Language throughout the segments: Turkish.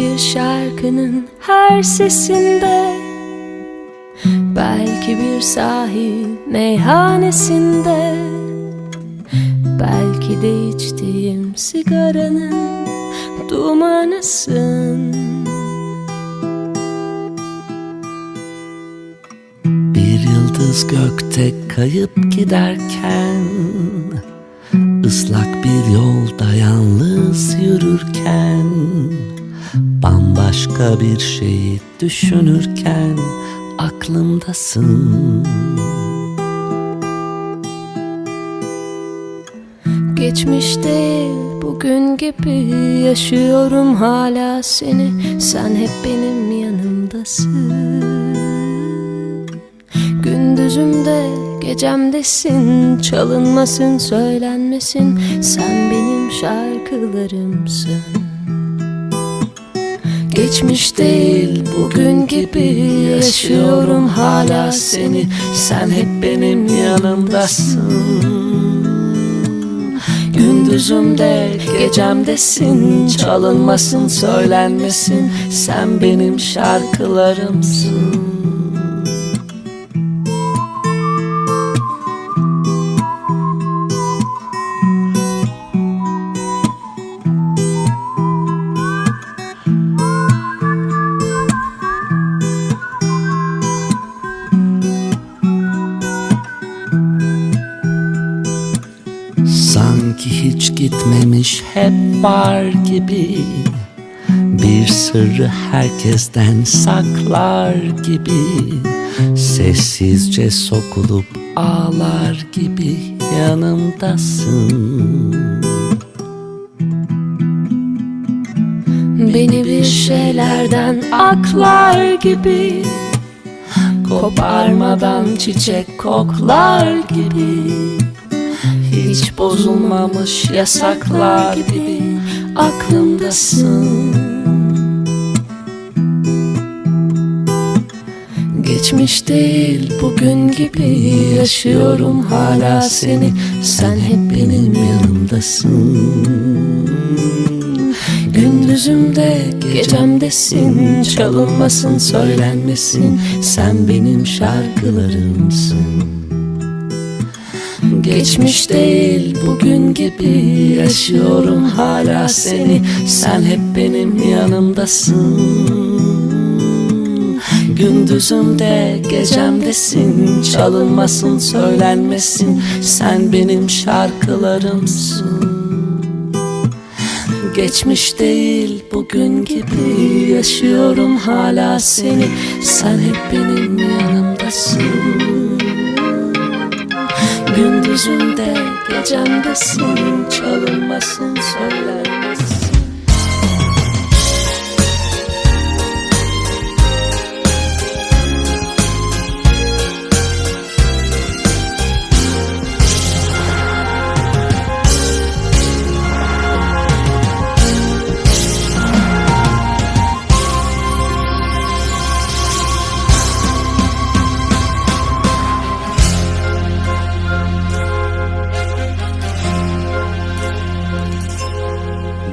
bir şarkının her sesinde, belki bir sahil meyhanesinde, belki de içtiğim sigaranın dumanısın. Bir yıldız gökte kayıp giderken, ıslak bir yolda yalnız yürürken, bambaşka bir şeyi düşünürken aklımdasın. Geçmiş değil bugün gibi yaşıyorum hala seni, sen hep benim yanımdasın. Gündüzümde gecemdesin, çalınmasın söylenmesin, sen benim şarkılarımsın. Geçmiş değil bugün gibi yaşıyorum hala seni, sen hep benim yanımdasın. Gündüzümde gecemdesin, çalınmasın söylenmesin, sen benim şarkılarımsın. Sanki hiç gitmemiş, hep var gibi, bir sırrı herkesten saklar gibi, sessizce sokulup ağlar gibi yanımdasın. Beni bir şeylerden aklar gibi, koparmadan çiçek koklar gibi, hiç bozulmamış yasaklar gibi aklımdasın. Geçmiş değil bugün gibi yaşıyorum hala seni, sen hep benim yanımdasın. Gündüzümde gecemdesin, çalınmasın söylenmesin, sen benim şarkılarımsın. Geçmiş değil bugün gibi yaşıyorum hala seni, sen hep benim yanımdasın. Gündüzümde gecemdesin, çalınmasın söylenmesin, sen benim şarkılarımsın. Geçmiş değil bugün gibi yaşıyorum hala seni, sen hep benim yanımdasın. Gündüzümde gecemdesin, çalınmasın söylenmesin.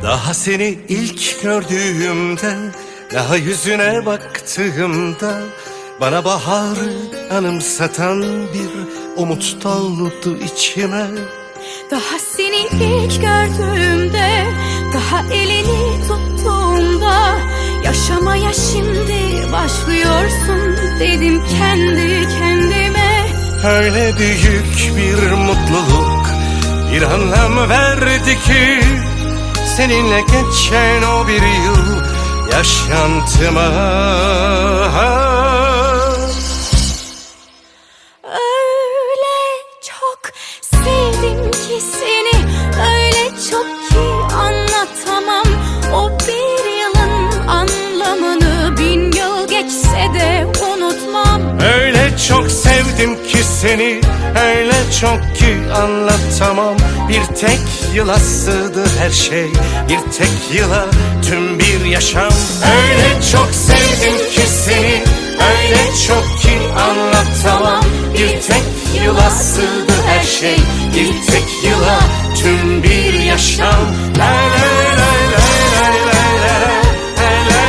Daha seni ilk gördüğümde, daha yüzüne baktığımda, bana baharı anımsatan bir umut doldu içime. Daha seni ilk gördüğümde, daha elini tuttuğumda, yaşamaya şimdi başlıyorsun dedim kendi kendime. Öyle büyük bir mutluluk bir anlam verdi ki, seninle geçen o bir yıl yaşantıma. Öyle çok sevdim ki seni, öyle çok ki anlatamam. O bir yılın anlamını bin yıl geçse de unutmam. Öyle çok sevdim ki seni, öyle çok ki anlatamam. Bir tek yıla sığdı her şey, bir tek yıla tüm bir yaşam. Öyle çok sevdim ki seni, öyle çok ki anlatamam. Bir tek yıla sığdı her şey, bir tek yıla tüm bir yaşam. La la la la la la la la la.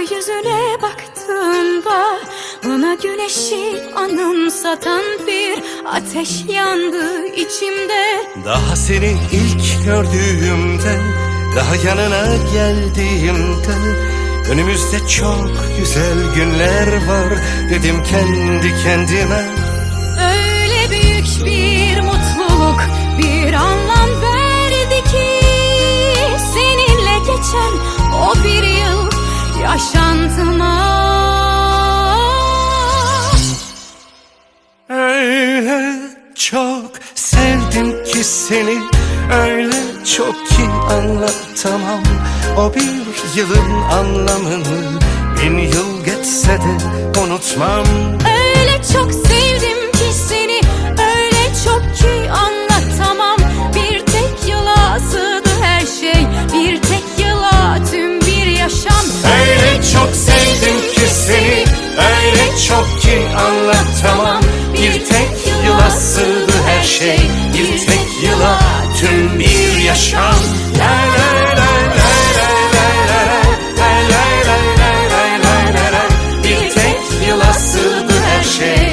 Gökyüzüne baktığımda bana güneşi anımsatan bir ateş yandı içimde. Daha seni ilk gördüğümde, daha yanına geldiğimde, önümüzde çok güzel günler var dedim kendi kendime. Öyle büyük bir mutluluk, bir anlam verdi ki seninle geçen o bir yıl yaşantıma. Öyle çok sevdim ki seni, öyle çok ki anlatamam o bir yılın anlamını. 1000 yıl geçse de unutmam. Öyle çok sevdim ki seni, öyle çok ki anlatamam. Bir tek yıla sığdı her şey, bir tek yıla tüm bir yaşam. Öyle çok sevdim ki seni, öyle çok ki anlatamam. Bir tek yıla sığdı her şey, bir tek yıla tüm bir yaşam. La la la la la la la la la la la. Bir tek yıla sığdı her şey,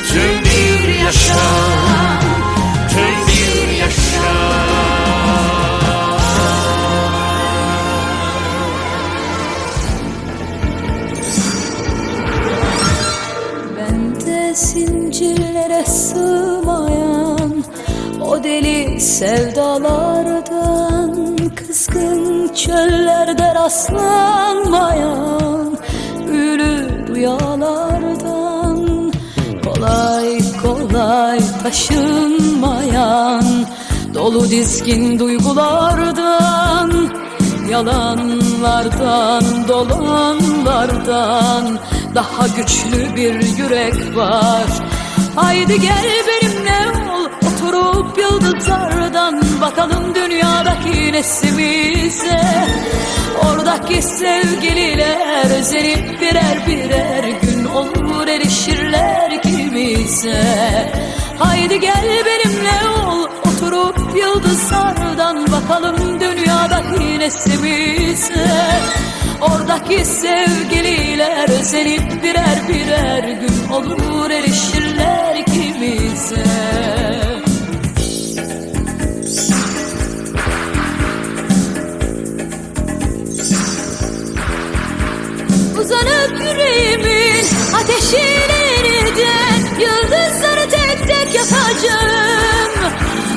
tüm bir yaşam, tüm bir yaşam. Bende zincirlere sığmayan o deli sevdalardan, kızgın çöllerde rastlanmayan büyülü rüyalardan, kolay kolay taşınmayan dolu dizgin duygulardan, yalanlardan, dolanlardan daha güçlü bir yürek var. Haydi gel benimle ol, oturup yıldızlardan bakalım dünyadaki neslimize. Oradaki sevgililer özenip birer birer gün olur erişirler ikimize. Haydi gel benimle ol, oturup yıldızlardan bakalım dünyadaki neslimize. Oradaki sevgililer özenip birer birer gün olur erişirler ikimize. Uzanıp yüreğimin ateşinden yıldızları tek tek yakacağım.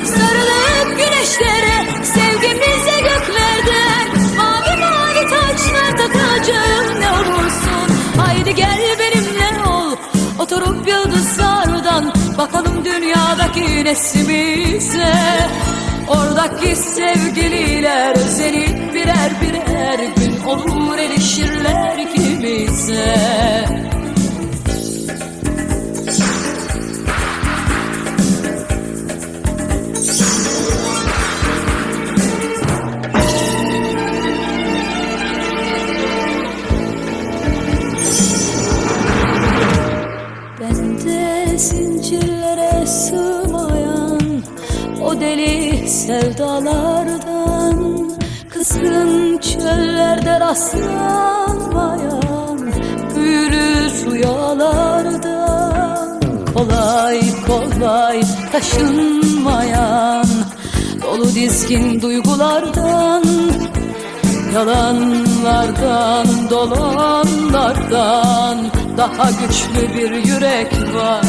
Sarılıp güneşlere, sevgimize göklerden mavi mavi taçlar takacağım. Ne olursun haydi gel benimle ol, oturup yıldızlardan bakalım dünyadaki neslimize. Oradaki sevgililer özenip birer birer gün olur erişirler ikimize. Bende zincirlere sığmayan o deli sevdalardan, kızgın çöllerde rastlanmayan büyülü rüyalardan, kolay kolay taşınmayan dolu dizgin duygulardan, yalanlardan, dolanlardan daha güçlü bir yürek var.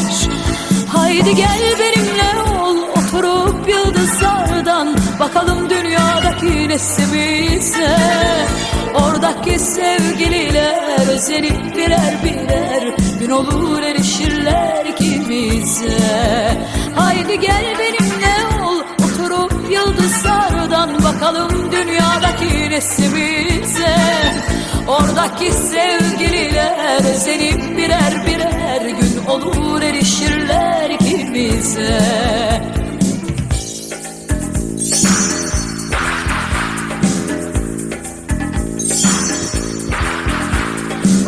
Haydi gel benimle ol, oturup yıldızlardan bakalım dünyadaki neslimize. Oradaki sevgililer özenip birer birer gün olur erişirler ikimize. Haydi gel benimle ol, oturup yıldızlardan bakalım dünyadaki neslimize. Oradaki sevgililer özenip birer birer gün olur erişirler ikimize.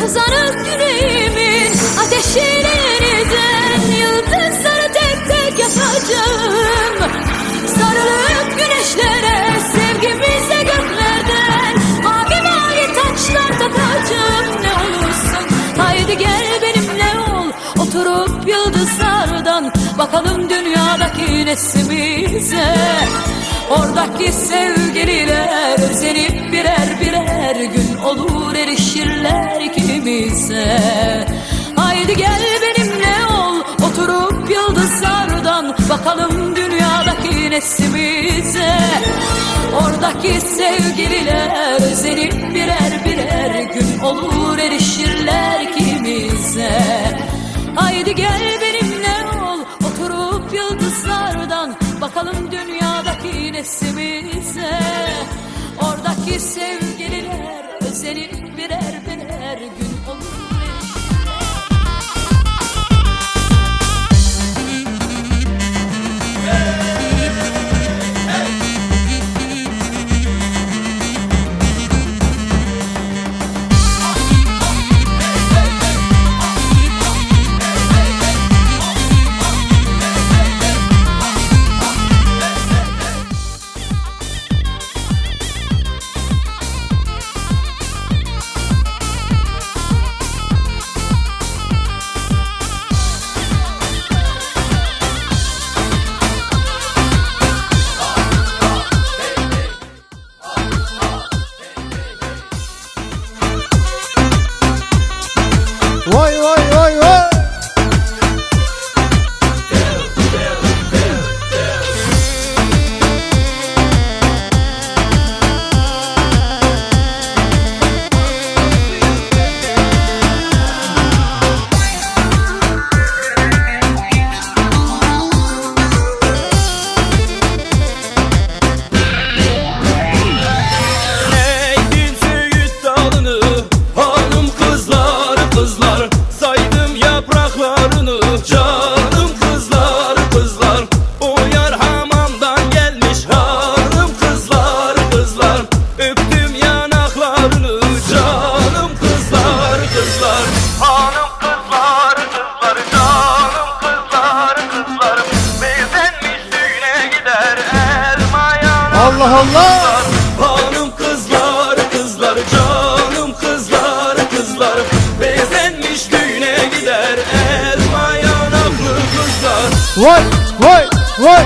Uzanıp yüreğimin ateşiyle yeniden yıldızları tek tek yakacağım. Sarılıp güneşlere, sevgimize göklerden mavi mavi taçlar takacağım. bakalım dünyadaki neslimize. Oradaki sevgililer özenip birer birer gün olur erişirler ikimize. Haydi gel benimle ol, oturup yıldızlardan bakalım dünyadaki neslimize. Oradaki sevgililer özenip birer birer gün olur erişirler ikimize. Haydi gel benimle ol, oturup yıldızlardan bakalım dünyadaki neslimize. Oradaki sevgililer özenip birer birer gün olur. Vay vay vay vay. Eğdin söğüt dalını, hanım kızlar kızlar, saydım yapraklarını, canım kızlar kızlar. O yar hamamdan gelmiş, hanım kızlar kızlar, öptüm yanaklarını, canım kızlar kızlar. Hanım kızlar kızlar, canım kızlar kızlar, bezenmiş düğüne gider elma Allah Allah. Hanım kızlar kızlar, canım kızlar kızlar, bezenmiş düğüne gider elma yanaklı kızlar. Vay vay vay.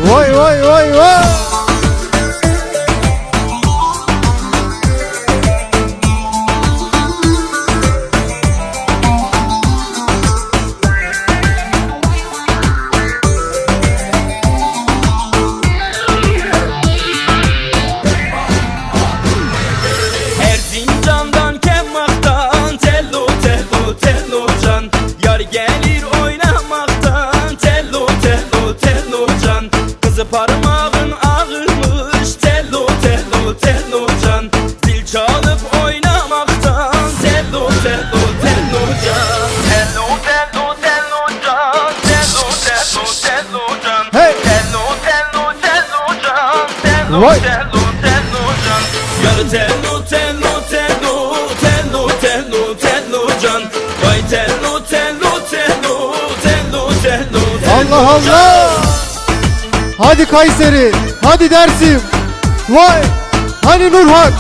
Vay vay vay vay. Erzincan'dan Kemmak'tan tello tello tello can, yar gelir oynamaktan tello tello tello can. Kızı parmağın ağırmış tello tello tello can, zil çalıp oynamaktan tello tello tello can. Tello tello tello can, tello tello tello can, Hey. tello tello tello can, tello Vay. tello tello can. Yar tello tello tello tello tello tello can, vay tello tello tello tello tello tello Allah Allah. Hadi Kayseri, hadi Dersim. Vay. Hani Nurhak.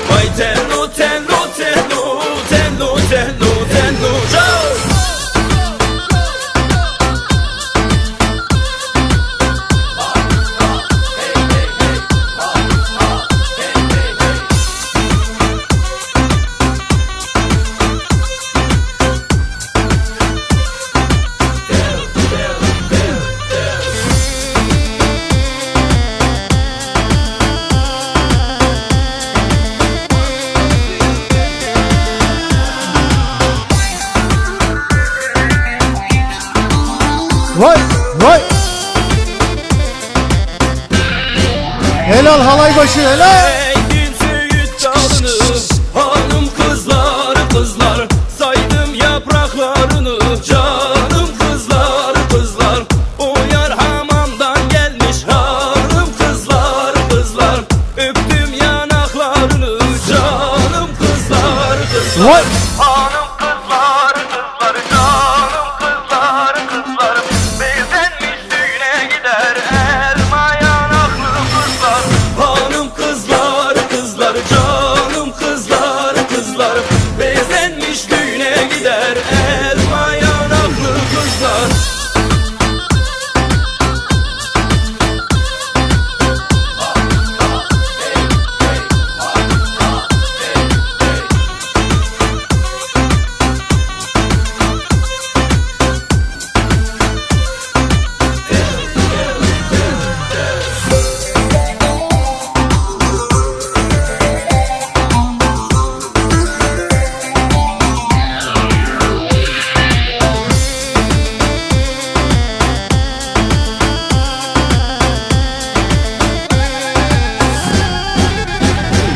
Vay tello tello tello tello tello tello can. Vay vay. Helal halay başı helal. Eğdim söğüt dalını, hanım kızlar kızlar, saydım yapraklarını, canım kızlar kızlar. O yar hamamdan gelmiş hanım kızlar kızlar, öptüm yanaklarını, canım kızlar kızlar. Vay. Hanım kızlar kızlar canım kızlar kızlar Bezenmiş düğüne gider elma yanaklı kızlar Hanım kızlar kızlar, canım kızlar kızlar, bezenmiş düğüne gider elma yanaklı kızlar.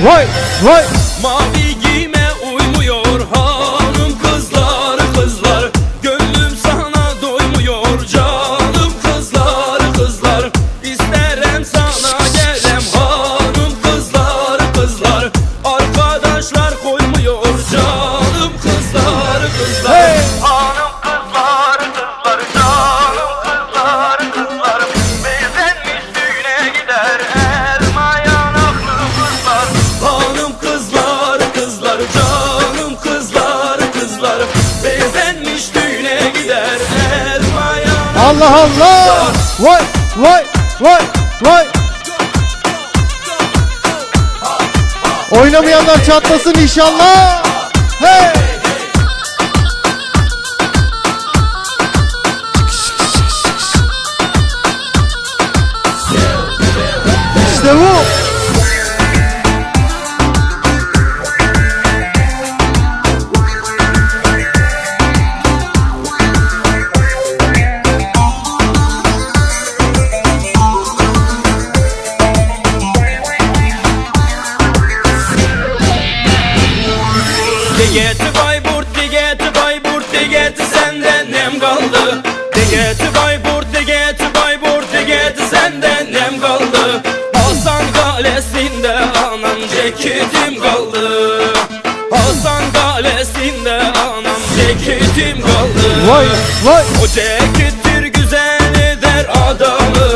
Vay vay. Mavi giyime uymuyor hanım kızlar kızlar, gönlüm sana doymuyor canım kızlar kızlar. İsterim sana gelem hanım kızlar kızlar, arkadaşlar koymuyor canım kızlar kızlar. Hey. Hanım kızlar kızlar canım kızlar kızlar Bezenmiş düğüne gider elma yanaklı kızlar Hanım kızlar kızlar, canım kızlar kızlar, bezenmiş düğüne gider elma yanaklı. Allah Allah. Vay vay vay vay. Oynamayanlar çatlasın inşallah. Hey. İşte bu. Digeti Bayburt, digeti Bayburt, digeti senden nem kaldı. Digeti Bayburt, digeti Bayburt, digeti senden nem kaldı. Hasan Kalesi'nde anam ceketim kaldı. Hasan Kalesi'nde anam ceketim kaldı. Vay vay. O cekettir güzel eder adamı,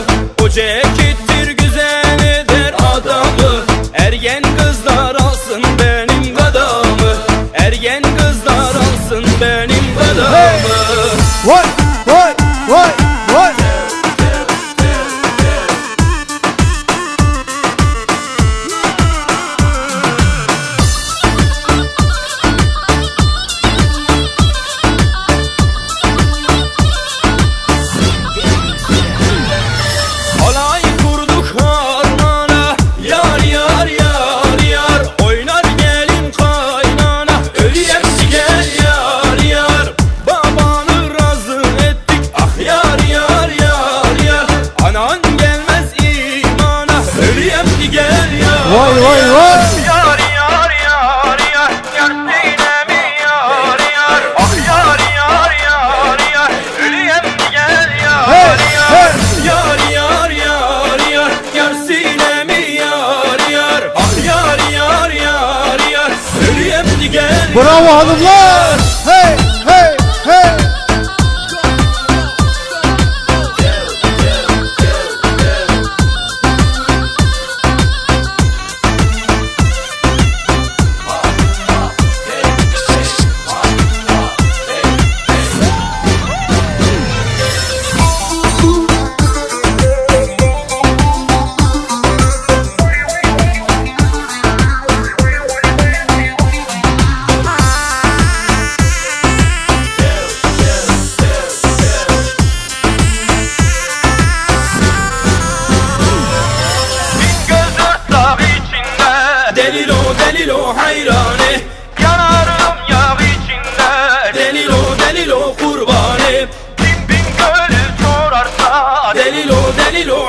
o cekettir güzel eder adamı. Ergen kızlar alsın benim gadamı, ergen kızlar alsın benim gadamı. Vay vay vay vay. Alay kurduk harmana, yar yar yar yar, oynar gelin kaynana, ölüyem gel yar yar. Babanı razı ettik, ah yar yar yar yar, anan gelmez imana, ölüyem gel yar. Vay vay vay. Yar yar yar yar Yar sinemi yar yar Ah yar yar yar yar Ölüyem gel yar Hey hey. Yar yar yar yar, yar sinemi yar yar, ah yar yar yar yar, ölüyem gel. Bravo hanımlar. Hey hey hey. delilo hayrane. Yanarım yağ içinde, delilo kurbane. Bin bin gönül sorarsa, delilo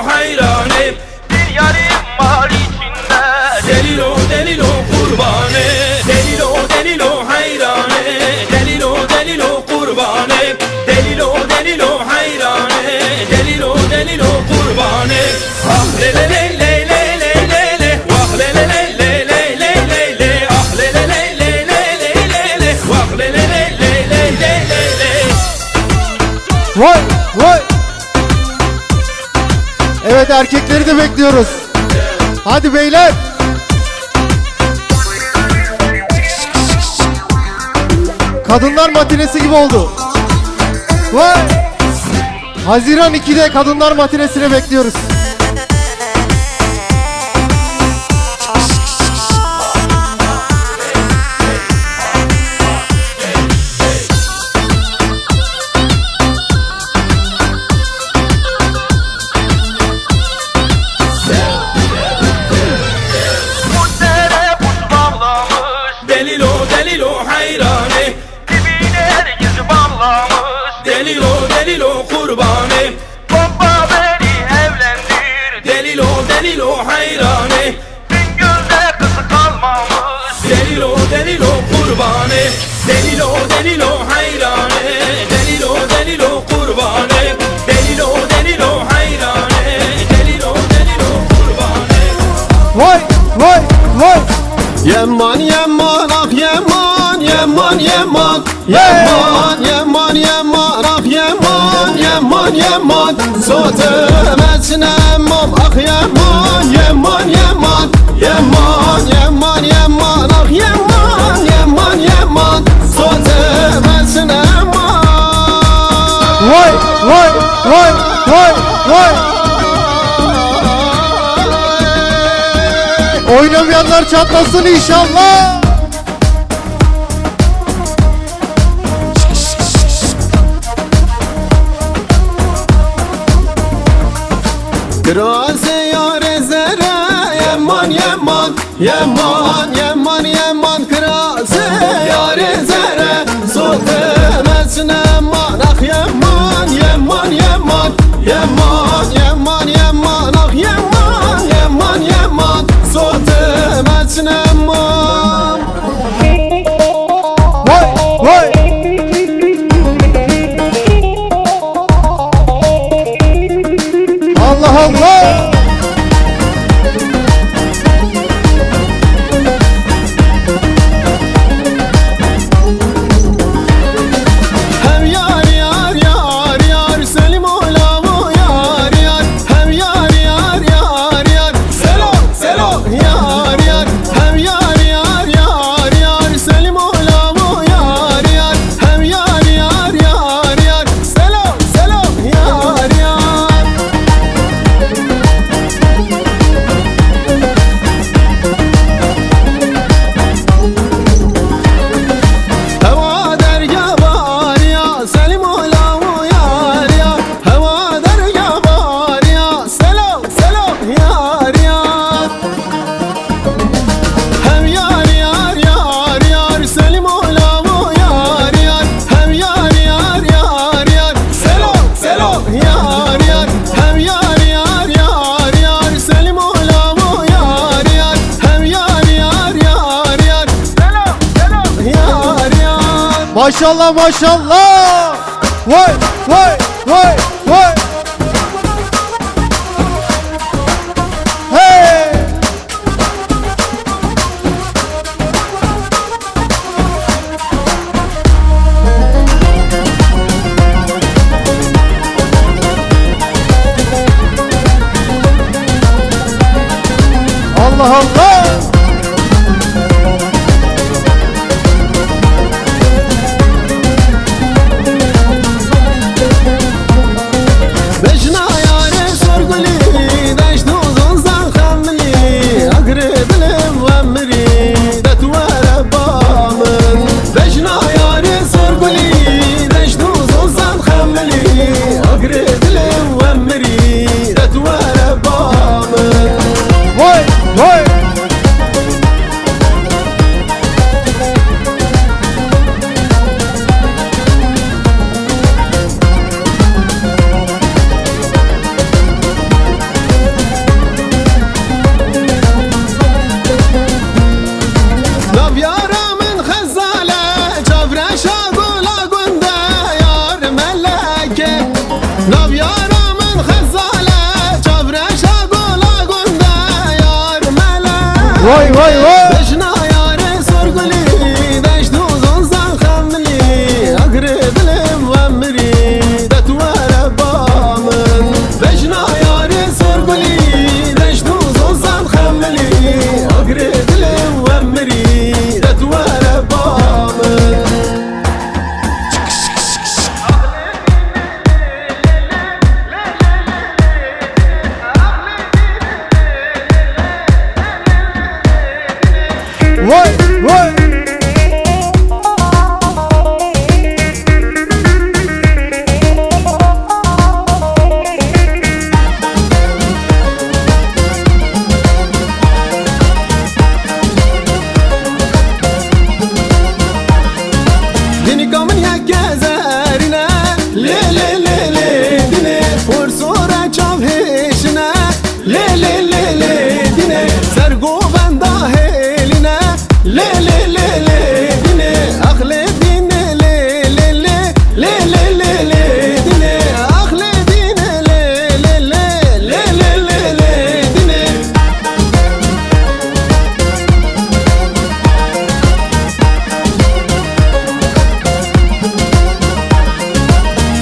hayrane. Bir yarim var içinde, delilo kurbane. Delilo hayrane, delilo kurbane. Delilo hayrane, delilo kurbane. Ah le le le le le le le le, vah le le le le le le le le, ah le le le le le le le le, vah le le le le le le le. Vay vay. Evet, erkekleri de bekliyoruz. Hadi beyler. Kadınlar matinesi gibi oldu. Vay. Haziran 2'de kadınlar matinesini bekliyoruz. Delilo hayrane, dibine herkes bağlamış. Delilo kurbane, baba beni evlendir. Delilo hayrane, bin gözde kızı kalmamış. Delilo kurbane, delilo hayrane. Delilo kurbane, delilo hayrane. Delilo kurbane. Vay vay vay. Yeman yeman ah yeman yeman yeman yeman yeman yeman ah yeman sotem esnemam ah yeman ah yeman sotem esnemam. Vay vay vay vay vay. Oynamayanlar çatlasın inşallah. Graze yare zere yeman graze yare zere sotem esnemam ah yeman ah yeman sotem esnemam. Vay vay. Allah Allah. Hem yar yar yar yar Selim oğlamu yar yar. Hem yar yar yar yar Selo yar yar. Hem yar yar yar yar Selim oğlamu yar yar. Hem yar yar yar yar Selo yar yar. Hava derya var ya Selim oğlamu yar yar. Hava derya var ya Selo yar yar. Hem yar yar yar yar Selim oğlamu yar yar. Hem yar yar yar yar Selo yar yar. Hem yar yar yar yar Selim oğlamu yar yar. Hem yar yar yar yar Selo yar yar. Maşallah maşallah. Vay vay vay vay. Hey. Allah Allah. Bejna yare sorguli deşt uzun zakamli agrebilim vemri detvere bamın. Bejna yare sorguli deşt uzun zakamli agrebilim vemri detvere bamın. Vay vay. Vay vay vay. Beşna yare sorguli deş duzun zan khamli agre dilim vamri datwara bamın Beşna yare sorguli deş duzun zan khamli agre dilim vamri datwara bamın Vay vay. Dini kamın ya gezerine le le le le dine Vur sonra çav heşine le le le le dine Sergo benda heline le le le le dine Ahle dine le le le le le le le dine Ahle dine le le le le le le le dine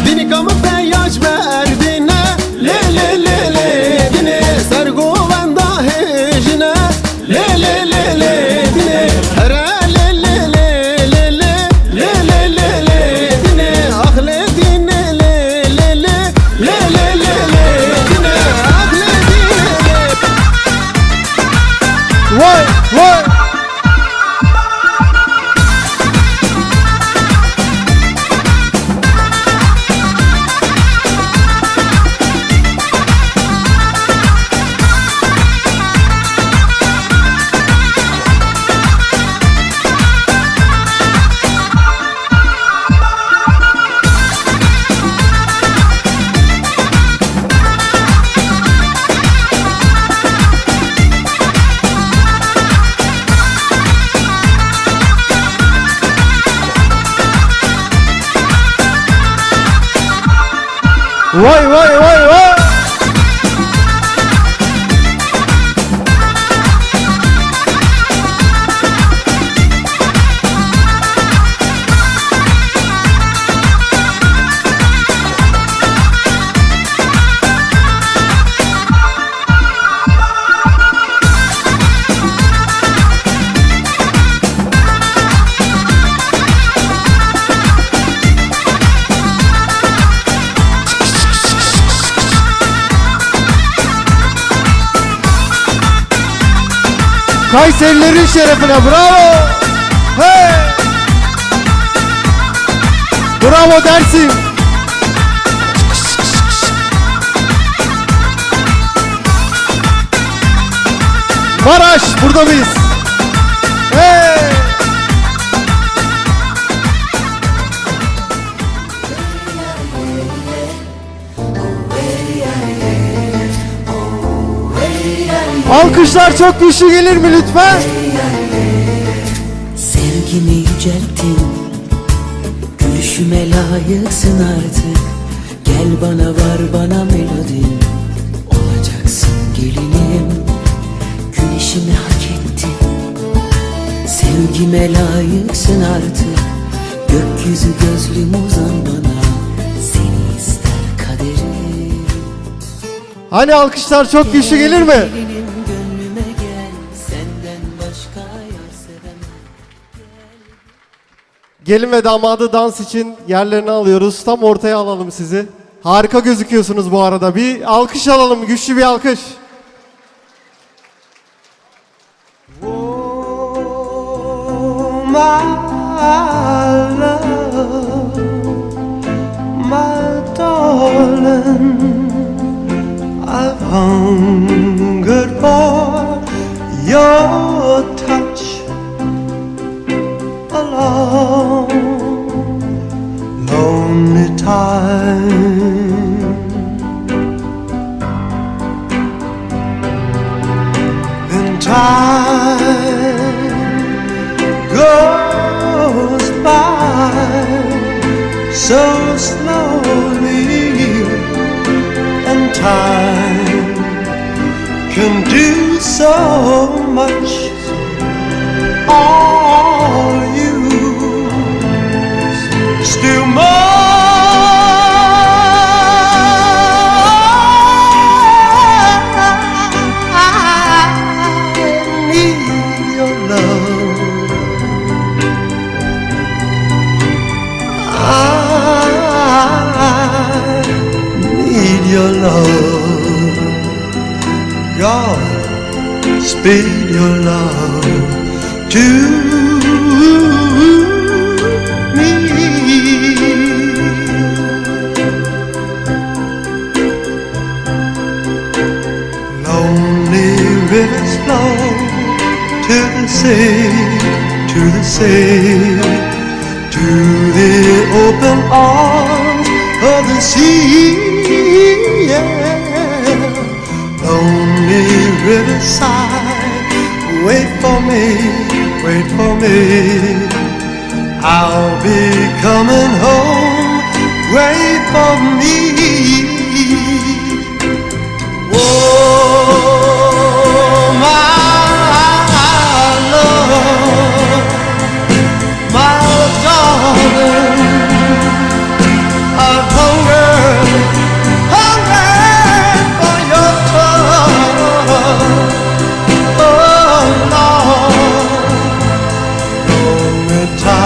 Dini kamı feyaç verdine le le le le dine Sergo benda hejine le le le le dine Hera le le le le le le le le le dine Ahle dine le le le le le le le dine Ahle dine le Vay vay. Vay vay vay vay. Kayserilerin şerefine bravo. Hey. Bravo Dersim. Maraş burada mıyız? Hey. Alkışlar çok güçlü gelir mi lütfen? Sevgimi yücelttin, gülüşüme layıksın artık. Gel bana var bana melodin, olacaksın gelinim. Güneşimi hak ettin, sevgime layıksın artık. Gökyüzü gözlüm uzan bana, seni ister kaderim. Hani alkışlar çok güçlü gelir mi? Gelinim gönlüme gel, senden başka yar sevemem. Gelin ve damadı dans için yerlerini alıyoruz. Tam ortaya alalım sizi. Harika gözüküyorsunuz bu arada. Bir alkış alalım, güçlü bir alkış. My love, my darling, I've hungered for your touch a long, lonely time. Then time goes by so slowly, and time can do so much. Are you still more? Your love, God, speed your love to me. Lonely rivers flow to the sea, to the sea, to the open arms of the sea. Yeah. Lonely riverside, wait for me, wait for me. I'll be coming home, wait for me. Oh, my love, my darling, I've hungered for your touch. Oh, long time.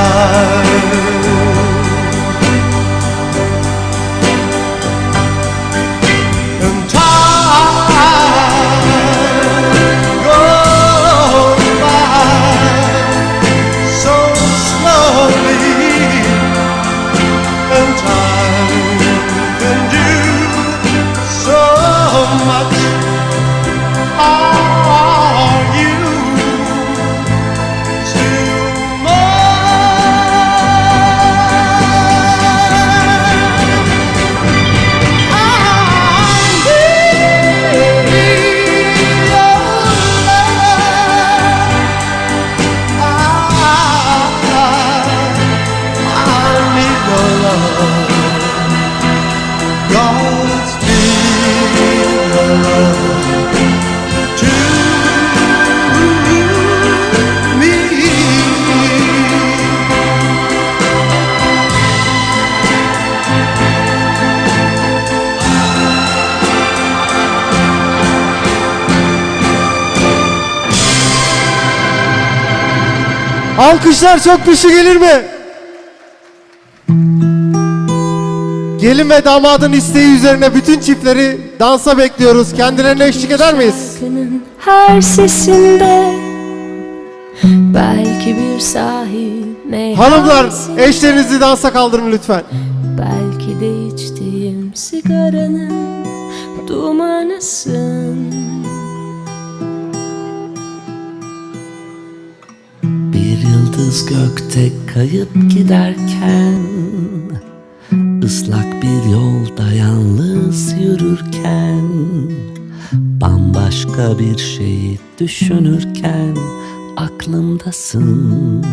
And time goes by so slowly, and time can do so much. Are you still Alkışlar çok güçlü gelir mi? Gelin ve damadın isteği üzerine bütün çiftleri dansa bekliyoruz. Kendilerine eşlik eder miyiz? Şarkının her sesinde belki bir sahil Hanımlar, meyhanesi, eşlerinizi dansa kaldırın lütfen. belki de içtiğim sigaranın dumanısın. Bir yıldız gökte kayıp giderken, ıslak bir yolda yalnız yürürken, bambaşka bir şeyi düşünürken aklımdasın.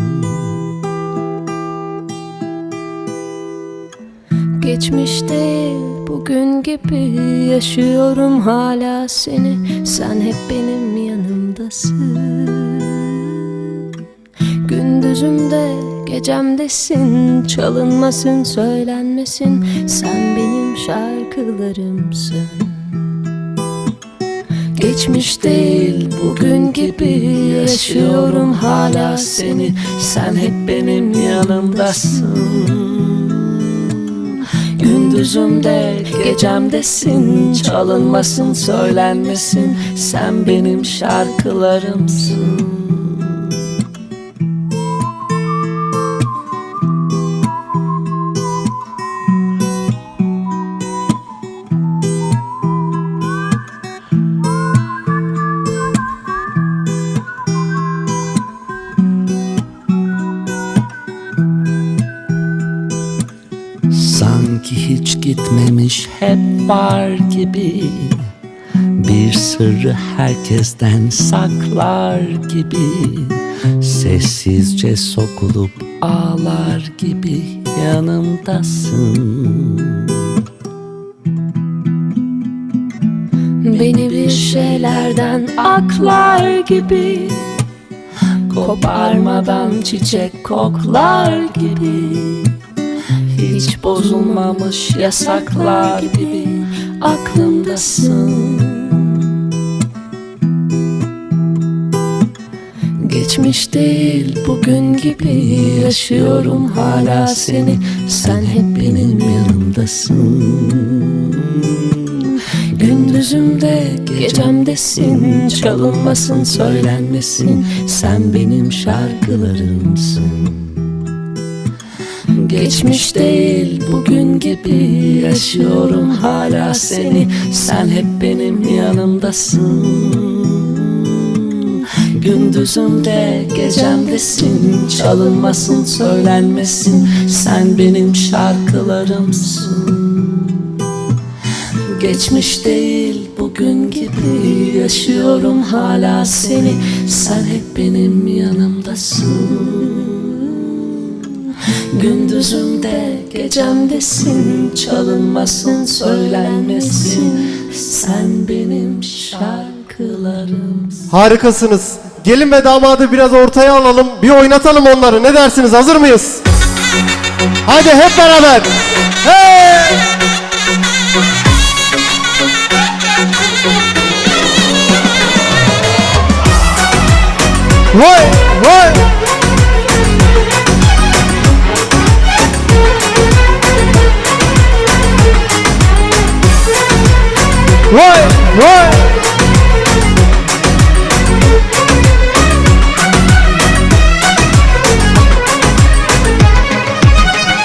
Geçmişte bugün gibi yaşıyorum hala seni, sen hep benim yanımdasın. Gündüzümde gecemdesin, çalınmasın söylenmesin, sen benim şarkılarımsın. Geçmiş değil bugün gibi yaşıyorum hala seni, sen hep benim yanımdasın. Gündüzümde gecemdesin, çalınmasın söylenmesin, sen benim şarkılarımsın. Sanki hiç gitmemiş, hep var gibi, bir sırrı herkesten saklar gibi, sessizce sokulup ağlar gibi yanımdasın. Beni bir şeylerden aklar gibi, koparmadan çiçek koklar gibi, hiç bozulmamış yasaklar gibi aklımdasın. Geçmiş değil bugün gibi yaşıyorum hala seni. Sen hep benim yanımdasın. Gündüzümde gecemdesin, çalınmasın söylenmesin, sen benim şarkılarımsın. Geçmiş değil bugün gibi yaşıyorum hala seni. Sen hep benim yanımdasın. Gündüzümde gecemdesin, çalınmasın söylenmesin, sen benim şarkılarımsın. Geçmiş değil bugün gibi yaşıyorum hala seni. Sen hep benim yanımdasın. Gündüzümde gecemdesin, çalınmasın söylenmesin, sen benim şarkılarımsın. Harikasınız. Gelin ve damadı biraz ortaya alalım. Bir oynatalım onları. Ne dersiniz? Hazır mıyız? Hadi hep beraber. Hey! Vay vay. Vay vay.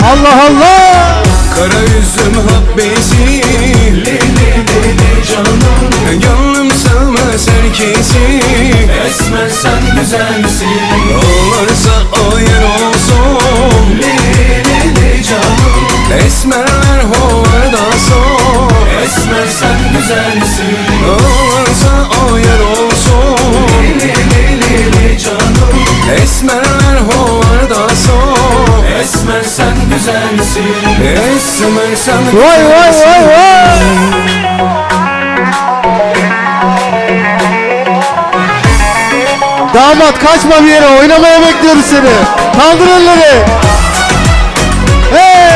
Allah Allah. Kara yüzüm habbesi canım, gönlüm sevmez herkesi. Esmer sen güzelsin, Olursa o yer olsun canım. Esmerler hovarda son. Esmer sen güzelsin, Olursa o yer olsun canım. Esmerler hovarda son. Esmer sen güzelsin, Esmer sen Vay vay vay vay. Damat kaçma bir yere, oynamaya bekliyoruz seni. Kaldır elleri. Hey!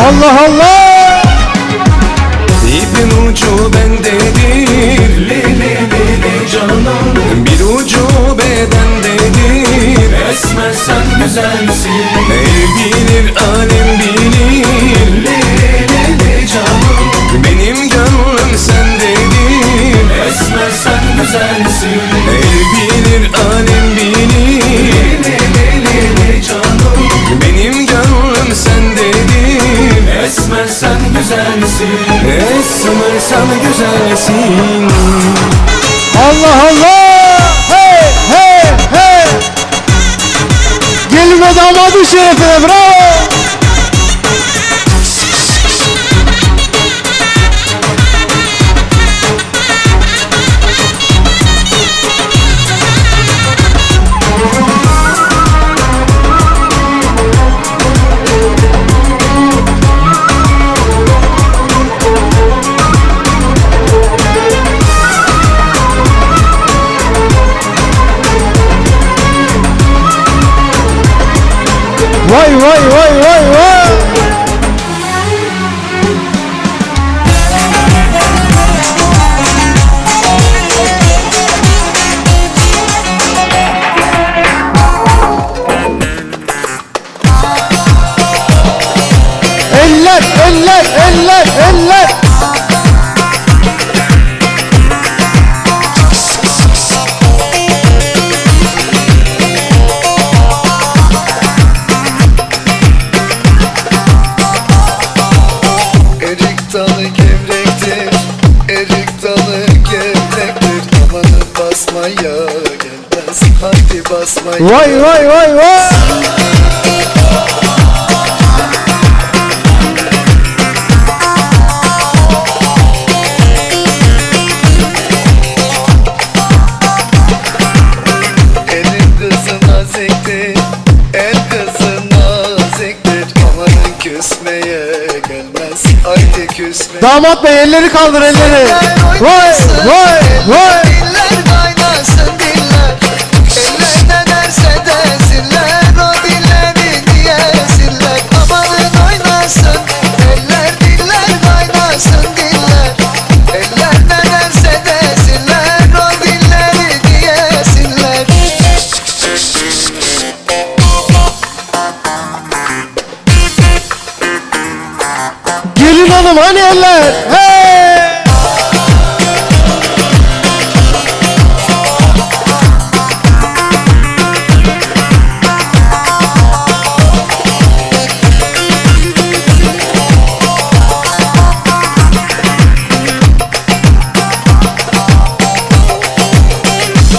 Allah Allah! İpin ucu bendedir canım. Bir ucu bedendedir. Esmer sen güzelsin, El bilir alem bilir canım. Benim gönlüm sendedir. Esmer sen güzelsin, El bilir alem bilir canım. Benim gönlüm sendedir. Esmer sen güzelsin, Esmer sen güzelsin. Allah Allah! Hey hey hey! Gelin ve damadın şerefine, bravo! Vay vay vay vay vay! Eller eller eller eller! Erik dalı gevrektir, erik dalı gevrektir. Amanı basmaya gelmez, hadi basmaya. Vay vay vay vay! Damat bey elleri kaldır elleri. Vay vay vay. Diller kaynasın diller. Eller ne derse desinler, o dilleri diyesinler. Amanın oynasın eller, diller kaynasın diller. Eller ne derse desinler, o dilleri diyesinler. Gelin hanım hani eller? Hey!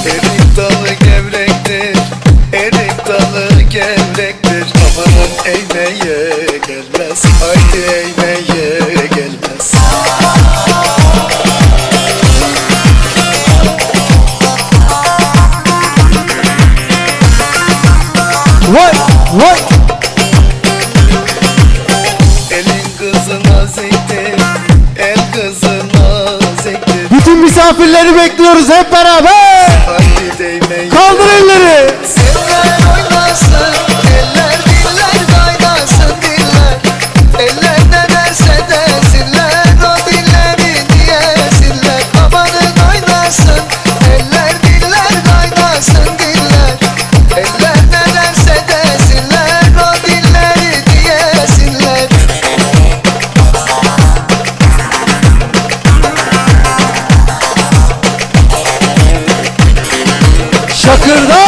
Erik dalı gevrektir, erik dalı gevrektir. Amanın eğmeye gelmez, haydi eğmeye gelmez. Vay vay. Elin kızı naziktir, el kızı naziktir. Bütün misafirleri bekliyoruz hep beraber. Haydi değmeyin. Kaldır elleri. Eller oynasın, eller diller kaynasın diller. Eller ne derse desinler, o dilleri diyesinler. Amanın oynasın, eller diller kaynasın diller. Eller ne derse desinler, o dilleri diyesinler. Şakırda.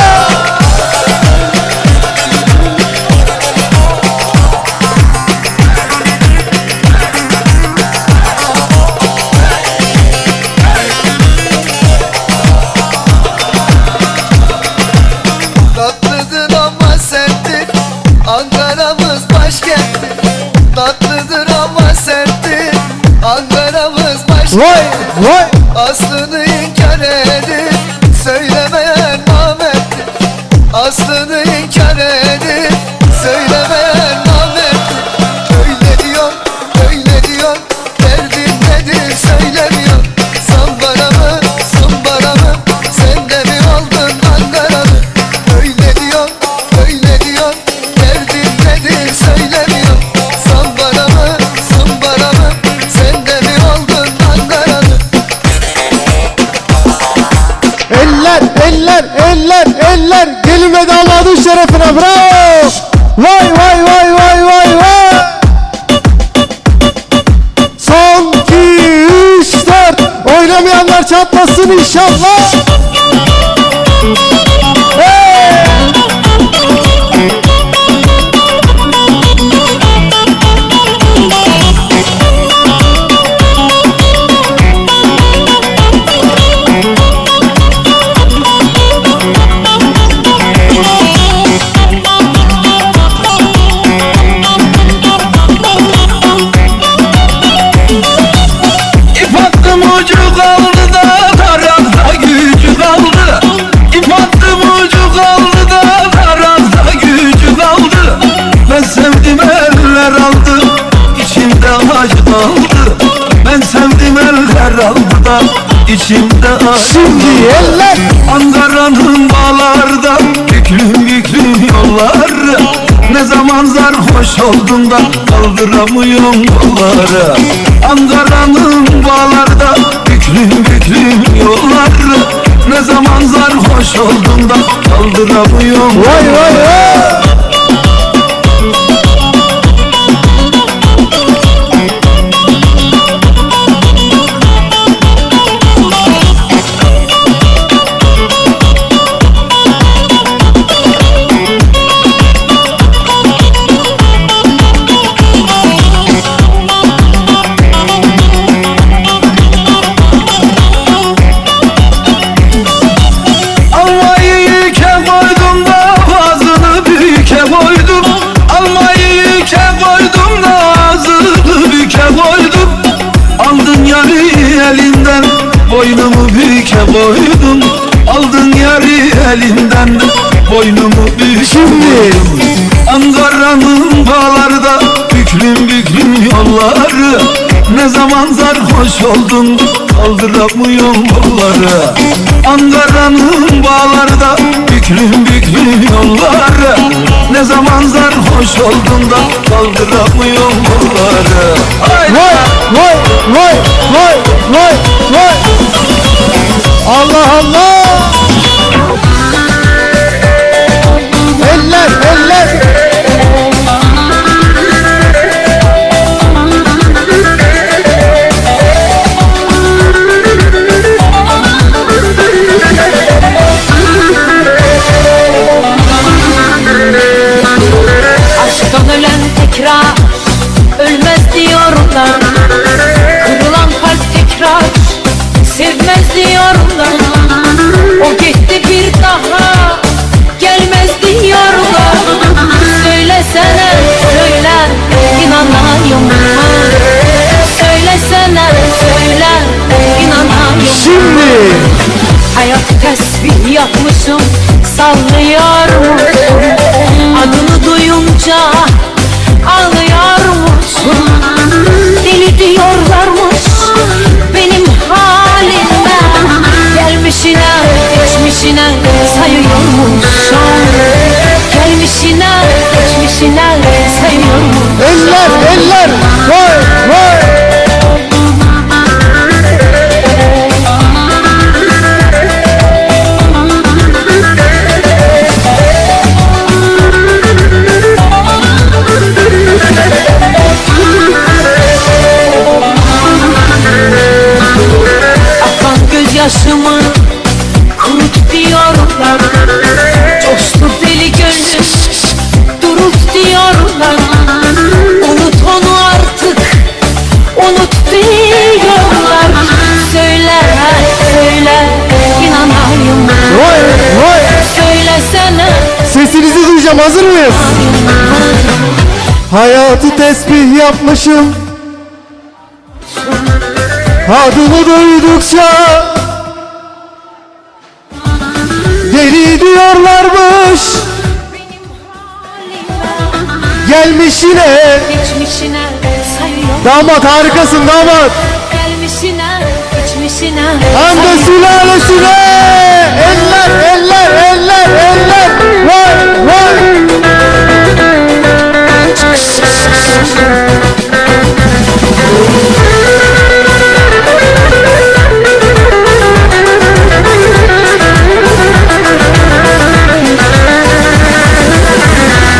Tatlıdır ama serttir, Ankara'mız başkenttir. Tatlıdır ama serttir, Ankara'mız başkenttir. Vay vay. Aslını inkar edip söylemeyen namerttir. Aslını inkar edip söylemeyen namerttir. Öyle diyor, öyle diyor, derdin nedir söylemiyor. Zambara mı, zımbara mı, sen de mi oldun Ankaralı? Öyle diyor, öyle diyor, derdin nedir söylemiyor. Zambara mı, zımbara mı, sen de mi oldun Ankaralı? Eller eller eller eller. Gelin ve damadın şerefine bravo. Vay vay vay vay vay vay. Son 2 3 4. Oynamayanlar çatlasın inşallah. Hey! İp attım ucu kaldı da tarakta gücü kaldı. İp attım ucu kaldı da tarakta gücü kaldı. Ben sevdim eller aldı, içimde acı kaldı. Ben sevdim eller aldı da içimde acı. Şimdi eller. Ankara'nın bağlardan büklüm büklüm yolları. Ne zaman sarhoş oldum da kaldıramıyorum kolları. Ankara'nın bağlarda büklüm büklüm yolları. Ne zaman sarhoş oldum da kaldıramıyorum. Vay vay vay. Boynumu büke koydum, aldın yarı elimden, boynumu büke koydum. Ankara'nın bağlarda büklüm büklüm yolları. Ne zaman sarhoş oldun kaldıramıyorum kolları. Ankara'nın bağlarda büklüm büklüm yolları. Ne zaman sarhoş oldun da kaldıramıyorum kolları. Vay vay vay vay vay vay. Allah Allah. Eller eller. Aşktan ölen tekrar ölmez diyorlar. Kırılan kalp tekrar sevmez diyorlar. O gitti bir daha gelmez diyorlar. Söylesene söyle inanayım mı? Söylesene söyle inanayım mı? Şimdi Hayat tesbih yapmışım sallıyorum. Adını duyunca ağlıyormuşum. Deli diyorlarmış benim halime. Gelmişine geçmişine sayıyormuşum. Gelmişine geçmişine sayıyormuşum. eller eller. Vay vay. Akan gözyaşımı kurut diyorlar. Coştu deli gönlüm durut diyorlar. Unut onu artık unut diyorlar. Söyle söyle inanayım mı? Vay vay. Söylesene Sesinizi duyacağım, hazır mıyız? Hayatı tesbih yapmışım. Adını duydukça deli diyorlarmış. Gelmişine. geçmişine sayıyorum. Damat harikasın damat. Gelmişine geçmişine Hem de sülalesine. Eller eller eller eller. Vay vay.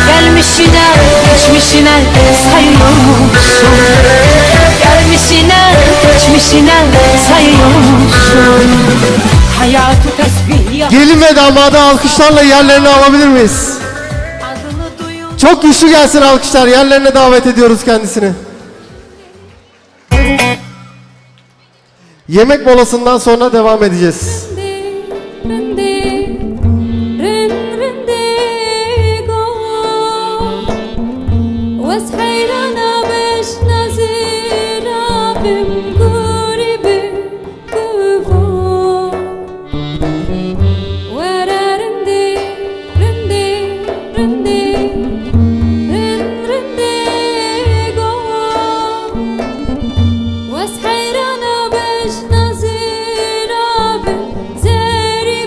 Gelmişine geçmişine sayıyormuşum. Gelmişine geçmişine sayıyormuşum. Hayatı tesbih yap. Gelin ve damadı alkışlarla yerlerini alabilir miyiz? Adını duyun. Çok güçlü gelsin alkışlar. Yerlerine davet ediyoruz kendisini. Yemek molasından sonra devam edeceğiz. واسحيرنا باش نزير عبد زاري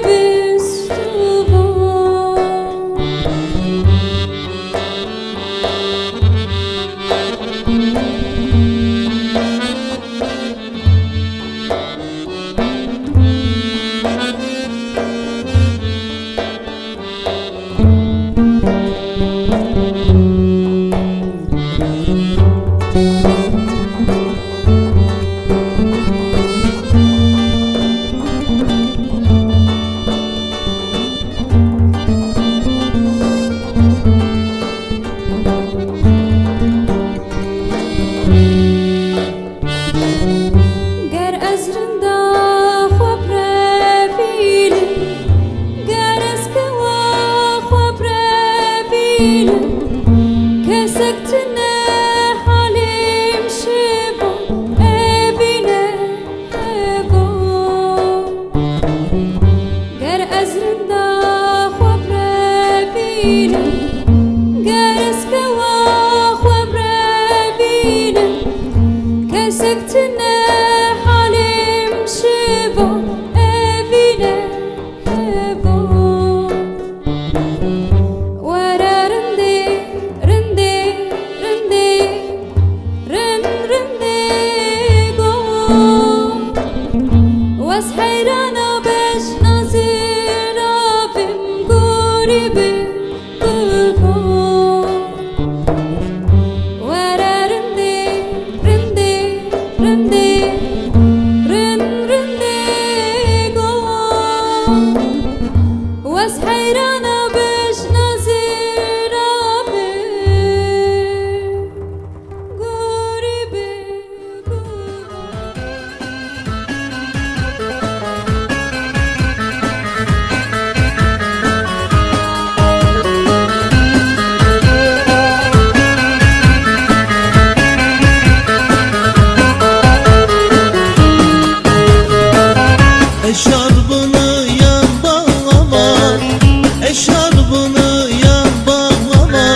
eşarbını yan bağlama,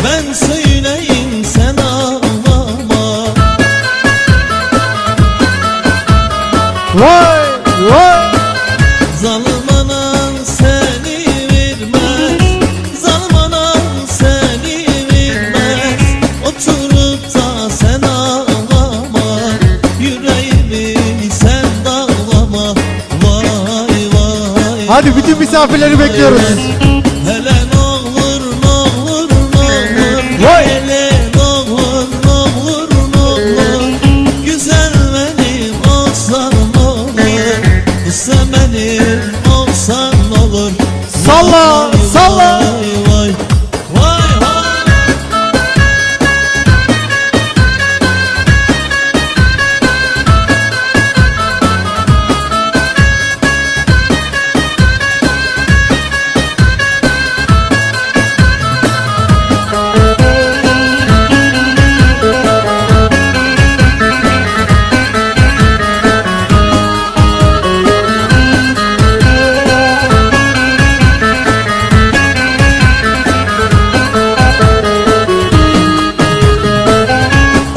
ben söyleyeyim sen ağlama. Vay vay. Zalim anan seni vermez, zalim anan seni vermez. Oturup da sen ağlama, yüreğimi sen dağlama. Vay vay. Hadi bütün misafirleri bekliyoruz. Hele n'olur n'olur n'olur, Vay. hele n'olur n'olur n'olur. Güzel benim olsan olur, sen benim olsan olur. Salla, Vay, salla. Vay vay vay vay.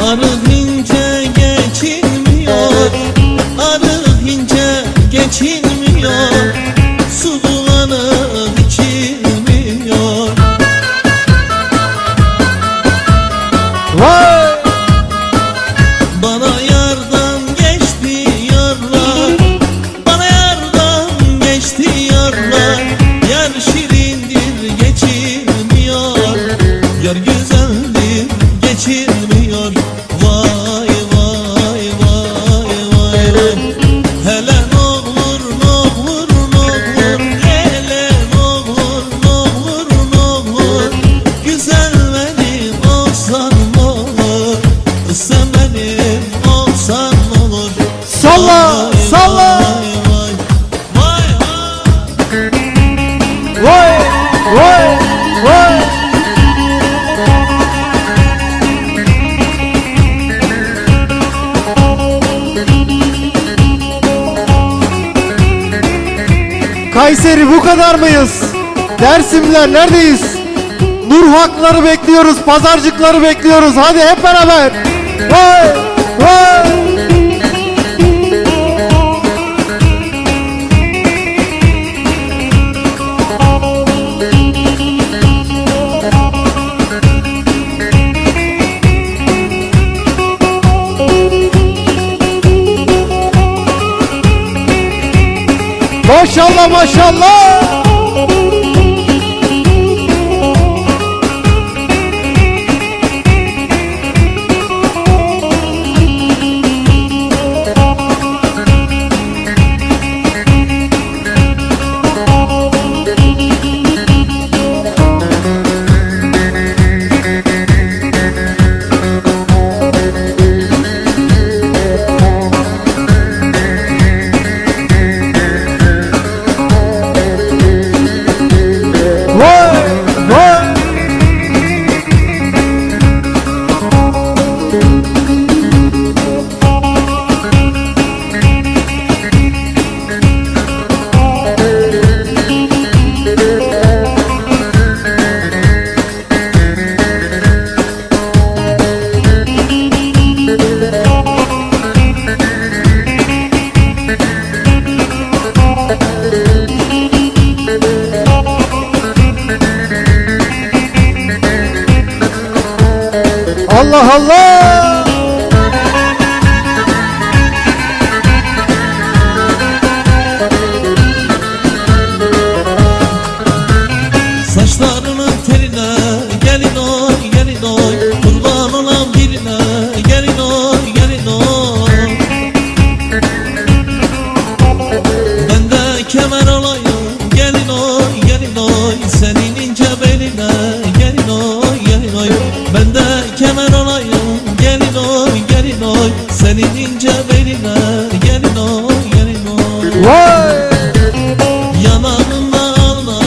Arı ince geçilmiyor, arı ince geçilmiyor. Su bulanık içilmiyor. Vay. Bana yardan geçti yarlar, bana yardan geçti yarlar. Yar şirindir geçilmiyor, yar güzeldir geçilmiyor. Vay vay vay vay vay. Hele n'olur n'olur n'olur, hele n'olur n'olur n'olur. Güzel benim olsan olur, sen benim olsan olur. Salla, salla. Vay vay vay Vay vay vay. Kayseri bu kadar mıyız? Dersimler neredeyiz? Nurhakları bekliyoruz, pazarcıkları bekliyoruz. Hadi hep beraber. Vay vay. Maşallah maşallah. Vay vay. Allah Allah. Saçlarının teline gelin oy gelin oy, kurban olan birine gelin oy gelin oy. Ben de kemer olayım gelin oy gelin oy, senin ince beline gelin oy gelin oy. Ben de kemer olayım gelin oy gelin oy, senin ince beline gelin oy gelin oy. Vay. Yanağında alna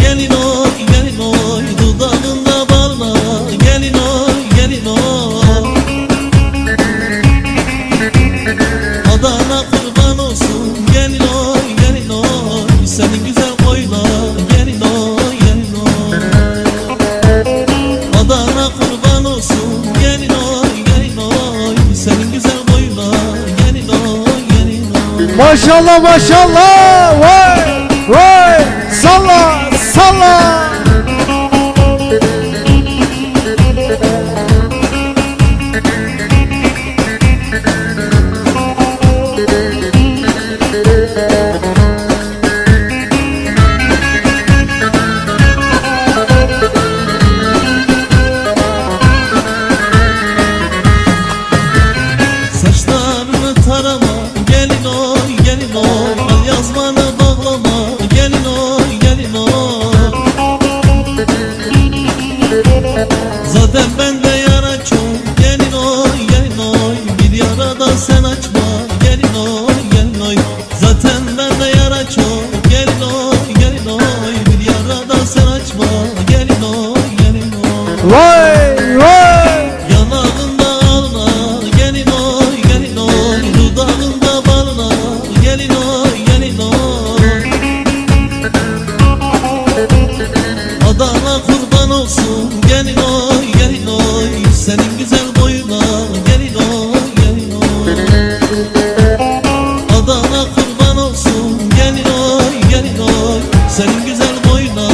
gelin oy gelin oy, dudağında balna gelin oy gelin oy. Adana kurban olsun gelin oy gelin oy, senin güzel koyla gelin oy. Maşallah maşallah. Vay vay. Salla salla. Saçlarını tarama gelin oy gelin oy, al yazmanı bağlama gelin oy gelin oy. Zaten bende yara çok gelin oy gelin oy, bir yara da sen açma gelin oy gelin oy. Zaten bende yara çok gelin oy gelin oy, bir yara da sen açma gelin oy gelin oy. Vay vay. Yanağında alma gelin oy gelin oy, dudağında balına gelin oy gelin oy. Adana kurban olsun gelin oy gelin oy, senin güzel boyuna gelin oy gelin oy. Adana kurban olsun gelin oy gelin oy, senin güzel boyuna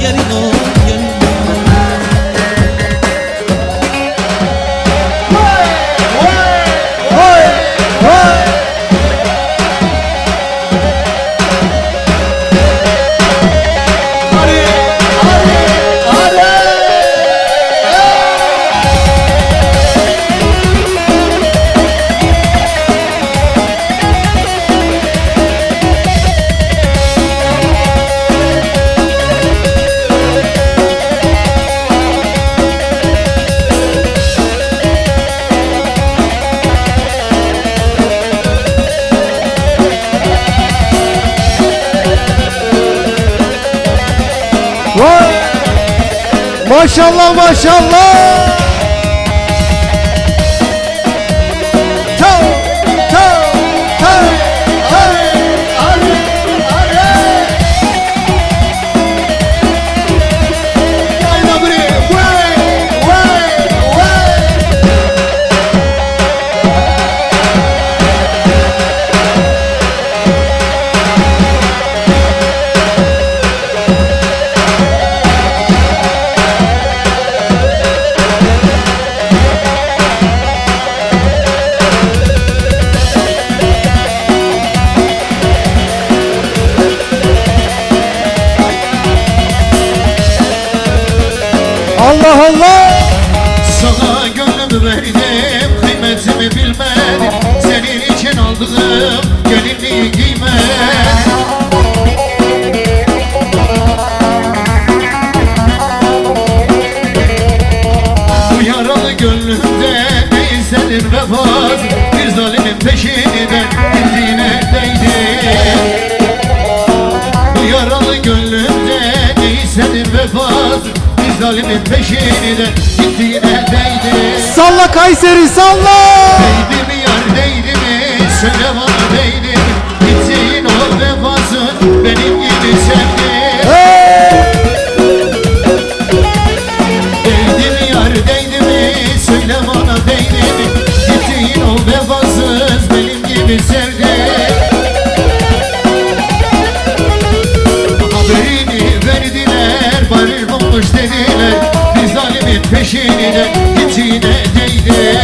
gelin oy gelin oy. Vay vay. Vay. Maşallah maşallah. Tav tav tav tav. Aynen buraya. Vay vay vay. Allah Allah. Sana gönlümü verdim, kıymetimi bilmedim. Senin için aldığım gelinliği giymedim. Bu yaralı gönlümde değil senin vefat. Bir zalimin peşinden gittiğine değdim. Bu yaralı gönlümde değil senin vefat. Bir zalimin peşinden gittiğine değdim. Salla Kayseri salla. Değdi mi yar değdi mi? Söyle bana değdi mi? Gittiğin o vefasın benim gibi sevdi. Hey. Değdi mi yar değdi mi? Söyle bana değdi mi? Gittiğin o vefasız benim gibi sevdi. Haberini verdiler, barır bulmuş dediler. Bir zalimin peşine gittiğine değdi.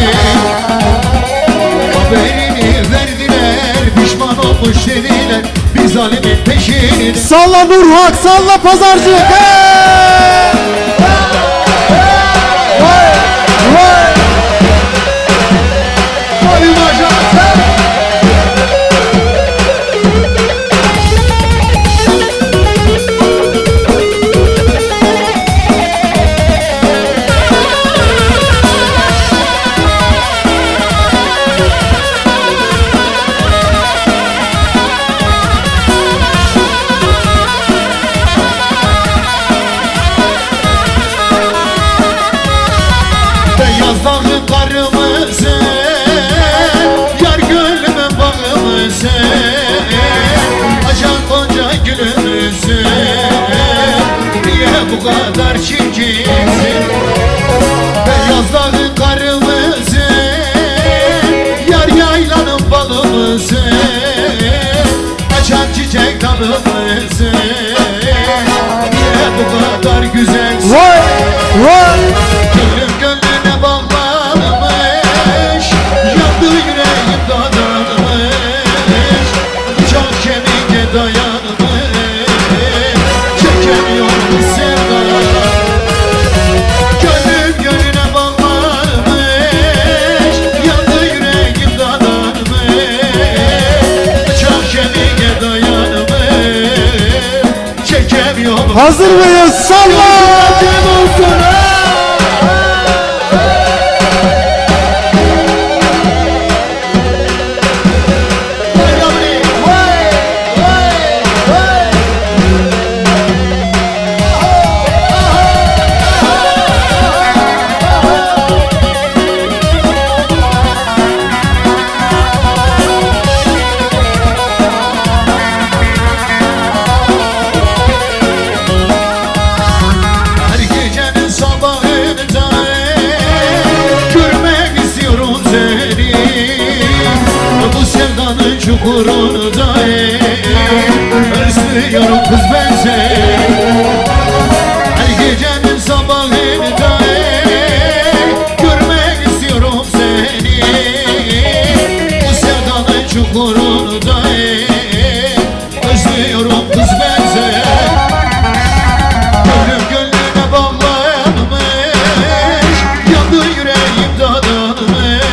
Haberini verdiler, pişman olmuş dediler. Bir zalimin peşine. Salla Nurhak salla pazarcı. Hey. Vay vay. Hadi maşallah. Beyaz dağın karımızın, yar gönlümün bağımızın, açan gonca gülümüzün, niye bu kadar çirkinsin? Beyaz dağın karımızın, yar yaylanın balımızın, yaralı mısın? Niye bu kadar güzelsin? Vay vay. Gönlüm gönlüne bağlanmış, yandı yüreğim dadanmış, bıçak kemiğe dayanmış, çekemiyorum sevda. Gönlüm gönlüne bağlanmış, yandı yüreğim dadanmış, bıçak kemiğe dayanmış, çekemiyorum. Hazır mıyız? Salla. Çukurunda özlüyorum kız ben seni. Her gecenin sabahında görmek istiyorum seni. Bu sevdanın çukurunda özlüyorum kız ben seni. Gönlüm gönlüne bağlanmış, yandı yüreğim dadanmış,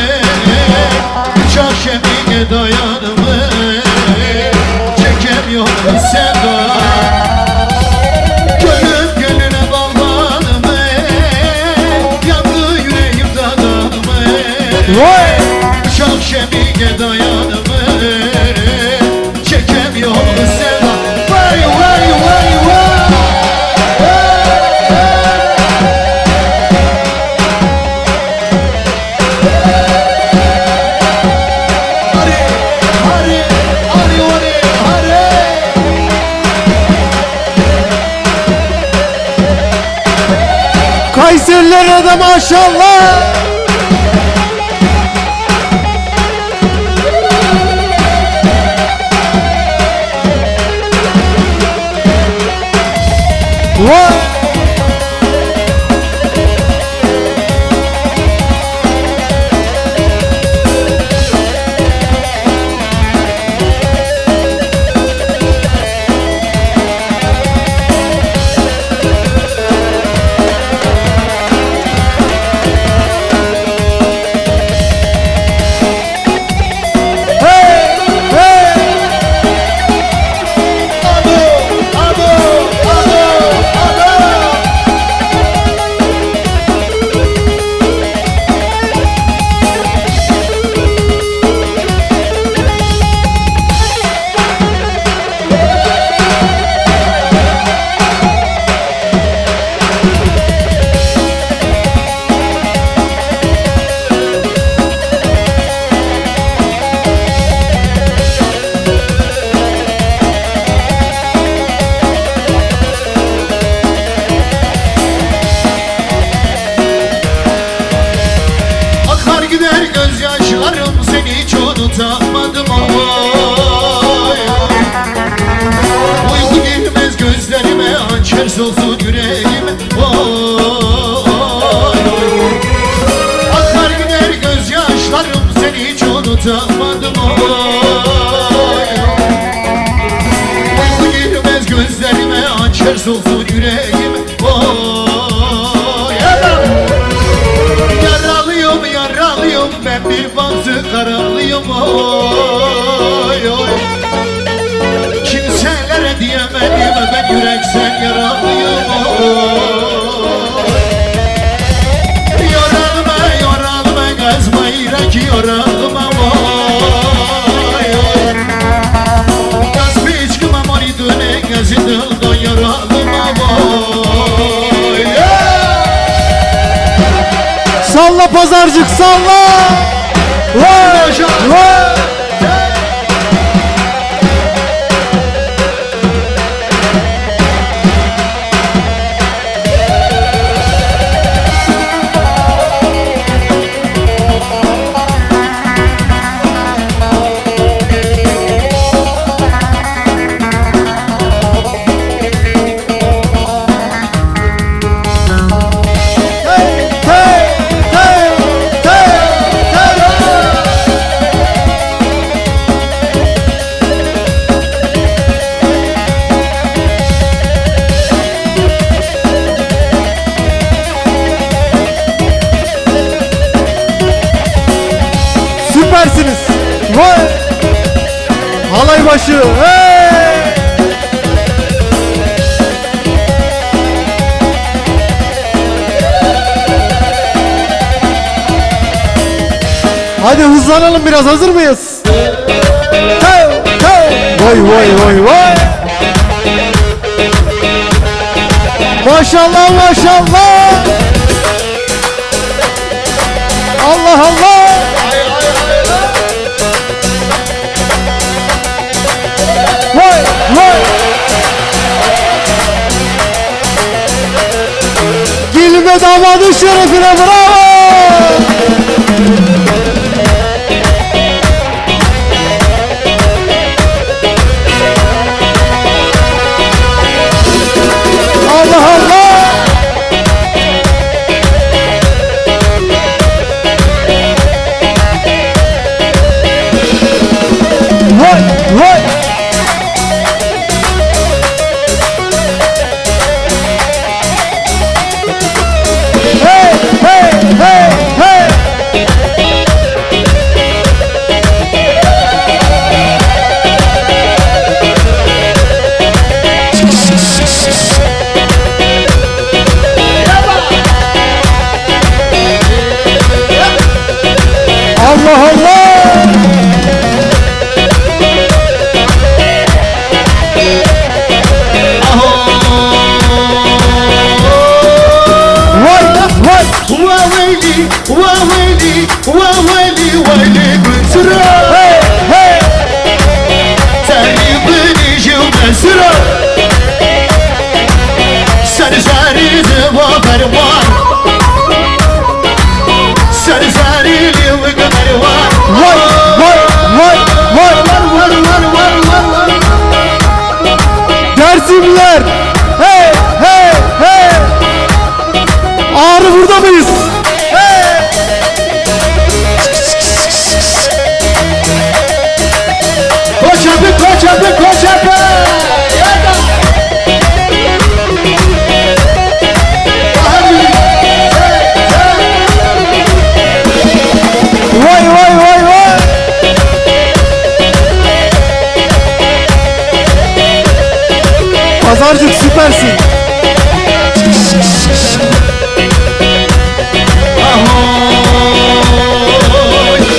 bıçak kemiğe dayanmış, çekemiyorum sevda. Gönlüm gönlüne bağlanmış, yandı yüreğim dadanmış, bıçak kemiğe dayanmış, çekemiyorum sevda. Vay vay vay vay. Kayserilere de maşallah. Vay. unutamadım oy. Uyku girmez gözlerime, hançer olsun yüreğime oy. Akar gider gözyaşlarım, seni hiç unutamadım oy. Uyku girmez gözlerime, hançer olsun yüreğime oy. Yaralıyım, yaralıyım, ben bir bazı karalıyım oy oy. Kimselere diyemedim, ben yüreksen yaralıyım oy. Yoralma, yoralma, gazma yürek yoralma oy oy. Gazma içkime mani döne, gazidilden yoralma oy. Salla pazarcık salla. Vay vay. vay. Halay başı, hey. Hadi hızlanalım biraz, hazır mıyız? Hey, hey. Vay vay vay vay. Maşallah maşallah. Allah Allah. Vay vay. Gelin ve damadın şerefine bravo. Allah Allah. Vay vay. Hey hey hey hey. Allah Allah. Vay vay. وويلي وويلي وويلي ويلي بنسرة Hey hey. تقريبا يجي وبنسرة سرساري زبا فرمان سرساري لي وقمروان Vay vay vay vay. ور ور ور ور ور Dersimler. Hey hey hey. Ağrı burada mıyız? Hey. Koçapı koçapı koçapı Vay vay vay vay. Pazarcık süpersin.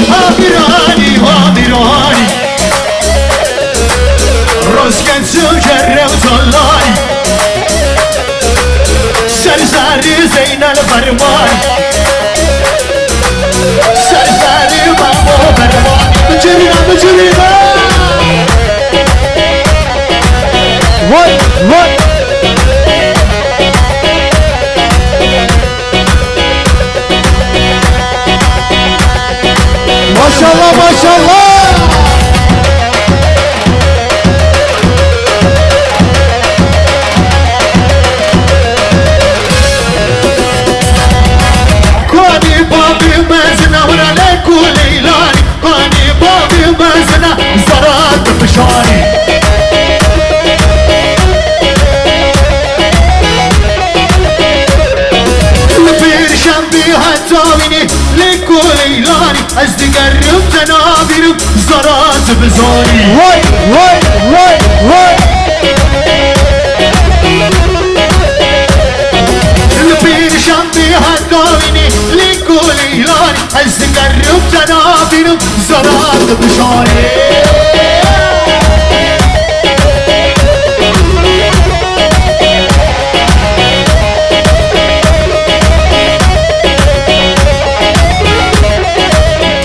Hamirani hamirani Rosken sükerrev zallani Serseri Zeynel Fermani Serseri Mahmo Fermani Bıçırına bıçırına Vay vay. Maşallah maşallah. Kani babi mezna vrale kuleylani Kani babi mezna zarat fışani Bir şembi hattavini lekuleylani Ez digerim tenabirim zarat bizani Vay vay vay vay. Bir şembi hattavini lekuleylani Ez digerim tenabirim zarat bizani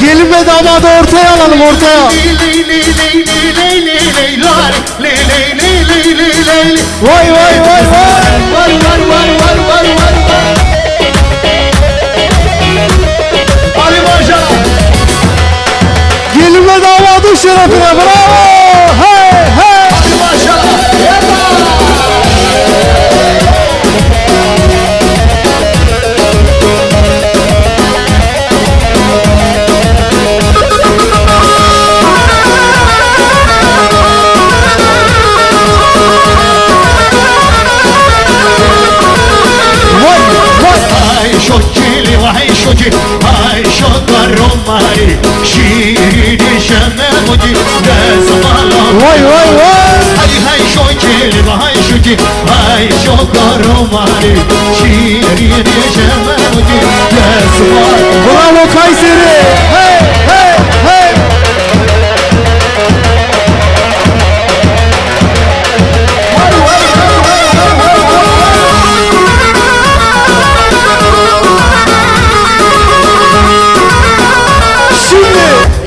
Gelin ve damadı ortaya alalım, ortaya. Vay vay vay vay. Gelin ve damadın şerefine bravo. Hey hey. شوكي هاي شوكر أمي شيري شمال ودي ناس مالا Vay vay vay. هاي شو كلمة هاي شو دي هاي شو كرماني شيرين يا جمال ودي ناس مالا Bravo Kayseri. Hey hey hey.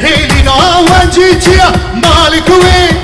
هيلينا وجيتيا مالك وين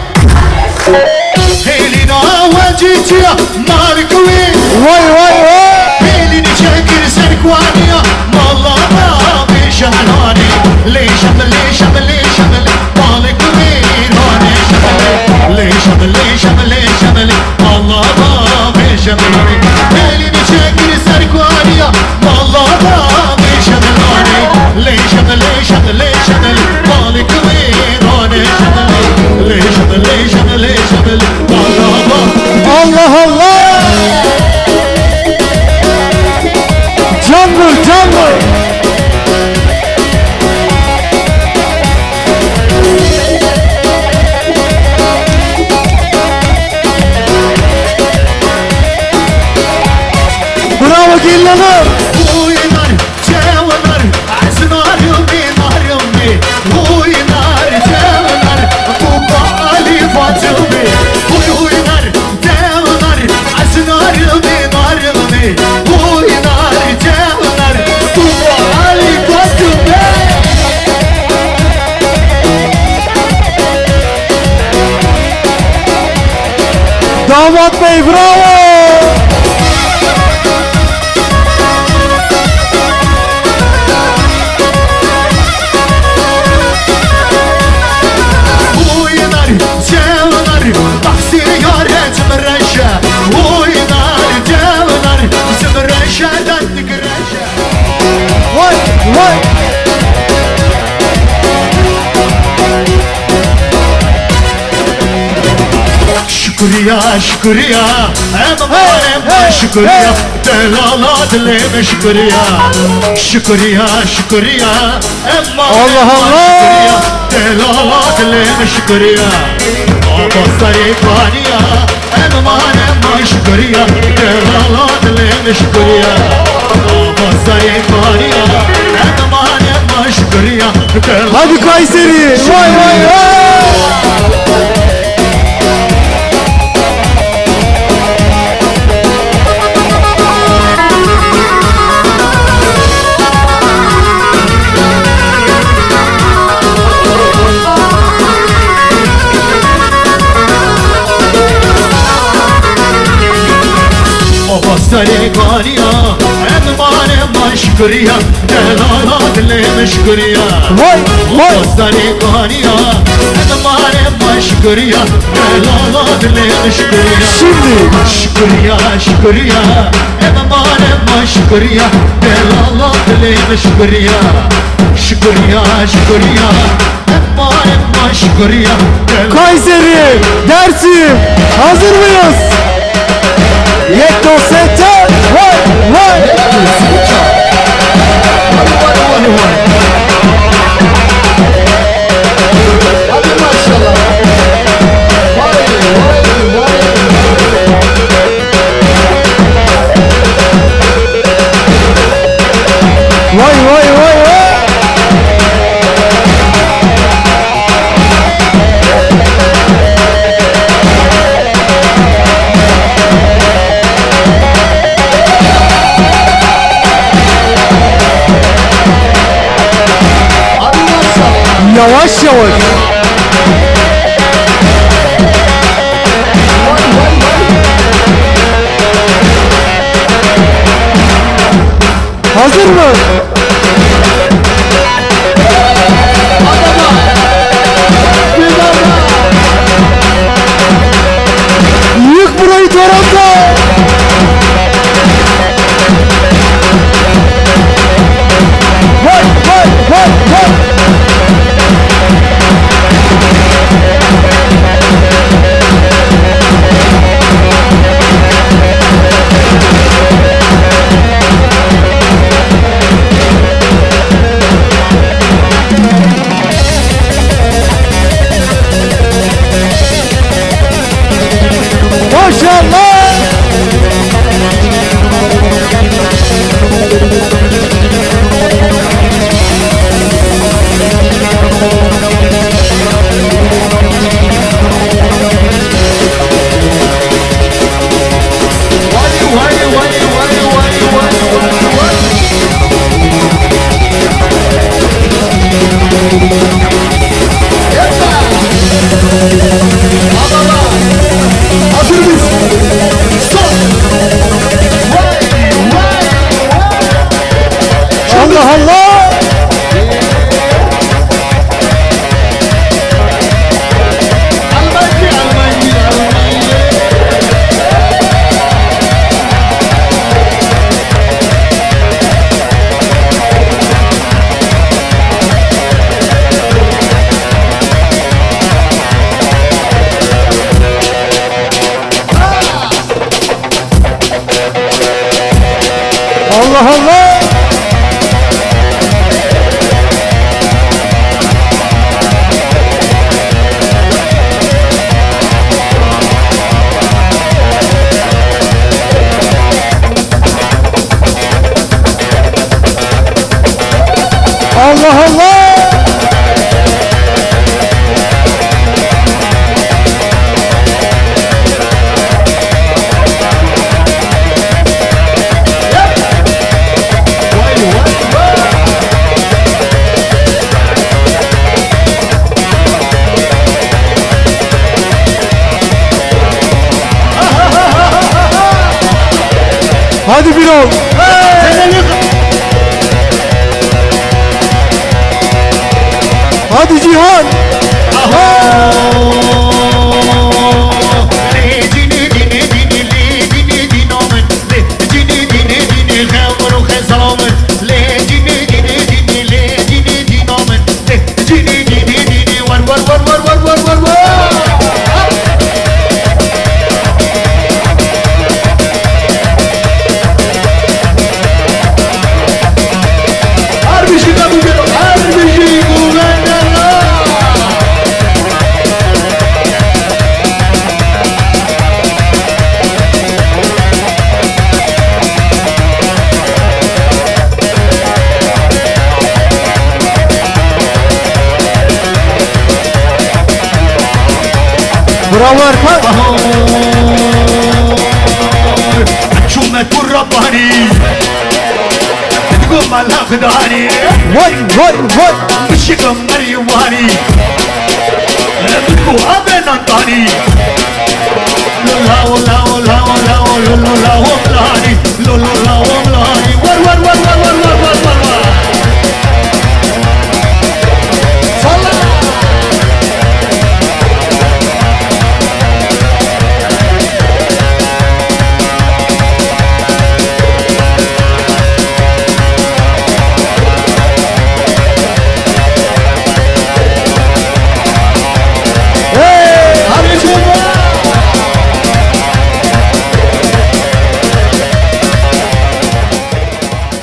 هيلينا وجيتيا مالك وين Vay vay vay. هيليني شاكر سنكوانيا والله ما بشملاني ليش عمل ليش عمل ليش عمل مالك وين هوني شمل ليش عمل ليش عمل ليش عمل والله ما بشملاني هيليني شاكر سنكوانيا والله ما بشملاني ليش عمل ليش عمل ليش عمل مالك وين هوني شمل ليش عمل ليش عمل ليش عمل والله ما Allah Allah. Jungle jungle. Bravo gelin hanım. Uynar, cevnar, aznar yumi, nar yumi. Uynar, cevnar, kuba Ali Fatimi. Uynar, cevnar, aznar yumi, nar yumi. Uynar, cevnar, kuba Ali Fatimi. Damat bey bravo. Uynar, cevnar, taksir yare cimreşe. Uynar, cevnar, cimreşeden dikreşe. Vay vay. Şükriya, şükriya, em şükriya, delala dileme şükriya. Şükriya, şükriya, em Allah Allah. şükriya, delala dileme şükriya. Abasari faniya, em şükriya, delala dileme şükriya. Abasari faniya, em şükriya, delala. Hadi Kayseri. Vay vay vay. Abasari faniya, em şükriya, delala dileme şükriya. Vay vay. Abasari faniya, em şükriya, delala dileme şükriya. Şimdi. Şükriya, şükriya, em şükriya, delala dileme şükriya. Şükriya, şükriya, em şükriya, delala. Kayseri. Dersim. Hazır mıyız? Yekto sete. Vay vay. Hadi maşallah. Vay vay vay vay. Yavaş yavaş. Hazır mı? Yık burayı Toronto. Vay vay vay vay. Hazır mıyız? Son. Allah Allah. Allah Allah. Allah Allah. Hadi bir ol. Hadi Cihan. Bravo Erkan. حكومة الرباني تقوم على خداني Vay vay vay. بالشكل مريواني بتكو أبن أنطاني لولا ولا ولا ولا ولا وملاني لولا وملاني ور ور ور ور ور ور ور ور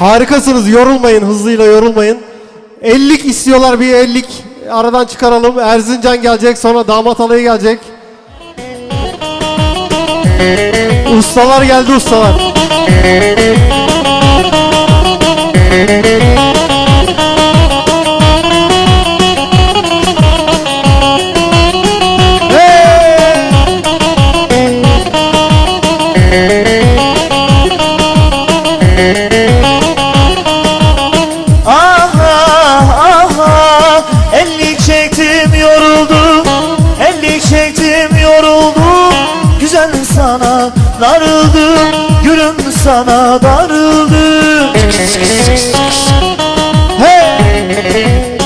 Harikasınız, yorulmayın, hızlıyla yorulmayın. 50'lik istiyorlar, bir 50'lik aradan çıkaralım. Erzincan gelecek, sonra damat alayı gelecek. Ustalar geldi, ustalar. Sana darıldım, gülüm sana darıldım. Hey!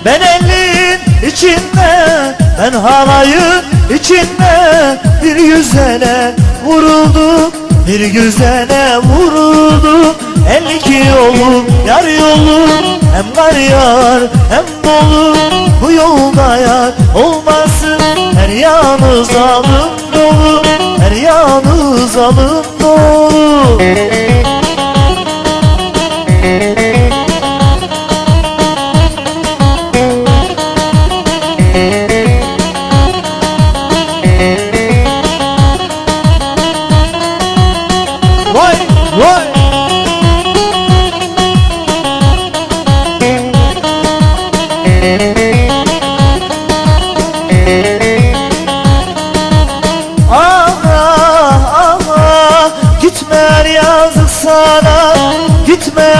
Ben elin içinde, ben halayın içinde bir güzele vuruldum, bir güzele vuruldum. 52 yolum, yar yolum, hem kar yağar hem dolu. Bu yolda yar olmasın, her yanı zalim dolu, her yanı zalim dolu. Vay vay.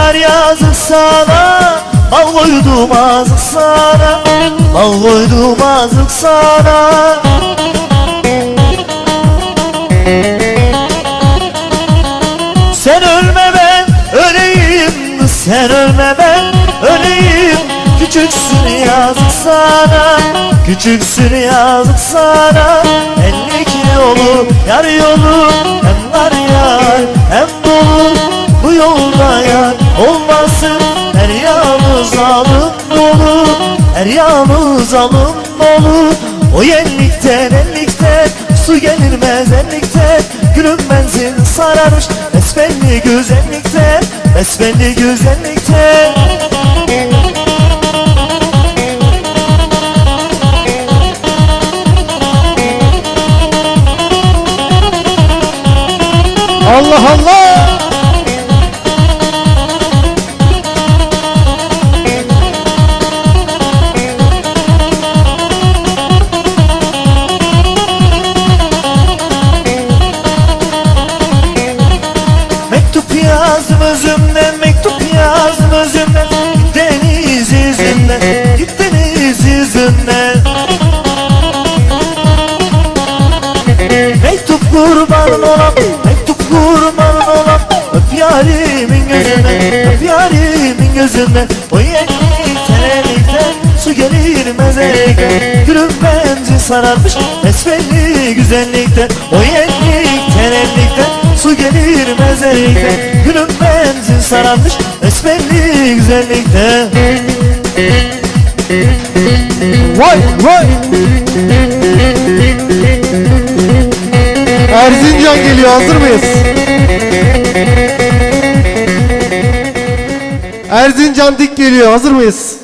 yar yazık sana, bal koydum azık sana, bal koydum azık sana. Sen ölme ben öleyim, sen ölme ben öleyim. Küçüksün yazık sana, küçüksün yazık sana. Ellik yolu yar yolu, hem var yar hem dolu. Bu yolda yar olmasın, her yanımız alım dolu, her yanımız alım dolu. O ellikten su gelirmez ellikten. Gülüm benzin sararmış besbelli güzellikten, besbelli güzellikten. Allah Allah! Mektup yazdım özümden, mektup yazdım özümden. Deniz yüzünden, deniz yüzünden. Mektup kurban olam, mektup kurban olam. Öp yarimin gözünden, öp yarimin gözünden. O yellik telelikten su gelir mezelikten. Gülüm benzin sararmış besbelli güzellikten. O yellik telelikten su gelir mezelikten. Gülüm benzin sararmış besbelli güzellikten. Vay vay! Erzincan geliyor, hazır mıyız? Erzincan dik geliyor, hazır mıyız?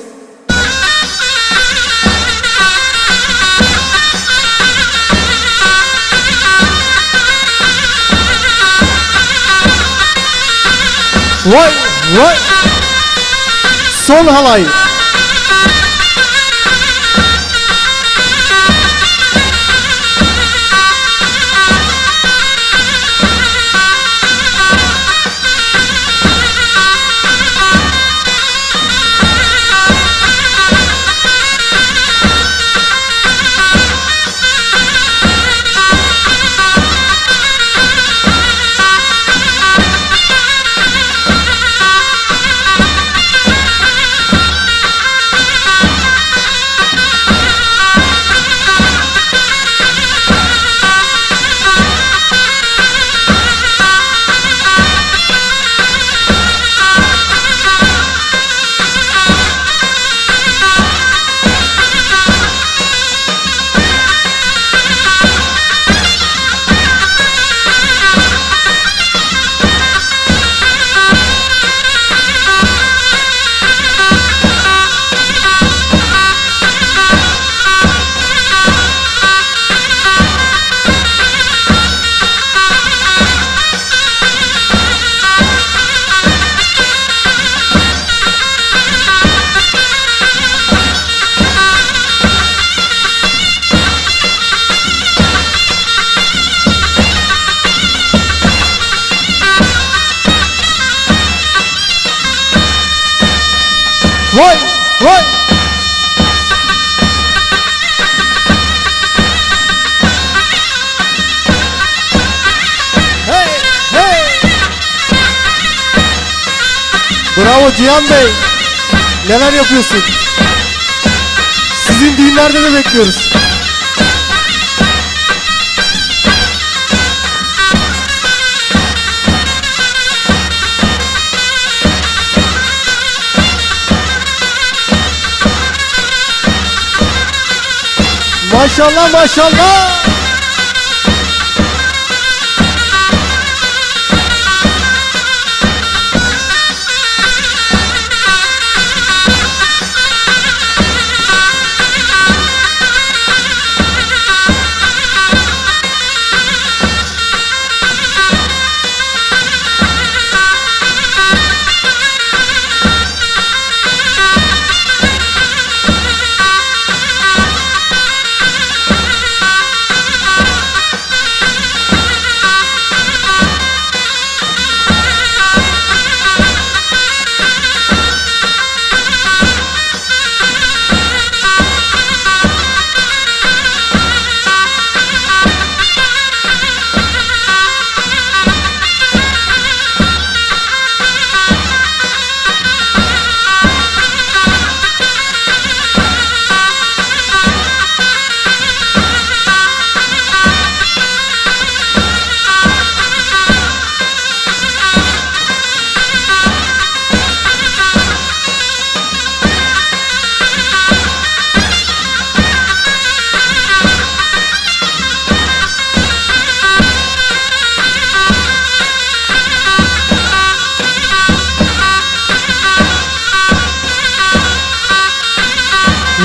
Vay vay! Son halay! Vay vay! Hey hey! Bravo Cihan Bey! Neler yapıyorsun? Sizin düğünlerde de bekliyoruz. Maşallah maşallah.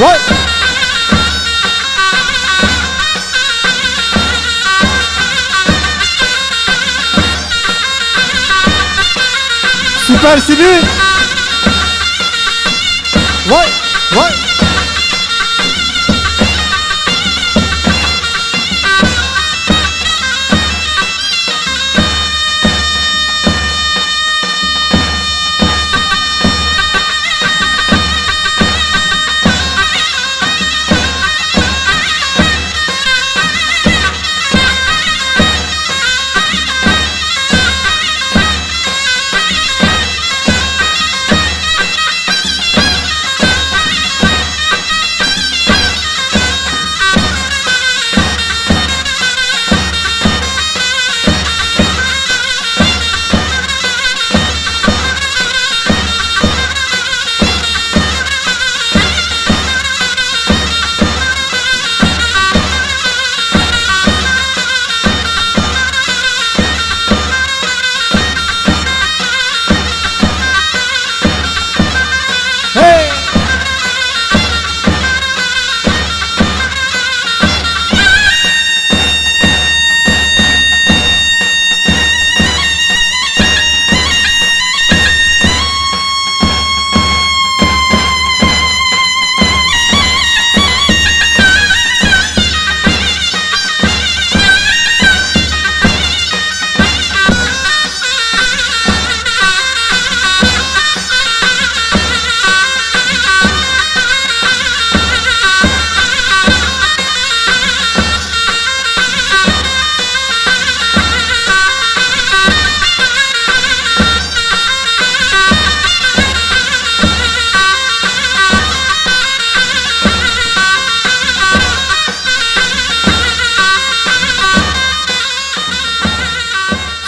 Vay. Süpersiniz. Vay vay.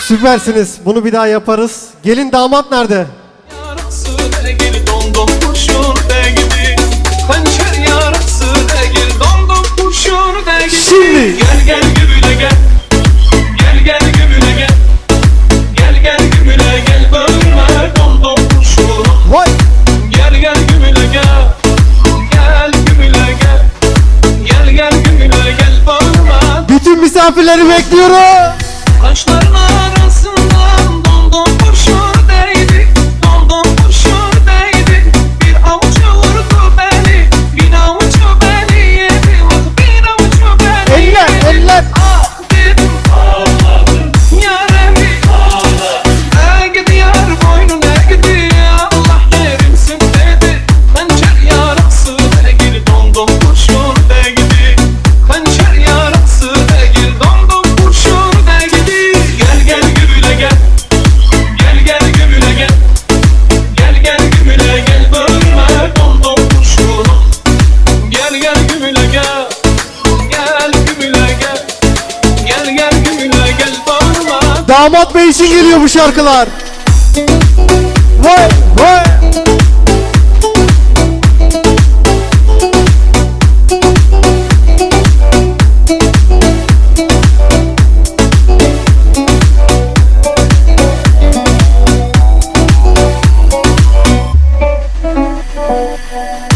Süpersiniz. Bunu bir daha yaparız. Gelin damat nerede? Şimdi. Gel gel gümüle gel. Gel gel gümüle gel. Gel gel gümüle gel. Bölme dondum kurşunu. Vay. Gel gel gümüle gel. Gel gümüle gel. Gel gel gümüle gel. Bölme. Bütün misafirleri bekliyorum. Kaşların arasından dondum kurşun değdi. Dondum kurşun değdi. Bir avucu vurdu beni. Bir avucu beni yedi. Bak bir avucu beni Eller, yedi. eller. Ah dedim ağladım. Yaremi ağladım. Gidi yar boynuna gidi. Allah yerimsin dedi. Hançer yarası değil. Dondum kurşun değdi. Hançer yarası değil. Dondum kurşun değdi. Gel gel gümüle gel. Gel gel gümüle gel. Gel gel gümüle gel. Bölme dondum kurşunu. Gel gel gümüle gel. Gel gümüle gel. Gel gel gümüle gel. Bölme. Damat bey için geliyor bu şarkılar. Vay vay.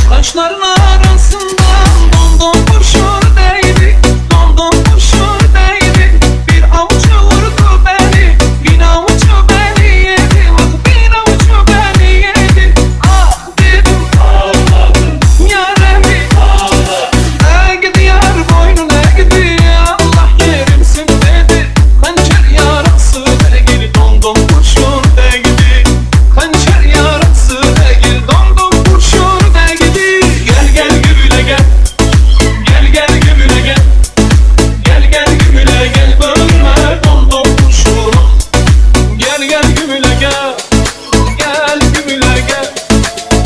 Kaşların arasından dondum kurşun değdi. Dondum kurşun değdi. Bir avucu vurdu beni. Bir avucu beni yedi. Bak bir avucu beni yedi. Ah dedim ağladım. Yaremi ağladım. Gidi yar boynuna gidi. Allah yerimsin dedi. Hançer yarası değil. Dondum kurşun değdi. Hançer yarası değil. Dondum kurşun değdi. Gel gel gümüle gel. Gel gel gümüle gel. Gel gel gümüle gel. Bölme dondum kurşunu. Gel gel gümüle gel. Gel gümüle gel.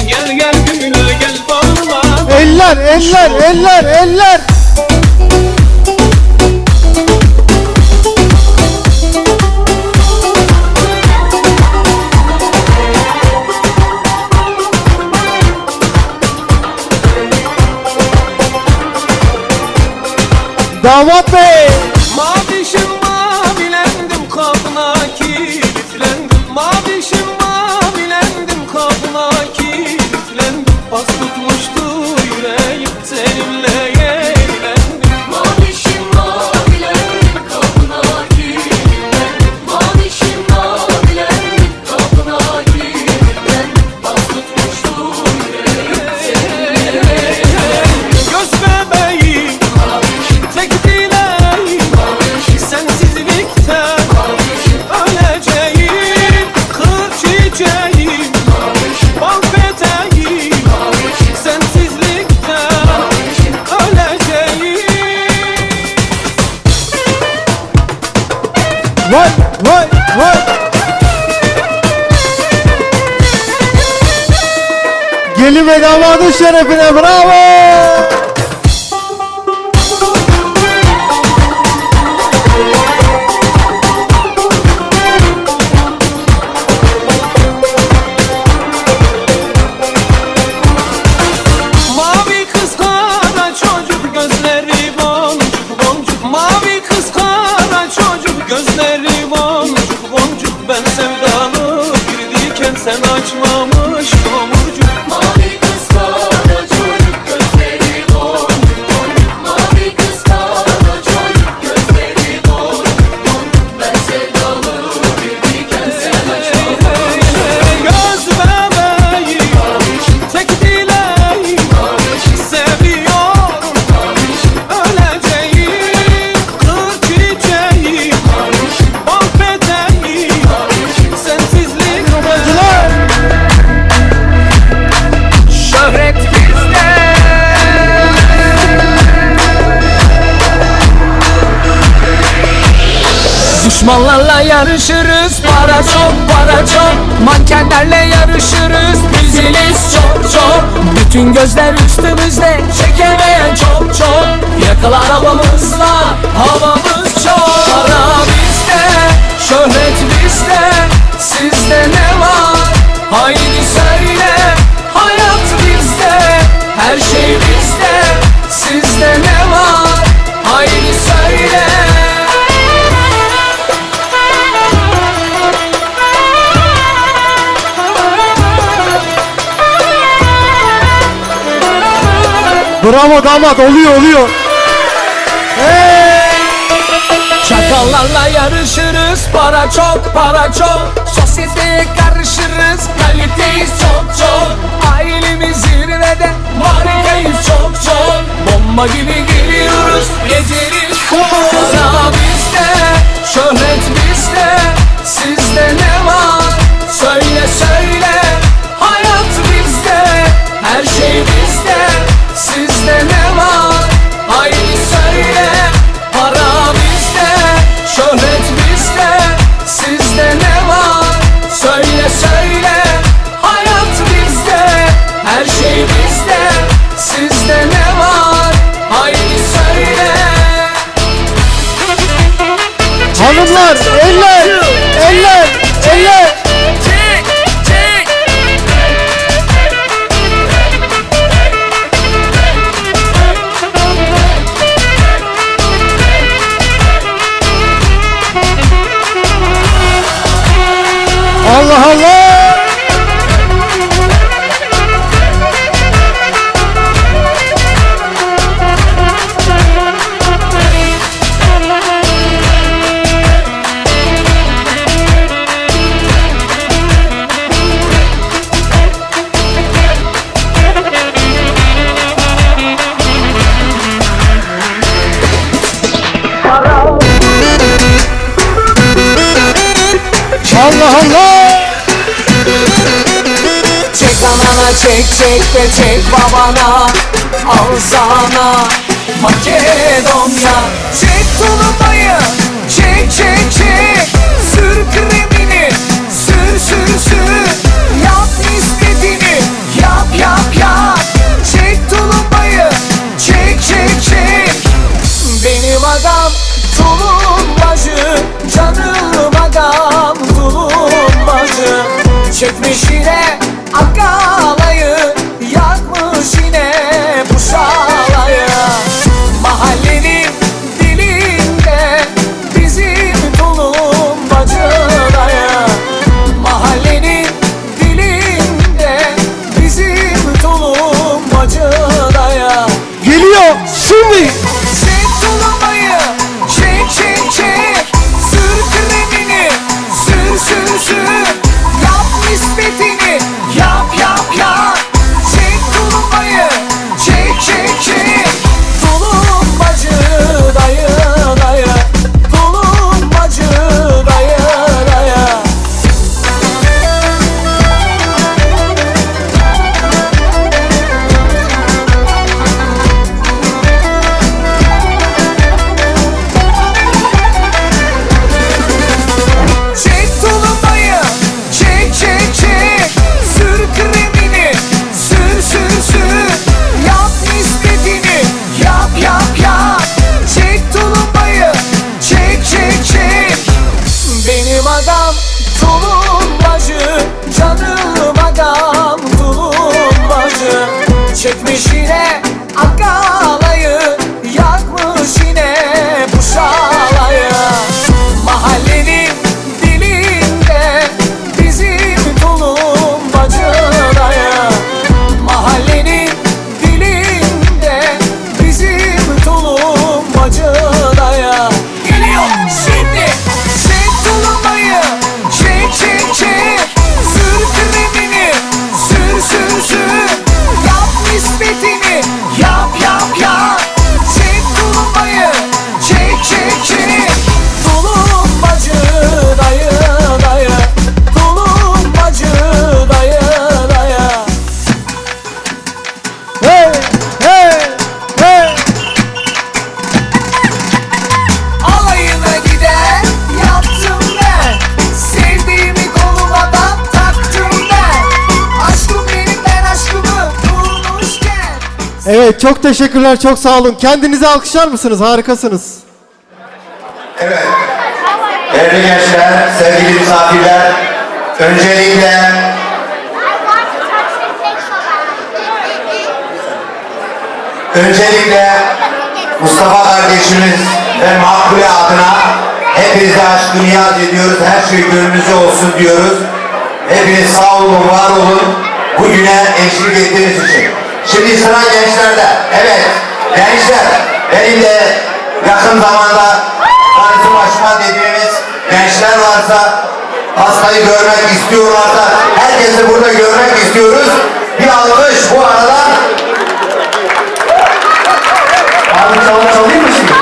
Gel gel gümüle gel. Bölme. Eller, eller, eller, eller. Damat bey. Mavişim mavilendim kapına kilitlendim. Mavişim mavilendim kapına kilitlendim. Pas tutmuştu yüreğim Gelin ve damadın şerefine bravo. Mavi kız kara çocuk gözleri boncuk boncuk. Mavi kız kara çocuk gözleri boncuk boncuk. Ben sevdalı girdiyken sen açmamış tomurcuk. Mavi kız kara çocuk gözleri boncuk boncuk. Mavi kız kara çocuk gözleri boncuk boncuk. Ben sevdalı girdiyken sen açmamış. Göz bebeğim tek dileğim seviyorum öleceğim. Kır çiçeğim bal peteğim sensizlik şöhret bizde. Düşmanlarla yarışırız, para çok para çok. Mankenlerle yarışırız, diziliz çok çok. Bütün gözler üstümüzde, çekemeyen çok çok. Yakalar havamızla, havamız çok. Para bizde, şöhret bizde. Sizde ne var? Haydi söyle. Hayat bizde, her şey bizde. Sizde ne var? Haydi söyle. Bravo damat, oluyor. Hey! Çakallarla yarışırız, para çok para çok. Sosyeteye karışırız, kaliteyiz çok çok. Ailemiz zirvede, harikayız çok çok. Bomba gibi geliyoruz, yeteriz. Para bizde, şöhret bizde. Sizde ne var? Söyle söyle. Hayat bizde, her şey bizde. Sizde ne var? Haydi söyle. Para bizde, şöhret bizde. Sizde ne var? Söyle söyle. Hayat bizde, her şey bizde. Sizde ne var? Haydi söyle. Hanımlar, eller. Çek, çek. Allah Allah. Allah Allah. Çek anana çek çek de çek babana. Al sana Makedonya. Çek tulumayı çek çek çek. Sür kremini sür sür sür. Yap istediğini yap yap yap. Çek tulumayı çek çek çek. Benim adam tulumbacı. Canım adam tulumbacı. Çekmiş yine akalayı. Yakmış yine puşalayı. Mahallenin dilinde bizim tulumbacı dayı. Mahallenin dilinde bizim tulumbacı dayı. Geliyor şimdi. Çek tulumayı çek çek çek. Sür kremini sür sür sür. Yap nispetini yap yap yap. Çek tulumayı çek çek çek. Tulumbacı dayı dayı. Tulumbacı dayı dayı. Çek tulumayı çek çek çek. Sür çekmiş yine akalayı, yakmış yine bu şalayı. Mahallenin dilinde bizim tulumbacı dayı. Mahallenin dilinde bizim tulumbacı dayı. Geliyor şimdi, çek tulumbayı, çek çek çek. Sür kremini, sür sür sür. Yap nispetini, yap yap yap. Çek tulumbayı, çek çek çek. Tulumbacı dayı dayı, tulumbacı dayı dayı. Hey hey hey. Alayına gider yaptım ben. Sevdiğimi koluma da taktım ben. Aşkım benim, ben aşkımı bulmuşken. Evet, çok teşekkürler, çok sağ olun. Kendinizi alkışlar mısınız? Harikasınız. Evet. Değerli gençler, sevgili misafirler, öncelikle Mustafa kardeşimiz ve Makbule adına hepinize aşkı niyaz ediyoruz. Her şey gönlünüzce olsun diyoruz. Hepiniz sağ olun, var olun. Bugüne eşlik ettiğiniz için. Şimdi sıra gençlerde. Evet, gençler, benim de yakın zamanda tanıtım açma dediğimiz gençler varsa, hastayı görmek istiyorlarsa, herkesi burada görmek istiyoruz. Bir alkış bu arada. Abi çalayım mı şimdi?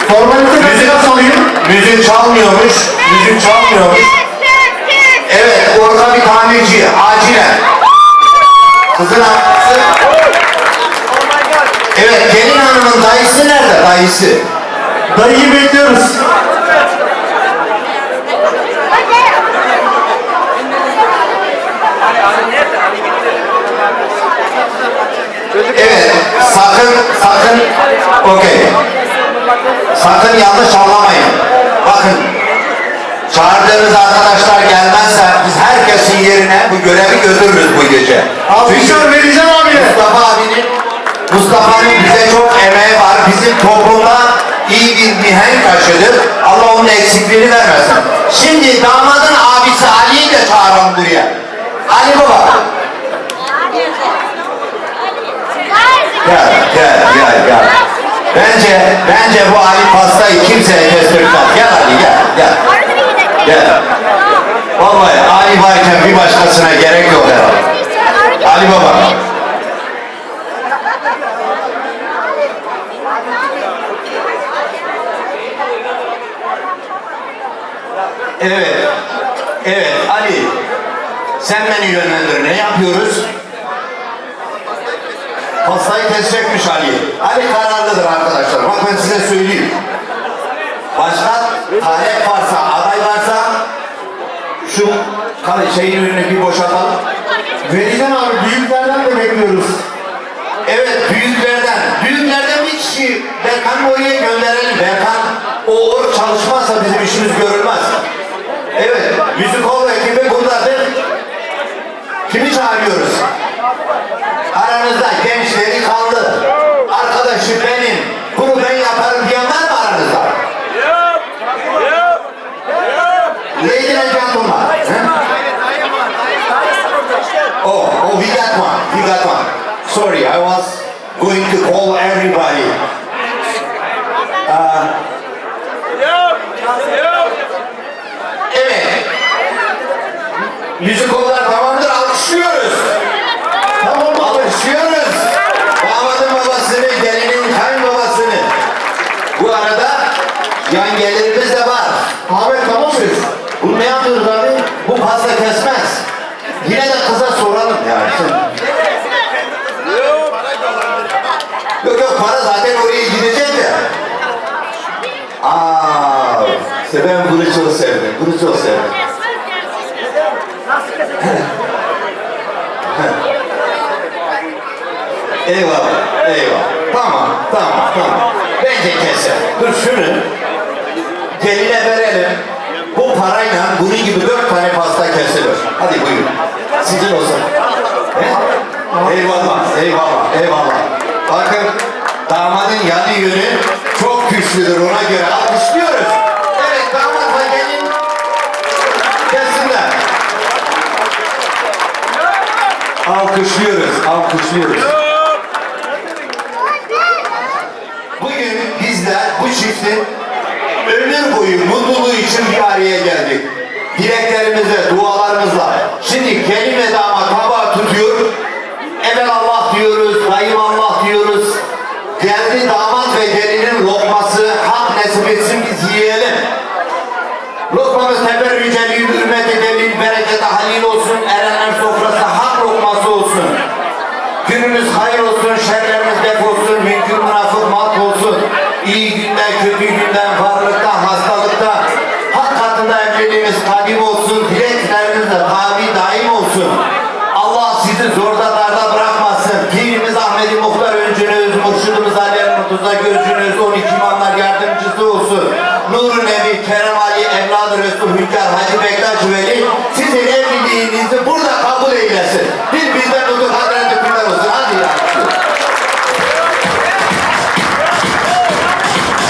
Formalite müzik çalayım. Müzik çalmıyormuş. Müzik çalmıyormuş. Evet, orada bir tamirci, acilen. Kızın annesi. Evet, gelin hanımın dayısı nerede? Dayısı. Dayıyı bekliyoruz. Evet, sakın, okey. Sakın yanlış anlamayın. Bakın, çağırdığınız arkadaşlar gelmezse biz herkesin yerine bu görevi götürürüz bu gece. Alkışlar vereceğim abi. Mustafa'nın bize çok emeği var. Bizim toplumda iyi bir mihenk taşıdır. Allah onun eksikliğini vermesin. Şimdi damadın abisi Ali'yi de çağıralım buraya. Ali baba. Gel. Bence bu Ali pastayı kimseye kestirmez. Gel Ali gel. Gel. Vallahi Ali varken bir başkasına gerek yok herhalde. Ali baba. Evet Ali. Sen beni yönlendir. Ne yapıyoruz? Pastayı kesecekmiş Ali. Ali kararlıdır arkadaşlar. Bak ben size söyleyeyim. Başka talep varsa, aday varsa şu şeyin önünü bir boşaltalım. Vereceğim abi. Büyüklerden de bekliyoruz. Evet, büyüklerden bir kişi Berkan'ı oraya gönderelim. Berkan o çalışmazsa bizim işimiz görülmez. Evet, müzik hol ekibi buradadır. Kimi çağırıyoruz? Aranızda genç delikanlı, arkadaşı benim, bunu ben yaparım diyen var mı aranızda? Ladies and gentlemen. Oh, we got one. Sorry, I was going to call everybody. Evet. Müzik olarak tamamdır, alkışlıyoruz. Tamam, alkışlıyoruz. Damadın babasını, gelinin kayınbabasını. Bu arada yan gelirimiz de var. Ahmet tamam mıyız? Bunu ne yapıyoruz abi? Bu pasta kesmez. Yine de kıza soralım yani. Yok, para zaten oraya gidecek de. Ben bunu çok sevdim. Eyvallah. Tamam. Bence keser. Dur şunu geline verelim. Bu parayla bunun gibi 4 tane pasta kesilir. Hadi buyurun. Sizin olsun. Eyvallah. Eyvallah, eyvallah. Bakın damadın yanı yönü çok güçlüdür, ona göre alkışlıyoruz. Evet, damatla gelin gelsinler. Alkışlıyoruz, alkışlıyoruz. Bugün bizler bu çiftin ömür boyu mutluluğu için bir araya geldik. Dileklerimizle, dualarımızla. Şimdi gelin ve damat tabağı tutuyor. Evvel Allah diyoruz, dayım Allah diyoruz. Geldi damat ve gelinin lokması, hak nasip etsin biz yiyelim. Lokmamız teberrü celil, hürmet edelim, berekete halil olsun, erenler sofrası hak lokması olsun. Günümüz hayır olsun, şerlerimiz def olsun, mümkün münafık mat olsun. İyi günden, kötü günden, varlıktan, hastalıktan, hak katında emrediğimiz kadim olsun, dileklerimiz de tabi daim olsun. Allah sizi zorda darda bırakmasın. Pirimiz Ahmet-i Muhtar öncünüz, murşidimiz Ali Murtuza gözcünüz, 12 imamlar yardımcısı olsun. Nur-u Nebi, Kerem Ali, Evlad-ı Resul, Hünkar, Hacı Bektaş Veli, sizin evliliğinizi burada kabul eylesin. Bir bizden tutuk Hazreti Pınar olsun. Hadi ya.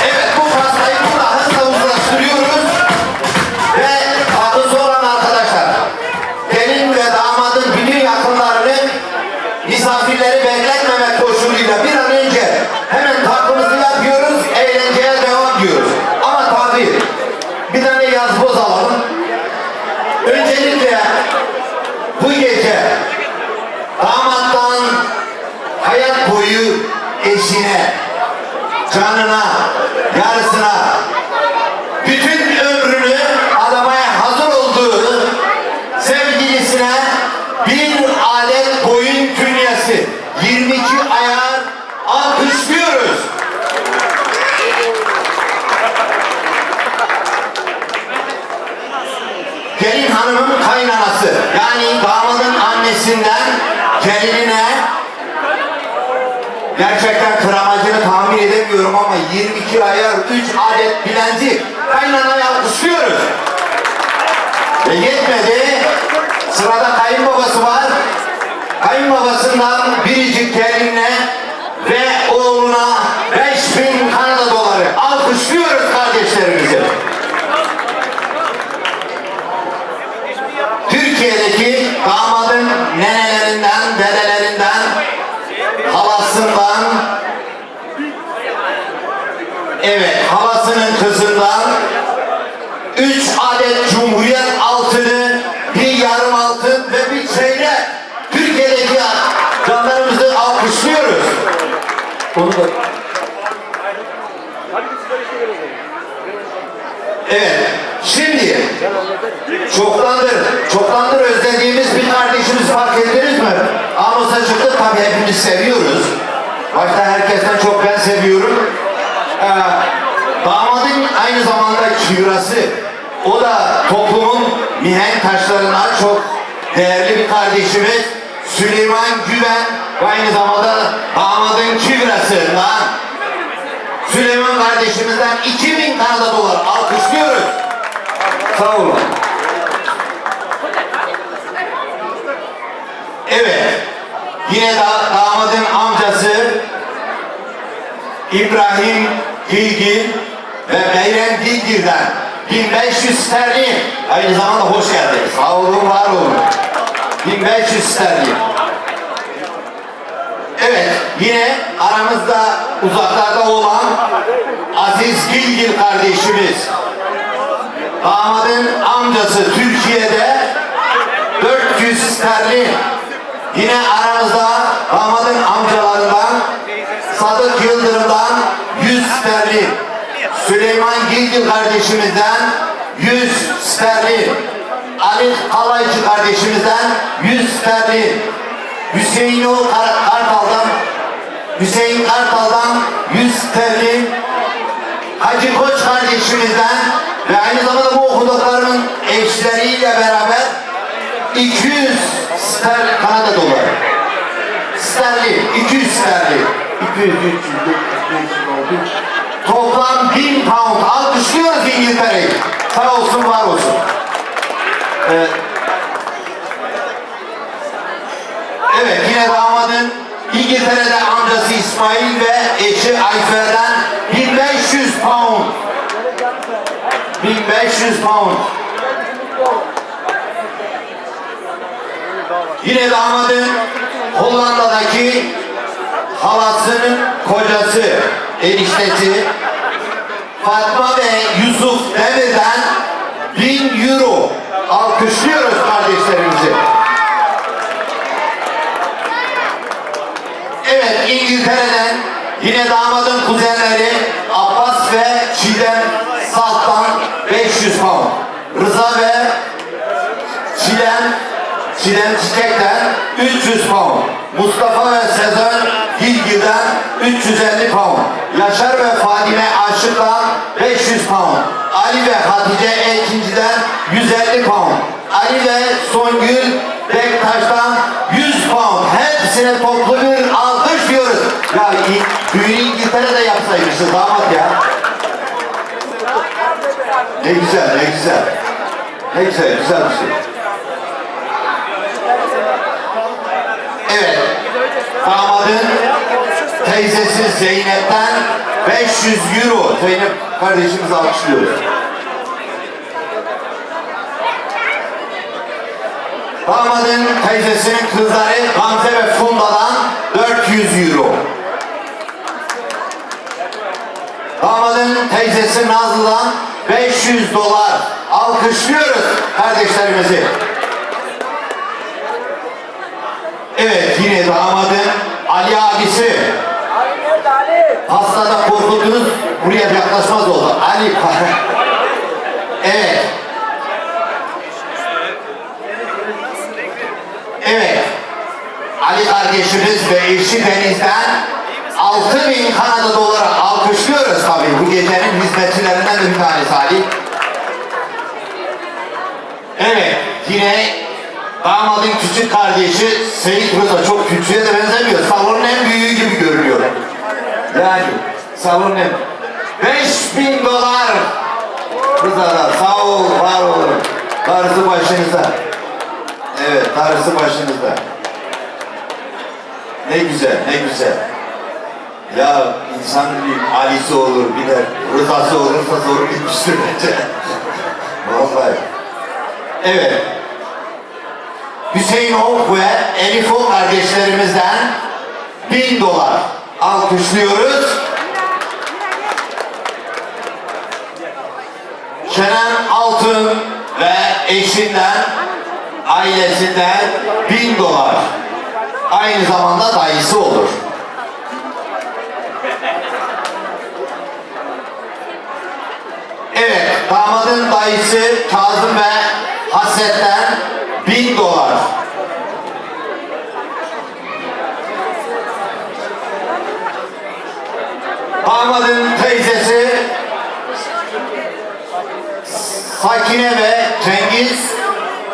Evet, bu pastayı burada hızla uzlaştırıyoruz. Ve tatlısı olan arkadaşlar, gelin ve damadın bütün yakınlarını misafirleri bekletmemek koşuluyla bir an önce hemen tatlımızı yapıyoruz, eğlenceye devam diyoruz. Ama tabii bir tane yazboz alalım. Öncelikle bu gece damattan hayat boyu eşine, canına, yarısına, bütün ömrünü adamaya hazır olduğu sevgilisine bir adet boyun künyesi, 22 ayar alkışlıyoruz. Gelin hanımın kaynanası, yani damadın annesinden gelinine, gerçekten kıramacını tahmin edemiyorum ama 22 ayar 3 adet bilezik kaynanayı alkışlıyoruz. Ve yetmedi, sırada kayınbabası var. Kayınbabasından biricik gelinine ve oğluna 5000 Kanada doları alkışlıyoruz kardeşlerimizi. Türkiye'deki damadın nenelerinden, dedelerinden, halasından, evet halasının kızından 3 adet Cumhuriyet altını, bir yarım altın ve bir çeyrek Türkiye'deki canlarımızı alkışlıyoruz. Onu da... Evet, şimdi çoktandır özlediğimiz bir kardeşimiz fark ettiniz mi? Anonsa çıktı, tabii hepimiz seviyoruz. Başta herkesten çok ben seviyorum. Damadın aynı zamanda kibrası. O da toplumun mihenk taşlarından çok değerli bir kardeşimiz Süleyman Güven ve aynı zamanda damadın kibrasından Süleyman kardeşimizden 2000 Kanada dolar alkışlıyoruz. Sağ olun. Evet, yine damadın amcası İbrahim Gilgil ve Meyrem Gilgil'den 1500 sterlin. Aynı zamanda hoş geldiniz. Sağ olun, var olun. 1500 sterlin. Evet, yine aramızda uzaklarda olan Aziz Gilgil kardeşimiz. Damadın amcası Türkiye'de 400 sterlin. Yine aramızda damadın amcalarından Sadık Yıldırım'dan 100 sterlin. Süleyman Gilgil kardeşimizden 100 sterlin. Ali Kalaycı kardeşimizden 100 sterlin. Hüseyin Kartal'dan 100 sterlin. Hacı Koç kardeşimizden ve aynı zamanda bu okuduklarımın eşleriyle beraber 200 Kanada doları. Sterlin, 200 sterlin. 200, 300, 400, 500, toplam 1000 pound. Alkışlıyoruz İngiltere'yi. Sağ olsun, var olsun. Evet, yine damadın ilk İsmail ve eşi Ayfer'den 1500 pound. 1500 pound. Yine damadın Hollanda'daki halasının kocası, eniştesi Fatma ve Yusuf Demir'den 1000 euro. Alkışlıyoruz kardeşlerimizi. Evet, İngiltere'den yine damadın kuzenleri Abbas ve Çiğdem Salt'tan 500 pound. Rıza ve Çiğdem Çiçek'ten 300 pound. Mustafa ve Sezen Hilgir'den 350 pound. Yaşar ve Fadime Aşık'tan 500 pound. Ali ve Hatice Elkinci'den 150 pound. Ali ve Songül Bektaş'tan 100 pound. Hepsine toplu bir alkış diyoruz. Ya düğünü İngiltere'de yapsaymışız damat ya. Ne güzel, ne güzel. Ne güzel, güzel bir şey. Evet, damadın teyzesi Zeynep'ten 500 euro. Zeynep kardeşimizi alkışlıyoruz. Damadın teyzesinin kızları Gamze ve Funda'dan 400 euro. Damadın teyzesi Nazlı'dan 500 dolar. Alkışlıyoruz kardeşlerimizi. Evet, yine damadın Ali abisi. Hastada korkutunuz buraya yaklaşmaz oldu. Ali. Evet. Evet. Ali kardeşimiz ve eşi Deniz'den 6000 Kanada doları alkışlıyoruz tabii. Bu gecenin hizmetçilerinden de bir tanesi Ali. Evet. Yine damadın küçük kardeşi Seyit Rıza, çok küçüğe de benzemiyor. Salonun en büyüğü gibi görünüyor. Yani salonun en... 5000 dolar Rıza'da. Sağ ol, var olun. Darısı başınıza. Evet, darısı başınızda. Ne güzel, ne güzel. Ya insanın bir Ali'si olur, bir de Rıza'sı olursa zoru bitmiştir bence. Vallahi. Evet. Hüseyin Ok ve Elif Ok kardeşlerimizden 1000 dolar alkışlıyoruz. Kenan Altın ve eşinden, ailesinden 1000 dolar. Aynı zamanda dayısı olur. Evet, damadın dayısı Kazım ve Hasret'ten 1000 dolar. Damadın teyzesi Sakine ve Cengiz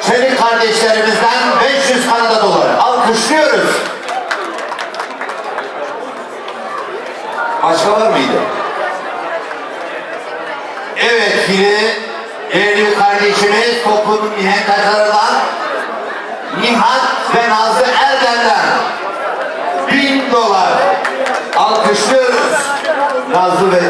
Çelik kardeşlerimizden 500 Kanada doları. Alkışlıyoruz. Başka var mıydı? Evet, yine değerli kardeşimiz toplumun mihenk taşlarından Nihat ve Nazlı Erdem'den 1000 dolar. Alkışlıyoruz. Nazlı ve...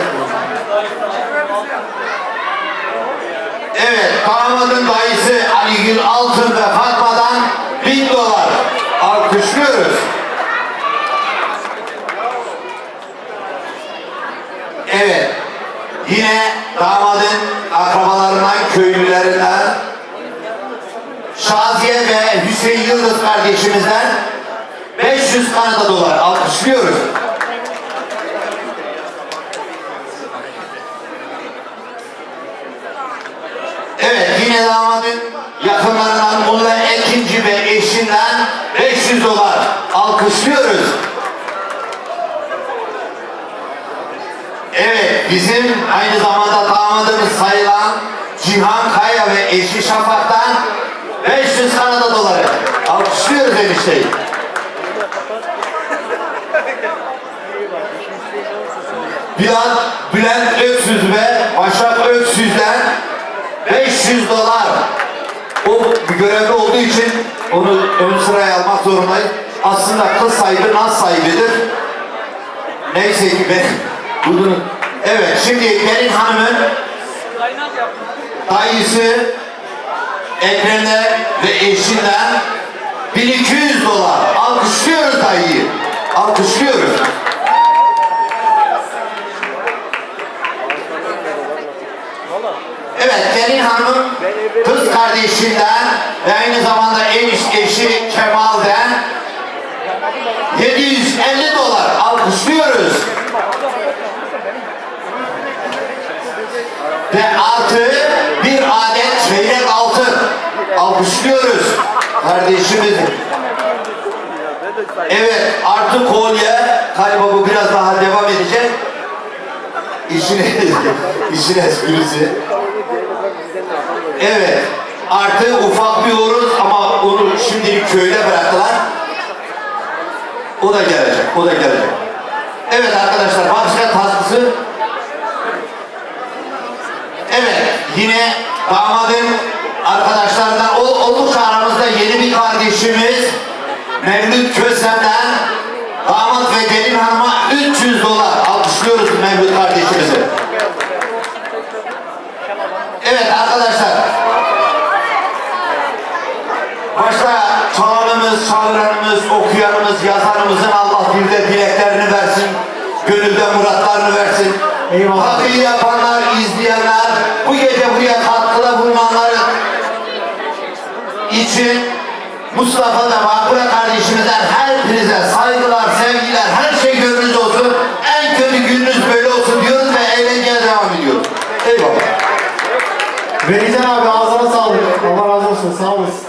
Evet, damadın dayısı Ali Gül Altın ve Fatma'dan 1000 dolar. Alkışlıyoruz. Evet, yine damadın akrabalarından, köylülerinden Şaziye ve Hüseyin Yıldız kardeşimizden 500 Kanada dolar. Alkışlıyoruz. Evet, yine damadın yakınlarından Mulla Ekinci ve eşinden 500 dolar. Alkışlıyoruz. Evet, bizim aynı zamanda damadımız sayılan Cihan Kaya ve eşi Şafak'tan 500 Kanada doları. Alkışlıyoruz enişteyi. Bülent Öksüz ve Başak Öksüz'den 500 dolar. O bir görevli olduğu için onu ön sıraya almak zorundayız. Aslında kız sahibi naz sahibidir. Neyse ki ben bunu... Evet, şimdi gelin hanımın dayısı Ekrem'e ve eşinden $1200 alkışlıyoruz dayıyı. Alkışlıyoruz. Evet, gelin hanımın kız kardeşinden ve aynı zamanda eşi Kemal'den $750 alkışlıyoruz. Ve artı bir adet çeyrek altın alkışlıyoruz kardeşimiz. Evet, artı kolye, galiba bu biraz daha devam edecek. İşin esprisi. Evet, artı ufak bir oruz ama onu şimdilik köyde bıraktılar. O da gelecek, o da gelecek. Evet arkadaşlar, başka tatlısı. Evet, yine damadın arkadaşlarından oldukça aramızda yeni bir kardeşimiz Mevlüt Kösem'den damat ve gelin hanıma $300 alkışlıyoruz Mevlüt kardeşimizi. Evet arkadaşlar, başta çalanımız, çağıranımız, okuyanımız, yazanımızın Allah dilde dileklerini versin, gönülde muratlarını versin. Hakkı yapanlar, izleyenler, bu gece buraya katkıda bulunanlar için Mustafa ve Makbule kardeşimizden hepinize saygılar, sevgiler, her şey gönlünüz olsun. En kötü gününüz böyle olsun diyoruz ve eğlenceye devam ediyoruz. Eyvallah. Velican abi ağzına sağlık. Allah razı olsun. Sağ olasın.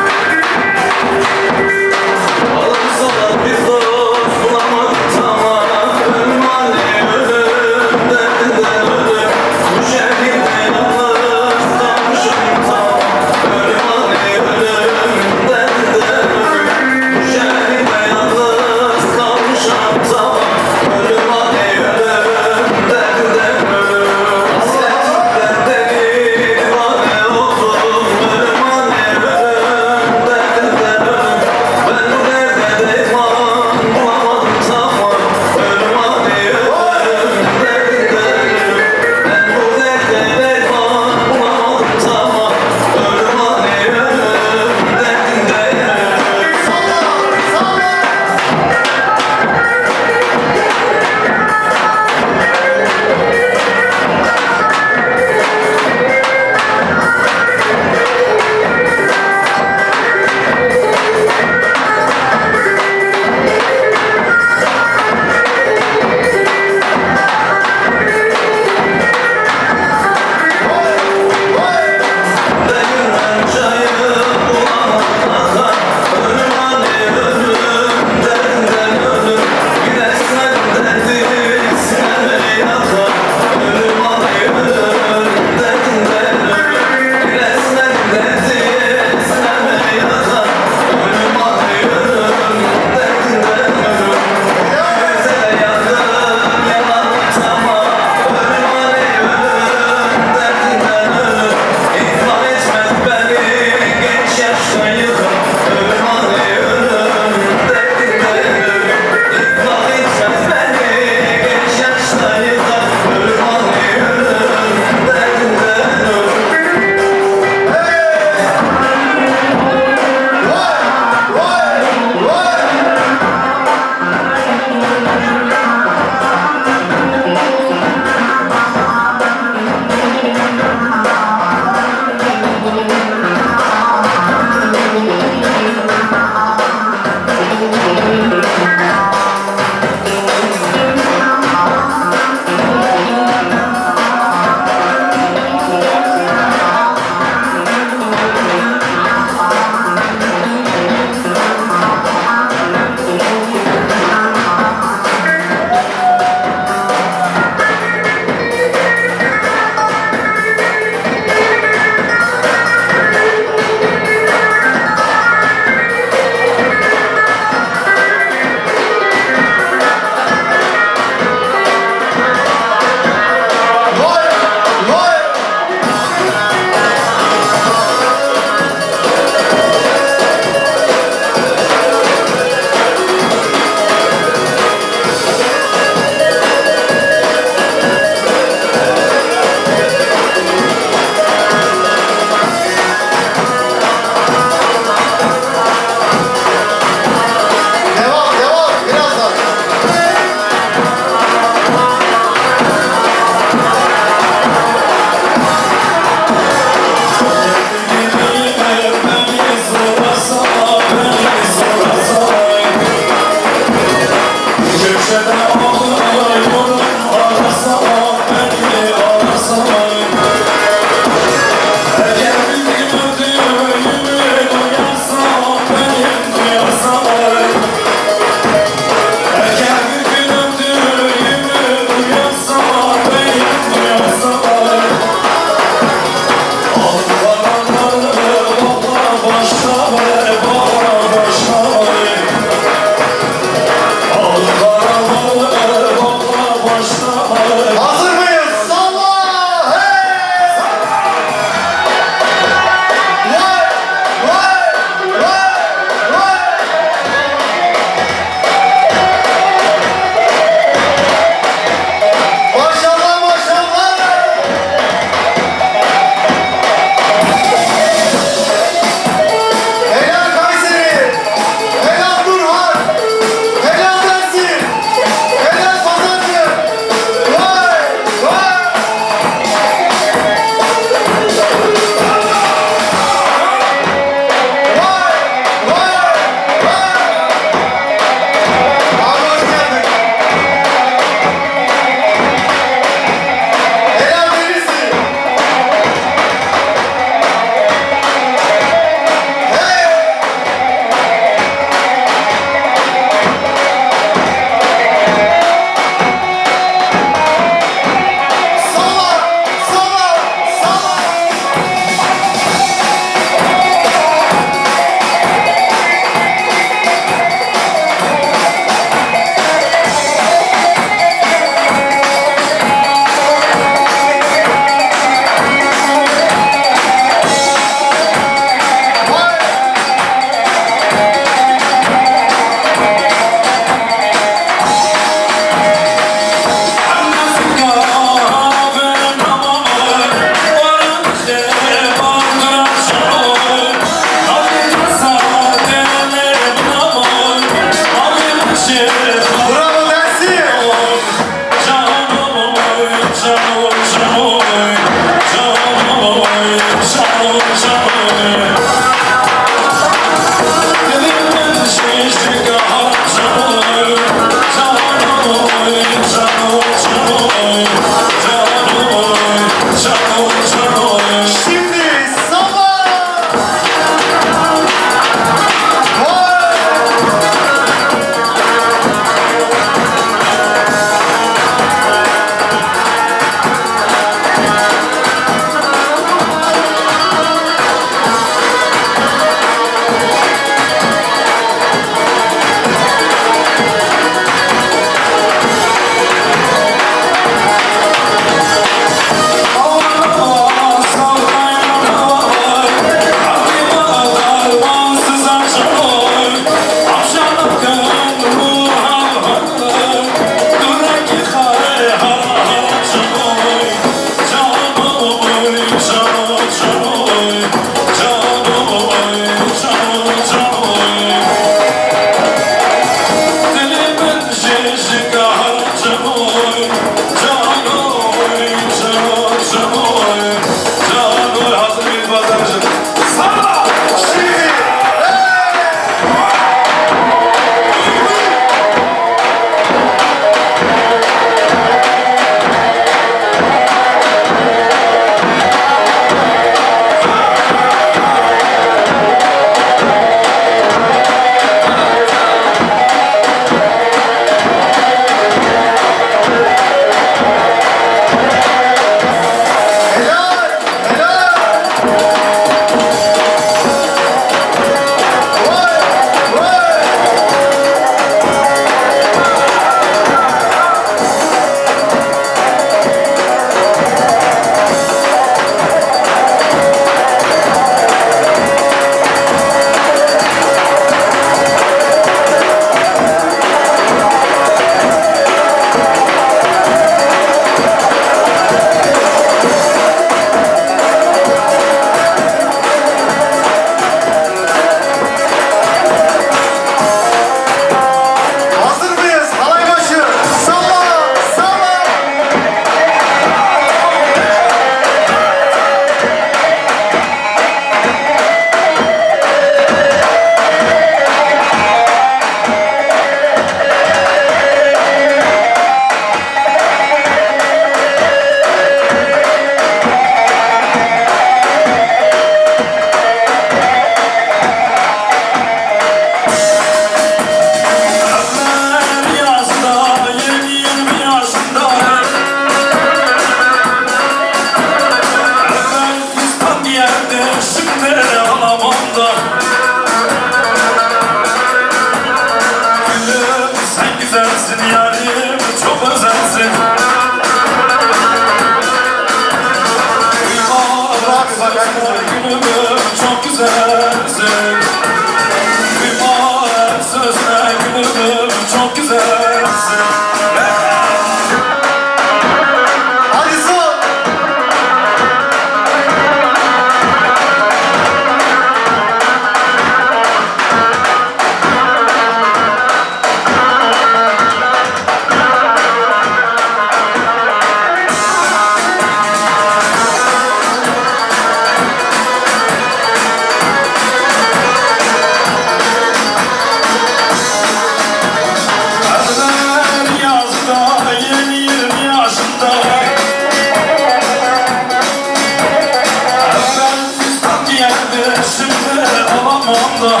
Allah.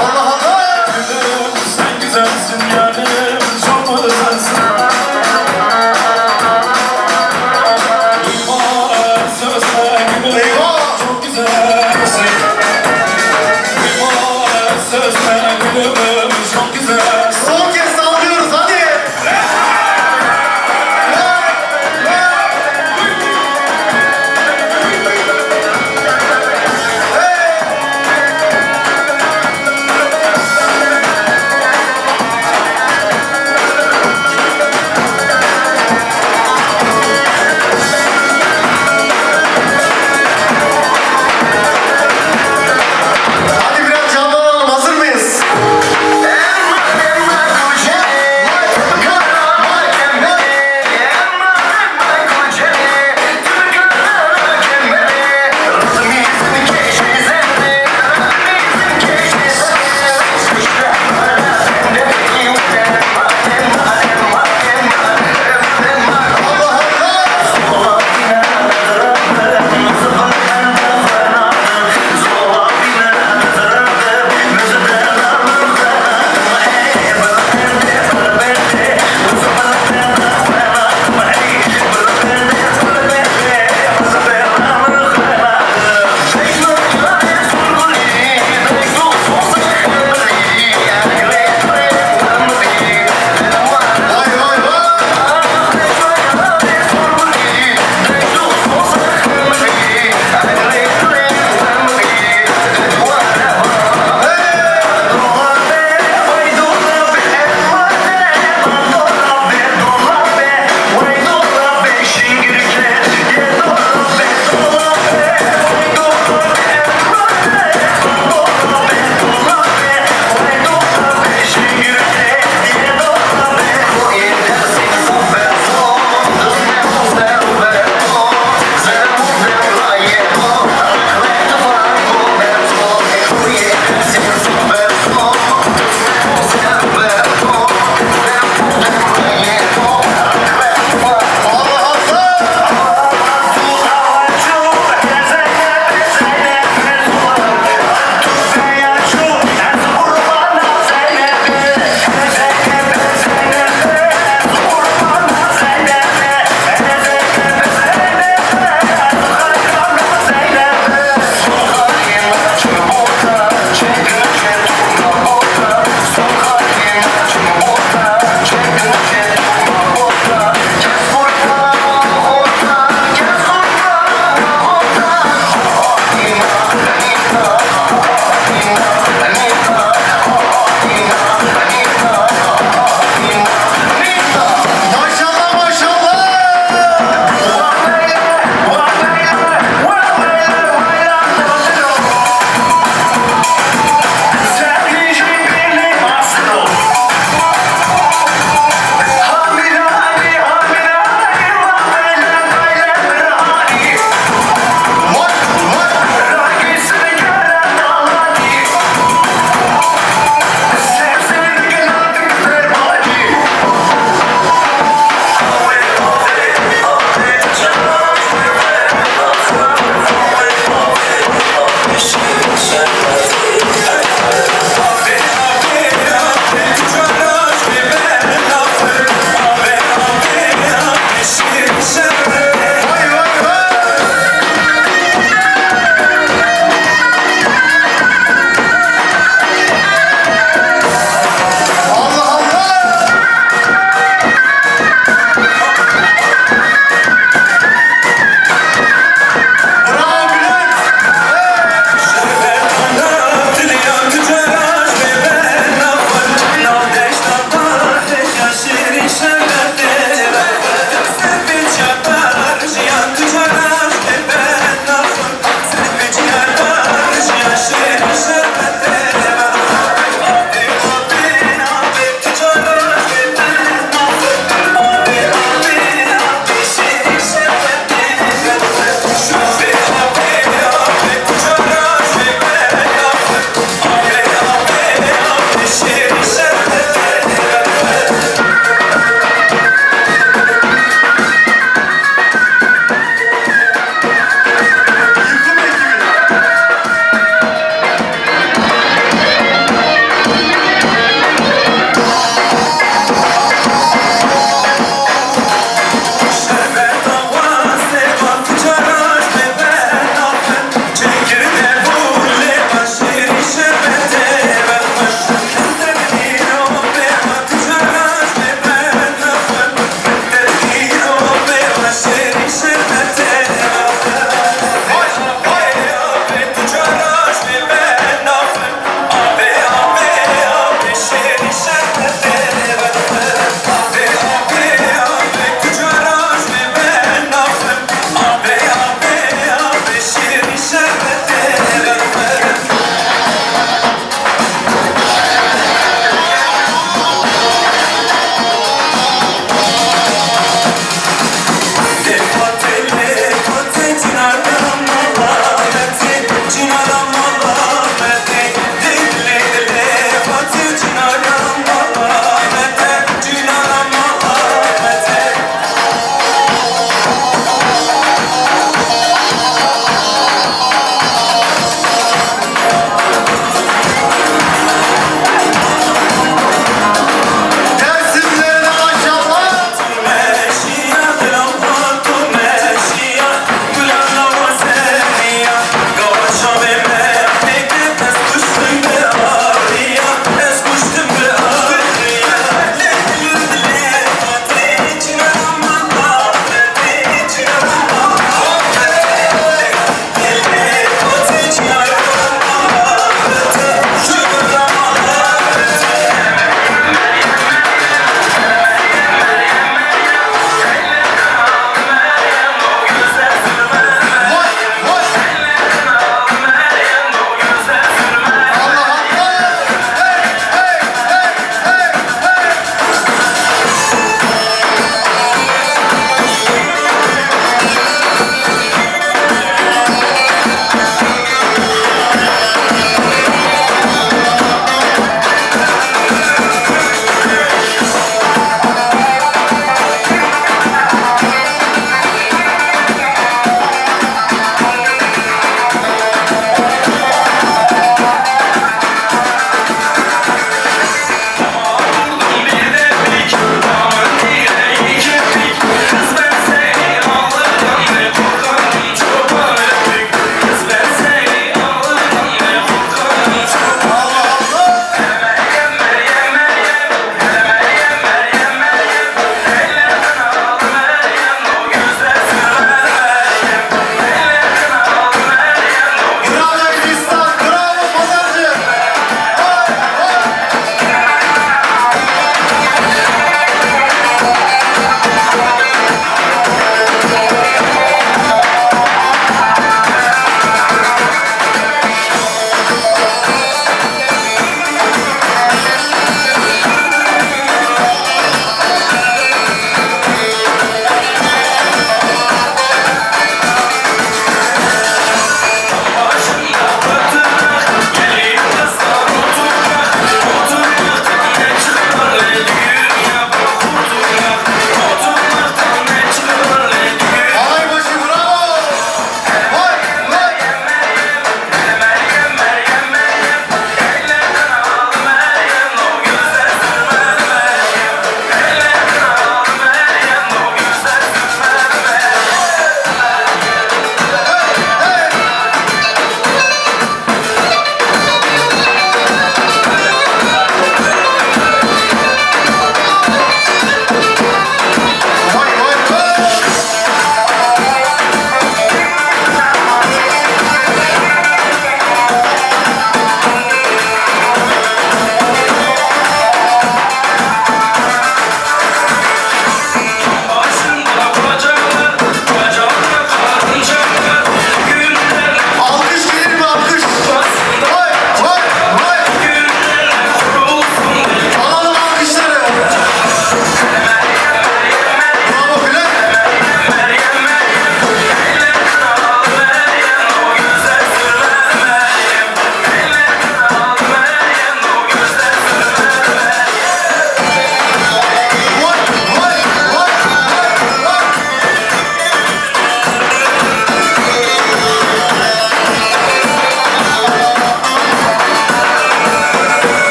Allah Allah. Gülüm sen güzelsin yarim, çok güzelsin. Eyvah sözle gülüm çok güzelsin. Eyvah sözle gülüm çok güzelsin. Son kez sallıyoruz hadi. Hadi biraz canlanalım, hazır mıyız?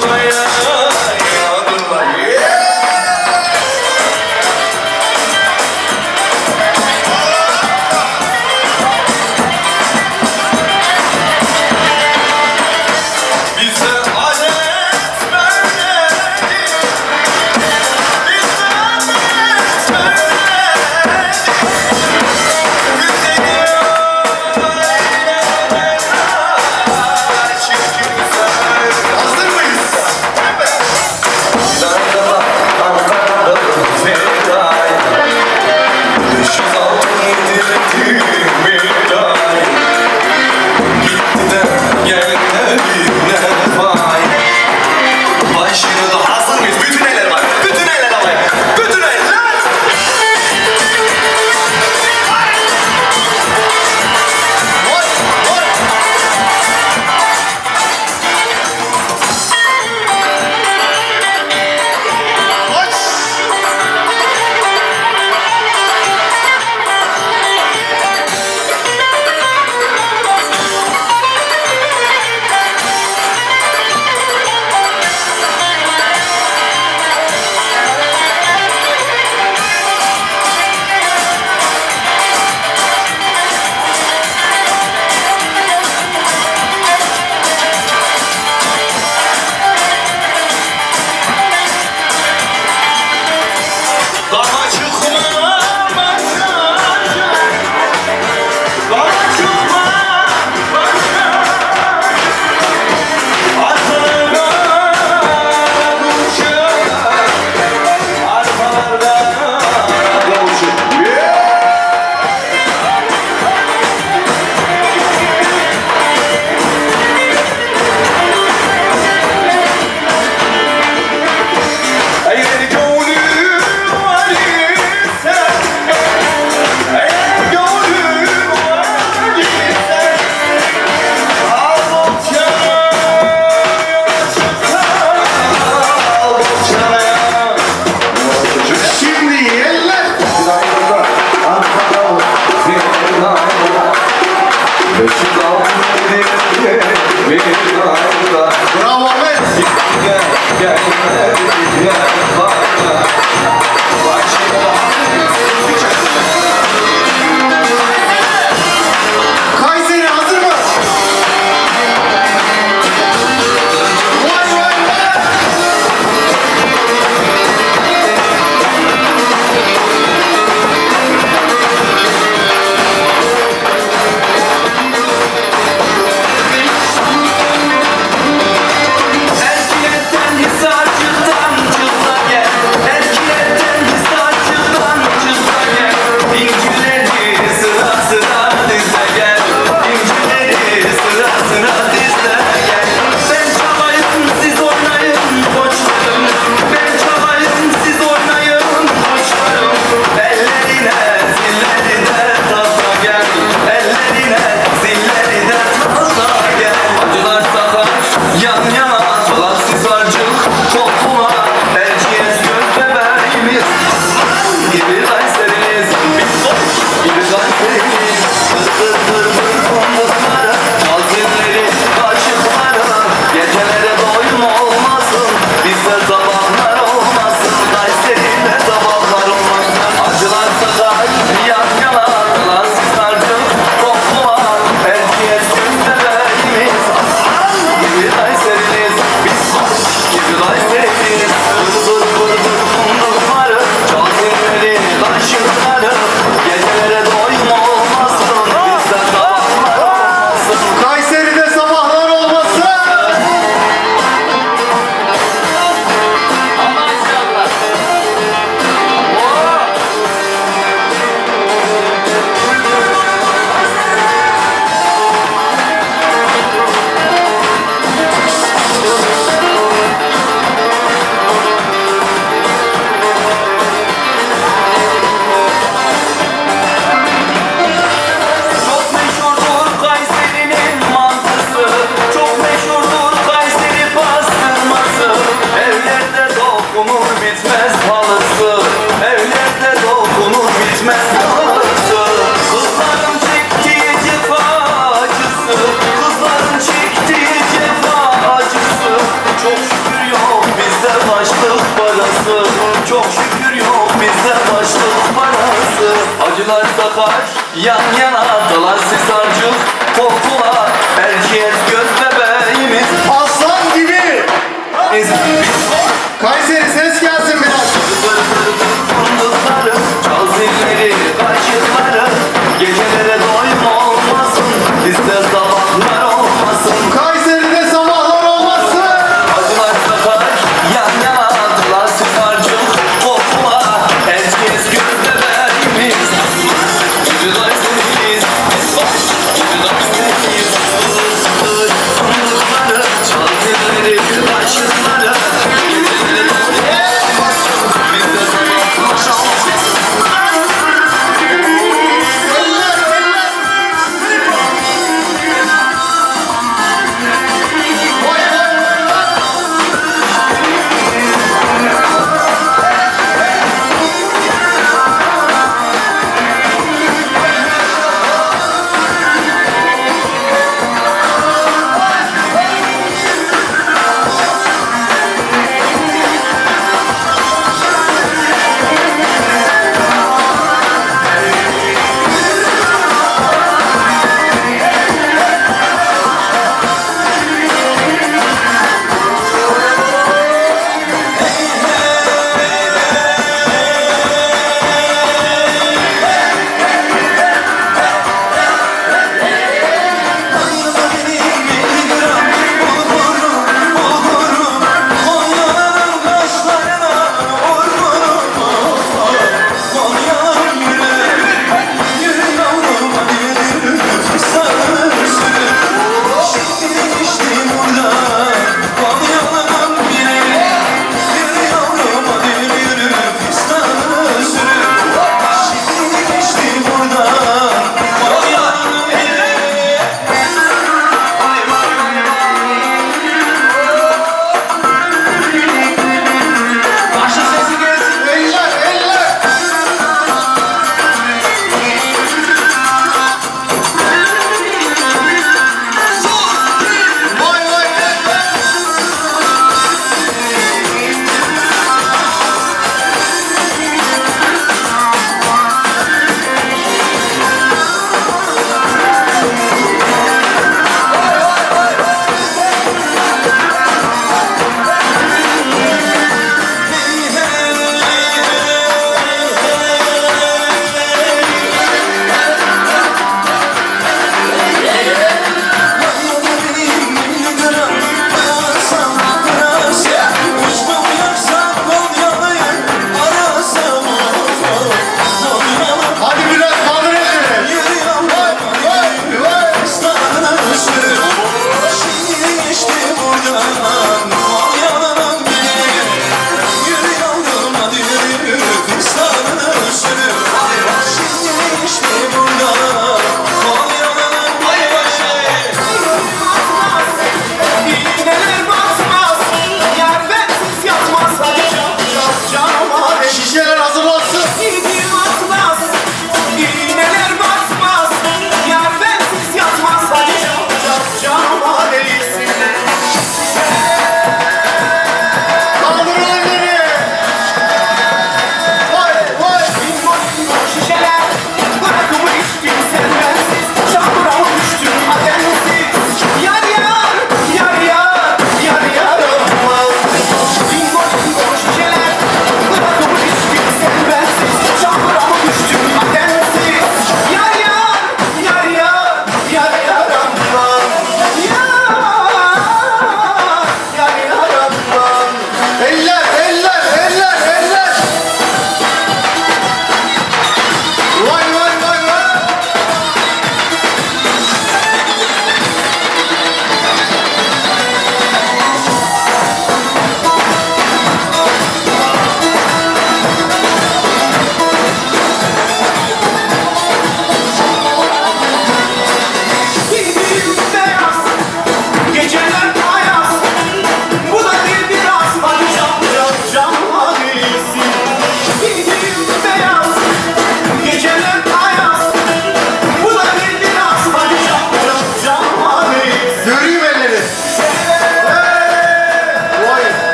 Tulaya inanırlar. Bize adet vermedi, bize adet vermedi. Hazır mıyız? Başını da hazır mıyız? Bütün eller var. Bütün eller havaya. Bütün eller. Daha çıkma başa, daha çıkma başa. Arkalarda kavuşur, arkalarda kavuşur. Eğer gönlüm var ise, eğer gönlüm var ise, al bohçana yola çıkar, al bohçana yola çıkar. Şimdi eller. Bravo Ahmet. Kayseri hazır mı? Vay vay vay. Erkiyetten Hisarcık'tan çıksa gel, Erkiyetten Hisarcık'tan Acılar sakar yan yana Dalarsız sarcık kokular Erciyes göz bebeğimiz Aslan gibi. Kayseri ses gelsin biraz. Fındıkları, çal zilleri, kaşıkları Gecelere doyum olmasın Bizde sabahlar olmasın Kayseri'de sabahlar olmasın. Acılar sakar yan yana Dalarsız sarcık kokular Erciyes göz bebeğimiz Acılar seniz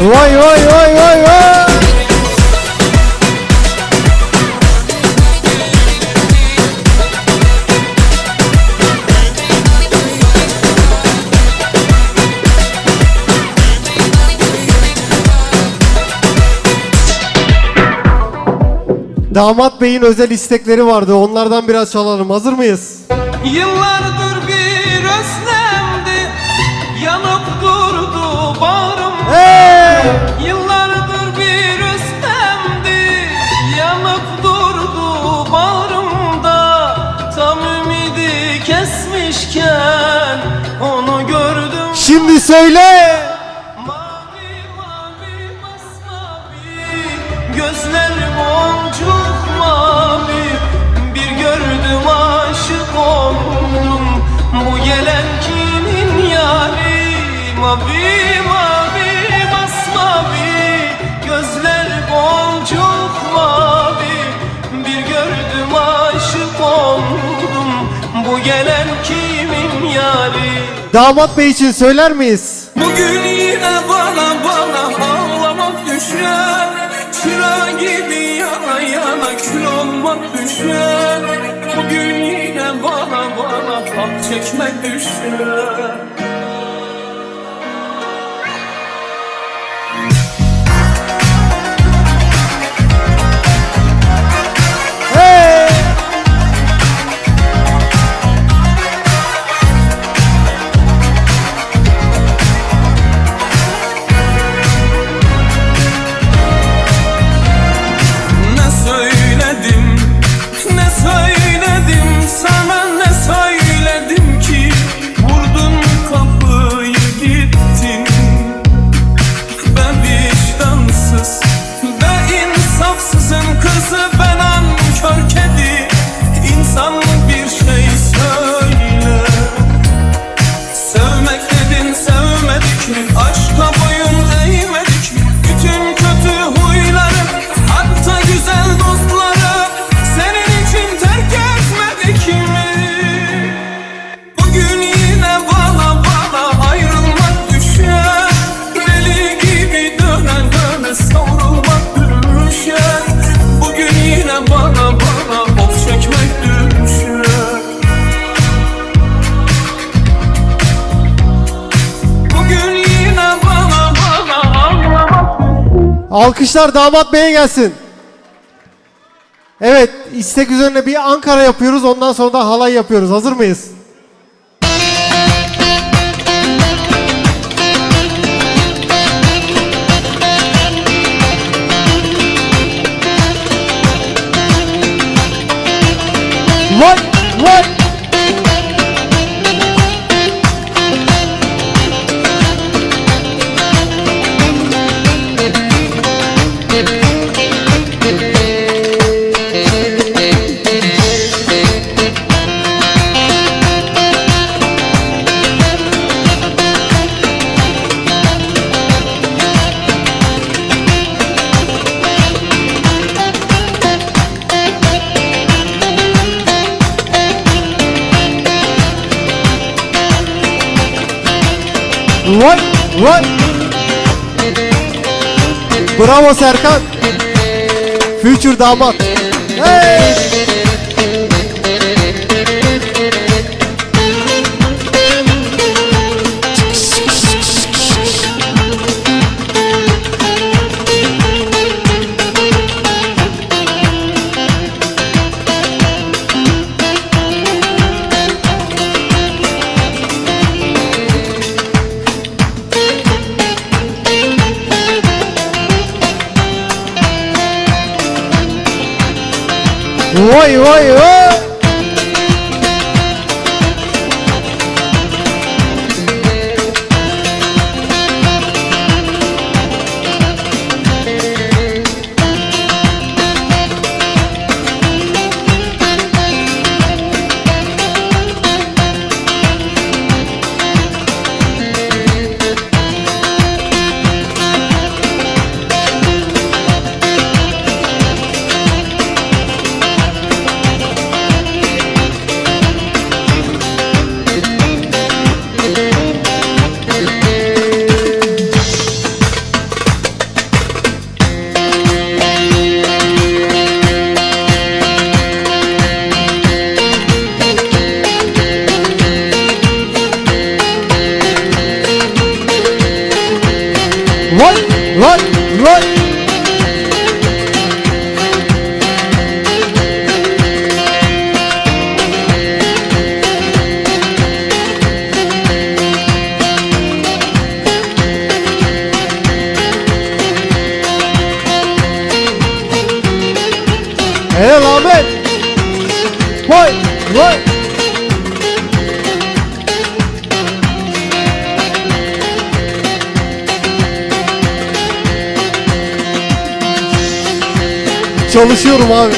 Vay vay vay vay vay. Damat Bey'in özel istekleri vardı. Onlardan biraz çalalım. Hazır mıyız? Yıllardır bir özlemdi, yanıp durdu bağrım. Hey! Yıllardır bir özlemdi, yanıp durdu bağrımda. Tam ümidi kesmişken onu gördüm. Şimdi söyle. Mavi mavi masmavi, gözler boncuk mavi. Bir gördüm aşık oldum, bu gelen kimin yari? Mavi mavi masmavi, gözler boncuk mavi. Bir gördüm aşık oldum, bu gelen kimin yari? Damat Bey için söyler miyiz? Bugün yine bana ağlamak düşer, çıra gibi yana yana kül olmak düşer. Bugün yine bana hak çekmek düşer. Hey! Ne söyledim, ne söyledim sana, ne söyledim ki vurdun kapıyı gittin. Ben vicdansız ve insafsızın kızı, ben ankör kedi. İnsan bir şey söyle. Sevmek dedin, sevmedik mi? Aşka boyun eğmedik mi? Bütün kötü huyları, hatta güzel dostları senin için terk etmedik mi? Bugün yine bana ayrılmak düşer. Deli gibi döne savrulmak düşer. Bugün yine bana of çekmek düşer. Bugün yine bana ağlamak düşer. Alkışlar Damat Bey'e gelsin. Evet, istek üzerine bir Ankara yapıyoruz. Ondan sonra da halay yapıyoruz. Hazır mıyız? Vay vay. Vay vay. Bravo Serkan. Future damat. Hey! Vay vay vay. Vay vay vay. Helal Ahmet. Vay vay. Çalışıyorum abi.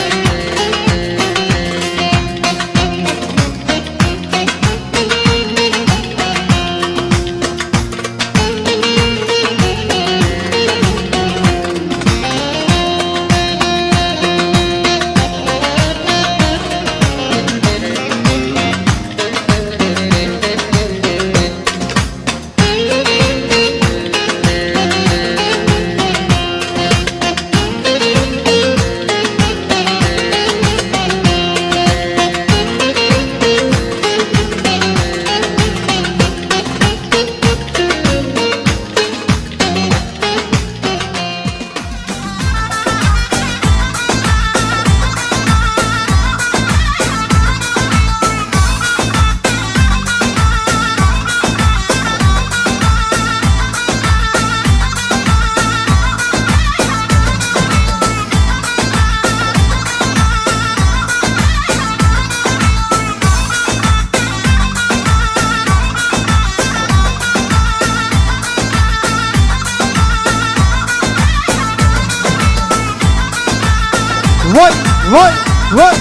Vay vay vay.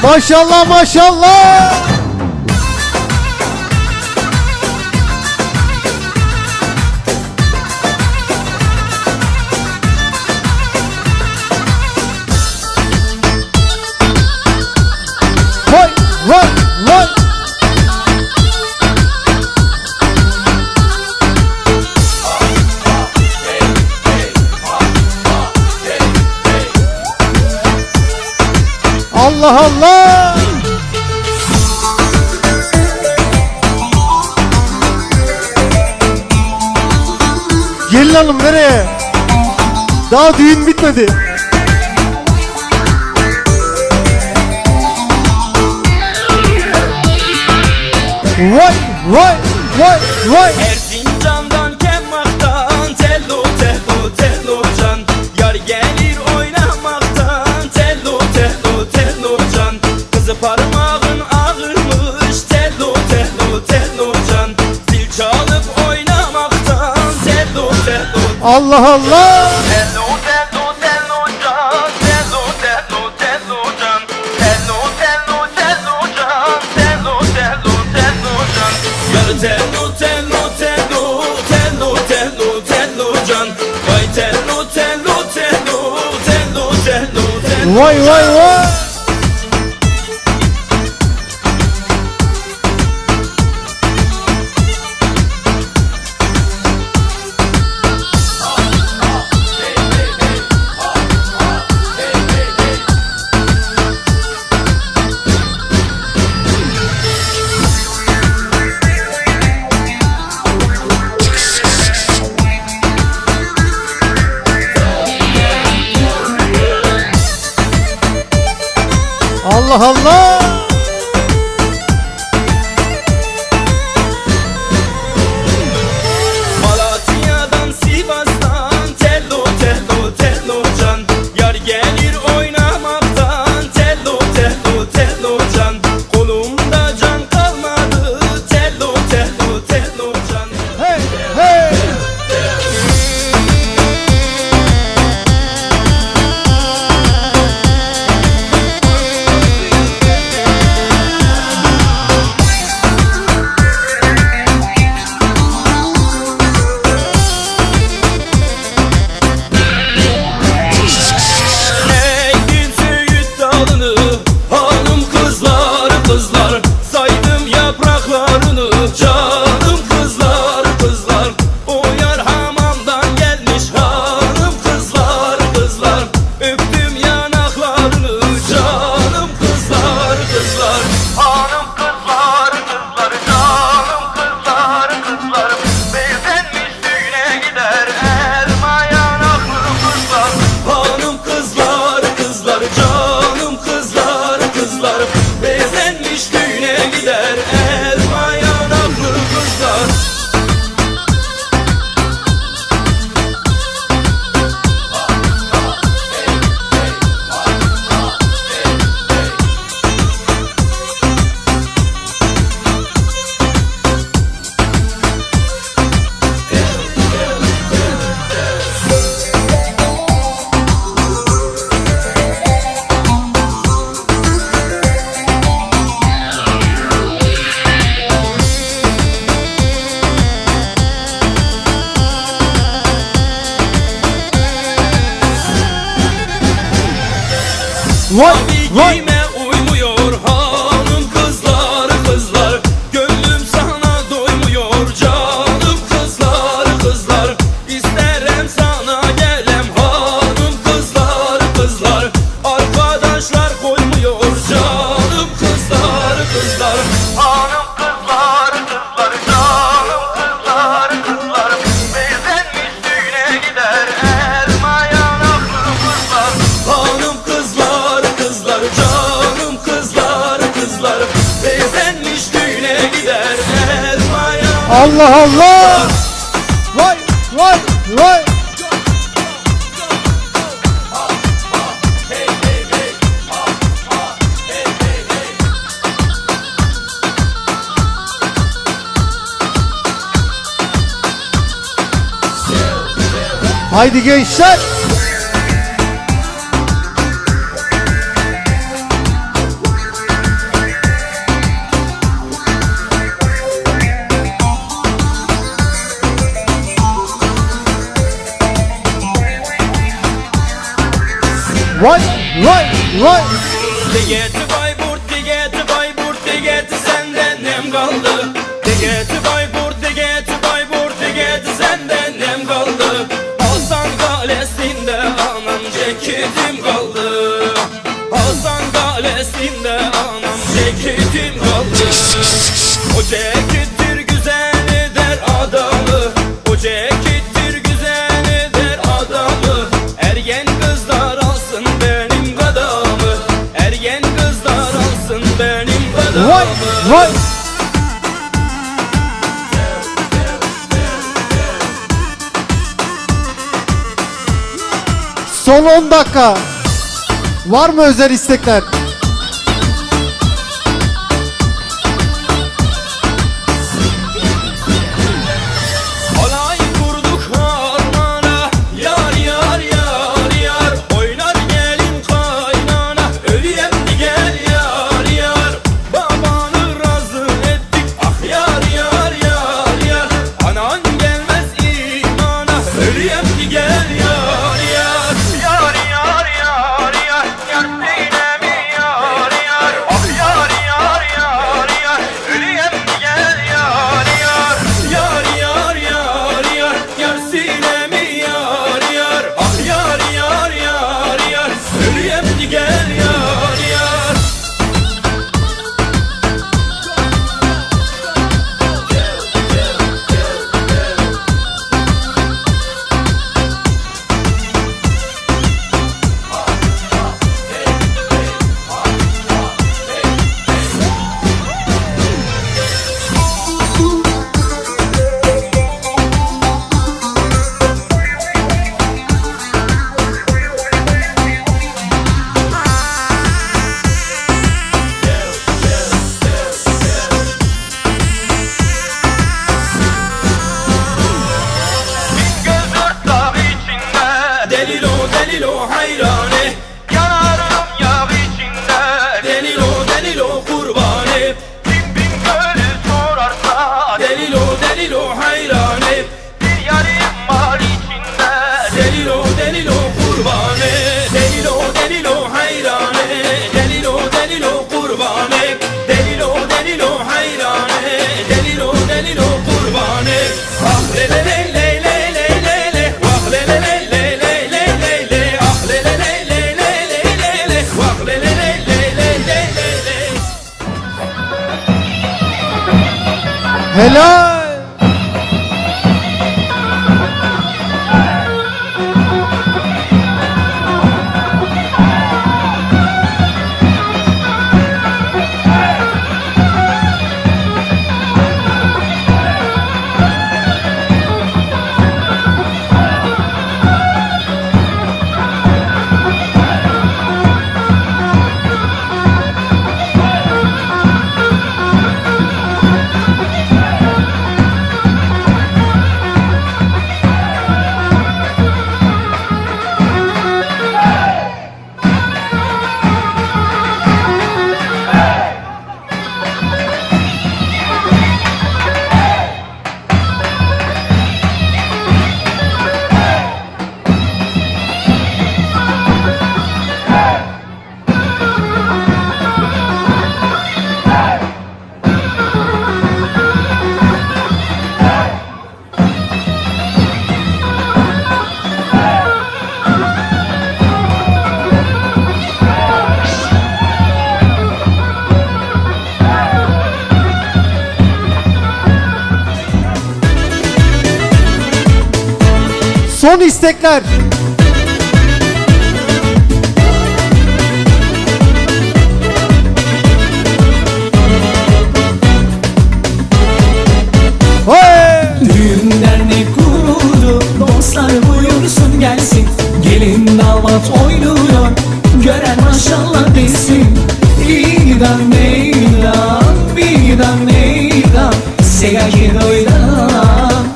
Maşallah maşallah. Vay vay vay. Allah Allah. Gelin hanım nereye? Daha düğün bitmedi. Vay vay vay vay. Erzincan'dan Kemmak'tan tello tello tello can. Yar gelir oynamaktan tello tello tello can. Kızı parmağın ağırmış tello tello tello can. Zil çalıp oynamaktan tello tello. Allah Allah. Tello tello tello can. Tello tello tello can. Tello tello tello can. Tello tello tello can. Yar tello tello tello tello tello tello can. Vay tello tello tello tello tello tello. Vay vay vay. Allah Allah. Malatya'dan Sivas'tan tello tello tello can. Yar gelir oynamaktan tello tello tello can. Kolumda can kalmadı tello tello tello can. Hey hey. Vay, Abi vay. giyme uymuyor hanım kızlar kızlar. Gönlüm sana doymuyor canım kızlar kızlar. İsterim sana gelem hanım kızlar kızlar. Arkadaşlar koymuyor canım kızlar kızlar. Hanım kızlar kızlar canım kızlar kızlar. Bezenmiş düğüne gider ermayan aklı kızlar. Hanım kızlar kızlar canım kızlar kızlar. Bezenmiş düğüne gider ermayan. Allah Allah. Vay vay vay. Haydi gençler. Vay vay vay. Digeti Bayburt, digeti Bayburt, digeti senden nem kaldı. Digeti Bayburt, digeti Bayburt, digeti senden nem kaldı. Hasan Kalesi'nde anam ceketim kaldı. Hasan Kalesi'nde anam ceketim kaldı. O cekettir güzel eder adamı. O cekettir güzel eder adamı. Ergen kızlar alsın benim gadamı. Ergen kızlar alsın benim gadamı. Vay vay. Son 10 dakika. Var mı özel istekler? Alay kurduk harmana. Yar yar yar yar. Oynar gelin kaynana. Ölüyem di gel yar yar. Babanı razı ettik. Ah yar yar yar yar. Anan gelmez imana. Ölüyem di gel yar yar. Yar yar yar yar. Yar beynemi yar yar. Ah yar yar yar yar. Ölüyem di gel yar yar. Yar yar yar yar. Yar sinemi yar yar. Ah yar yar yar yar. Ölüyem di gel yar yar. Göz dört dağ içinde Delilo delilo hayrane. Yanarım yağ içinde Delilo delilo kurbane. Bin bin gönül sorarsa Delilo delilo hayrane. Bir yarim var içinde Delilo delilo kurbane. Delilo delilo hayrane. Delilo delilo kurbane. Delilo delilo hayrane. Delilo delilo kurbane. Ah le le le le le le le le. Vah le le le le le le le le. Ah le le le le le le le le. Vah le le le le le le le le. Helal. son istekler. Düğün dernek kuruldu, dostlar buyursun gelsin. Gelin damat oynuyor, gören maşallah desin. İdan meydan, bidan meydan, sega gidoydan.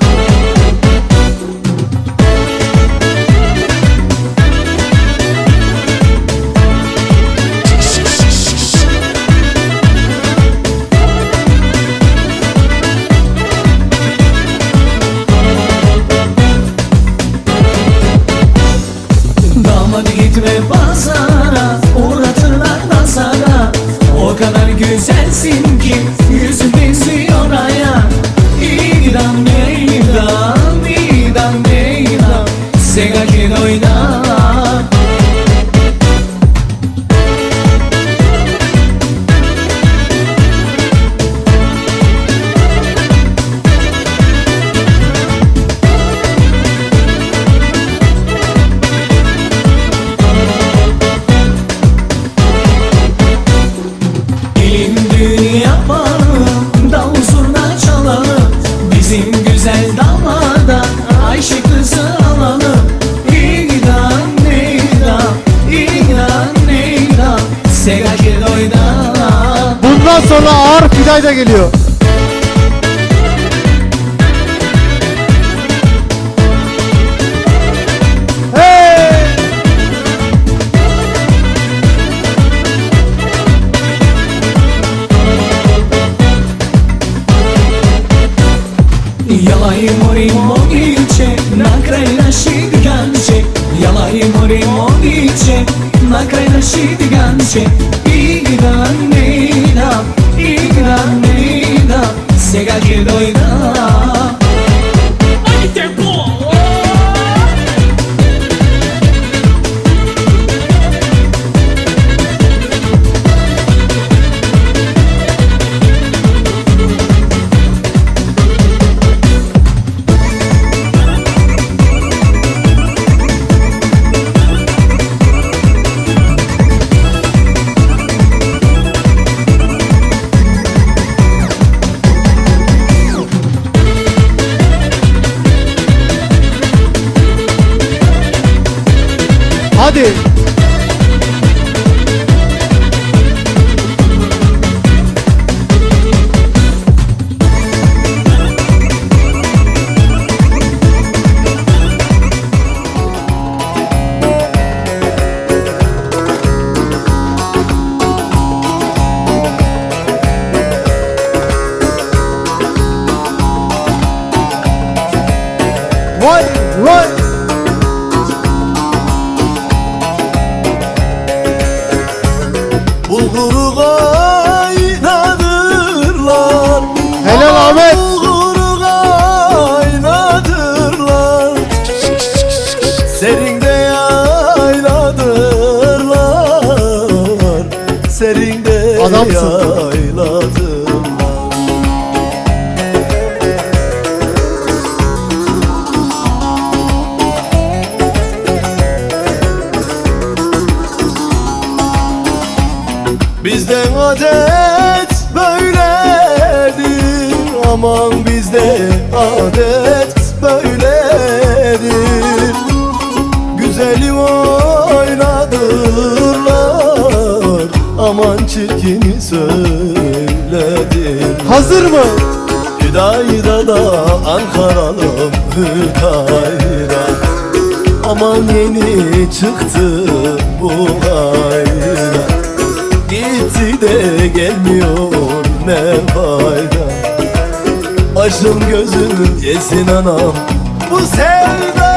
Damadı gitme pazara, uğratırlar nazara. O kadar güzelsin ki yüzün benziyor oraya. İdan meydan, idan meydan, sega gidoydan. Gelin düğün yapalım, davul zurna çalalım. Bizim güzel damada Ayşe kızı alalım. İdan neydan, idan neydan, sega gidoydan. Bundan sonra ağır fiday da geliyor. Jalaj mori mogiće, na kraj naši diganče. Jalaj mori mogiće, na kraj naši diganče. İdan neydan, idan neydan, sega gidoydan. Hadi tempo! Hadi. Vay vay. Bulguru kaynadırlar. Helal Ahmet. Bulguru kaynadırlar. Serinde yayladırlar. Serinde Adamsın. yayladırlar. Bizden adet böyledir. Aman bizde adet böyledir. Güzeli oynadırlar. Aman çirkini söyledir. Hazır mı? Hüdayda da Ankaralım Hüdayda. Aman yeni çıktı bu ayda. Gitti de gelmiyor ne fayda. Başım gözüm yesin anam bu sevda.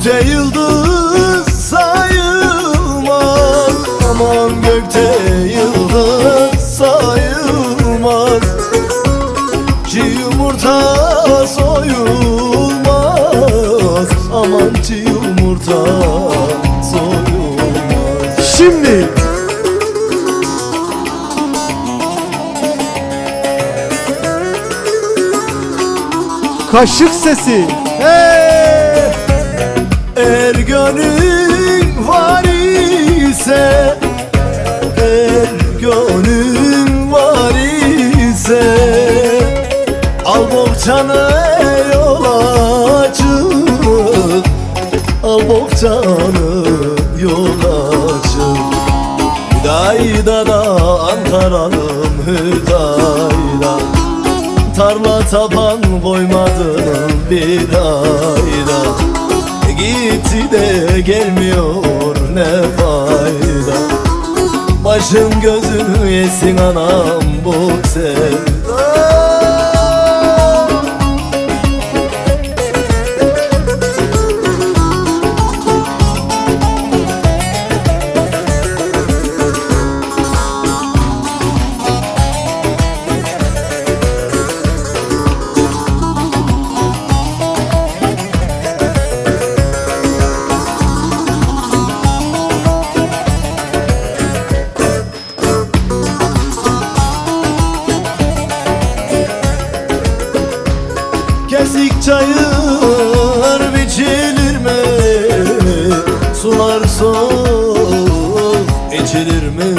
Gökte yıldız sayılmaz, aman gökte yıldız sayılmaz. Çiğ yumurta soyulmaz, aman çiğ yumurta soyulmaz. Şimdi kaşık sesi. Hey! Eğer gönlün var ise, eğer gönlün var ise, al bohçanı yola çık, al bohçanı yola çık. Hüdayda da Ankara'nın Hüdayda, tarla taban koymadın bir ayda. Gitti de gelmiyor ne fayda. Başın gözünü yesin anam bu sevda. Kesik çayır biçilir mi? Sular soğuk içilir mi?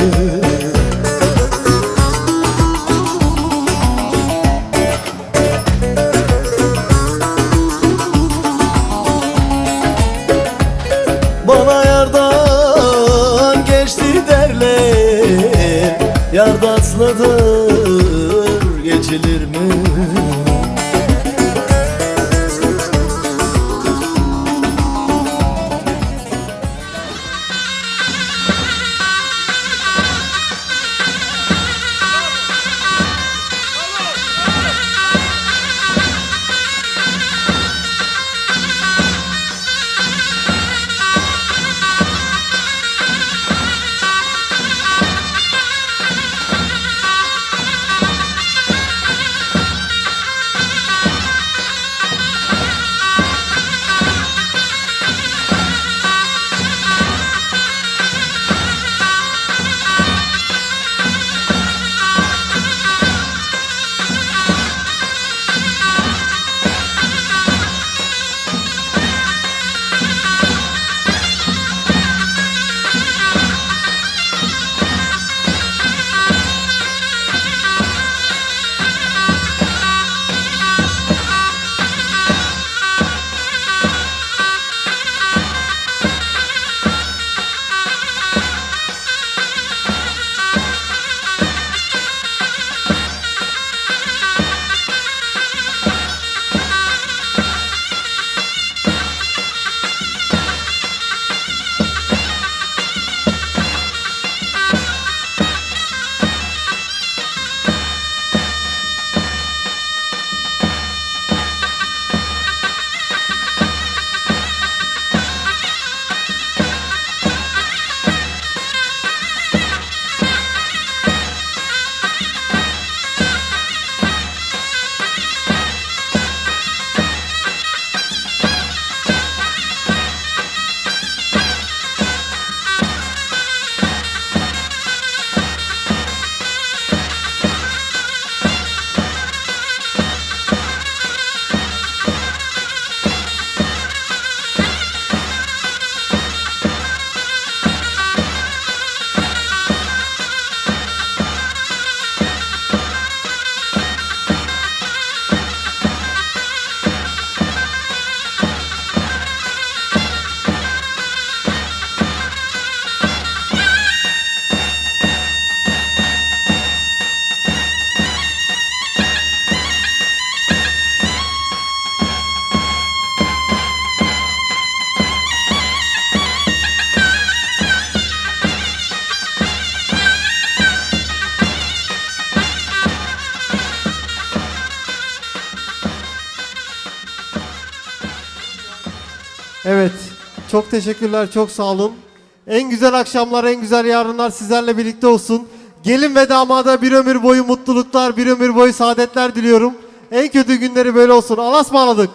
Bana yardan geçti derler, yardaslıdır geçilir mi? Evet. Çok teşekkürler, çok sağ olun. En güzel akşamlar, en güzel yarınlar sizlerle birlikte olsun. Gelin ve damada bir ömür boyu mutluluklar, bir ömür boyu saadetler diliyorum. En kötü günleri böyle olsun. Allah'a ısmarladık.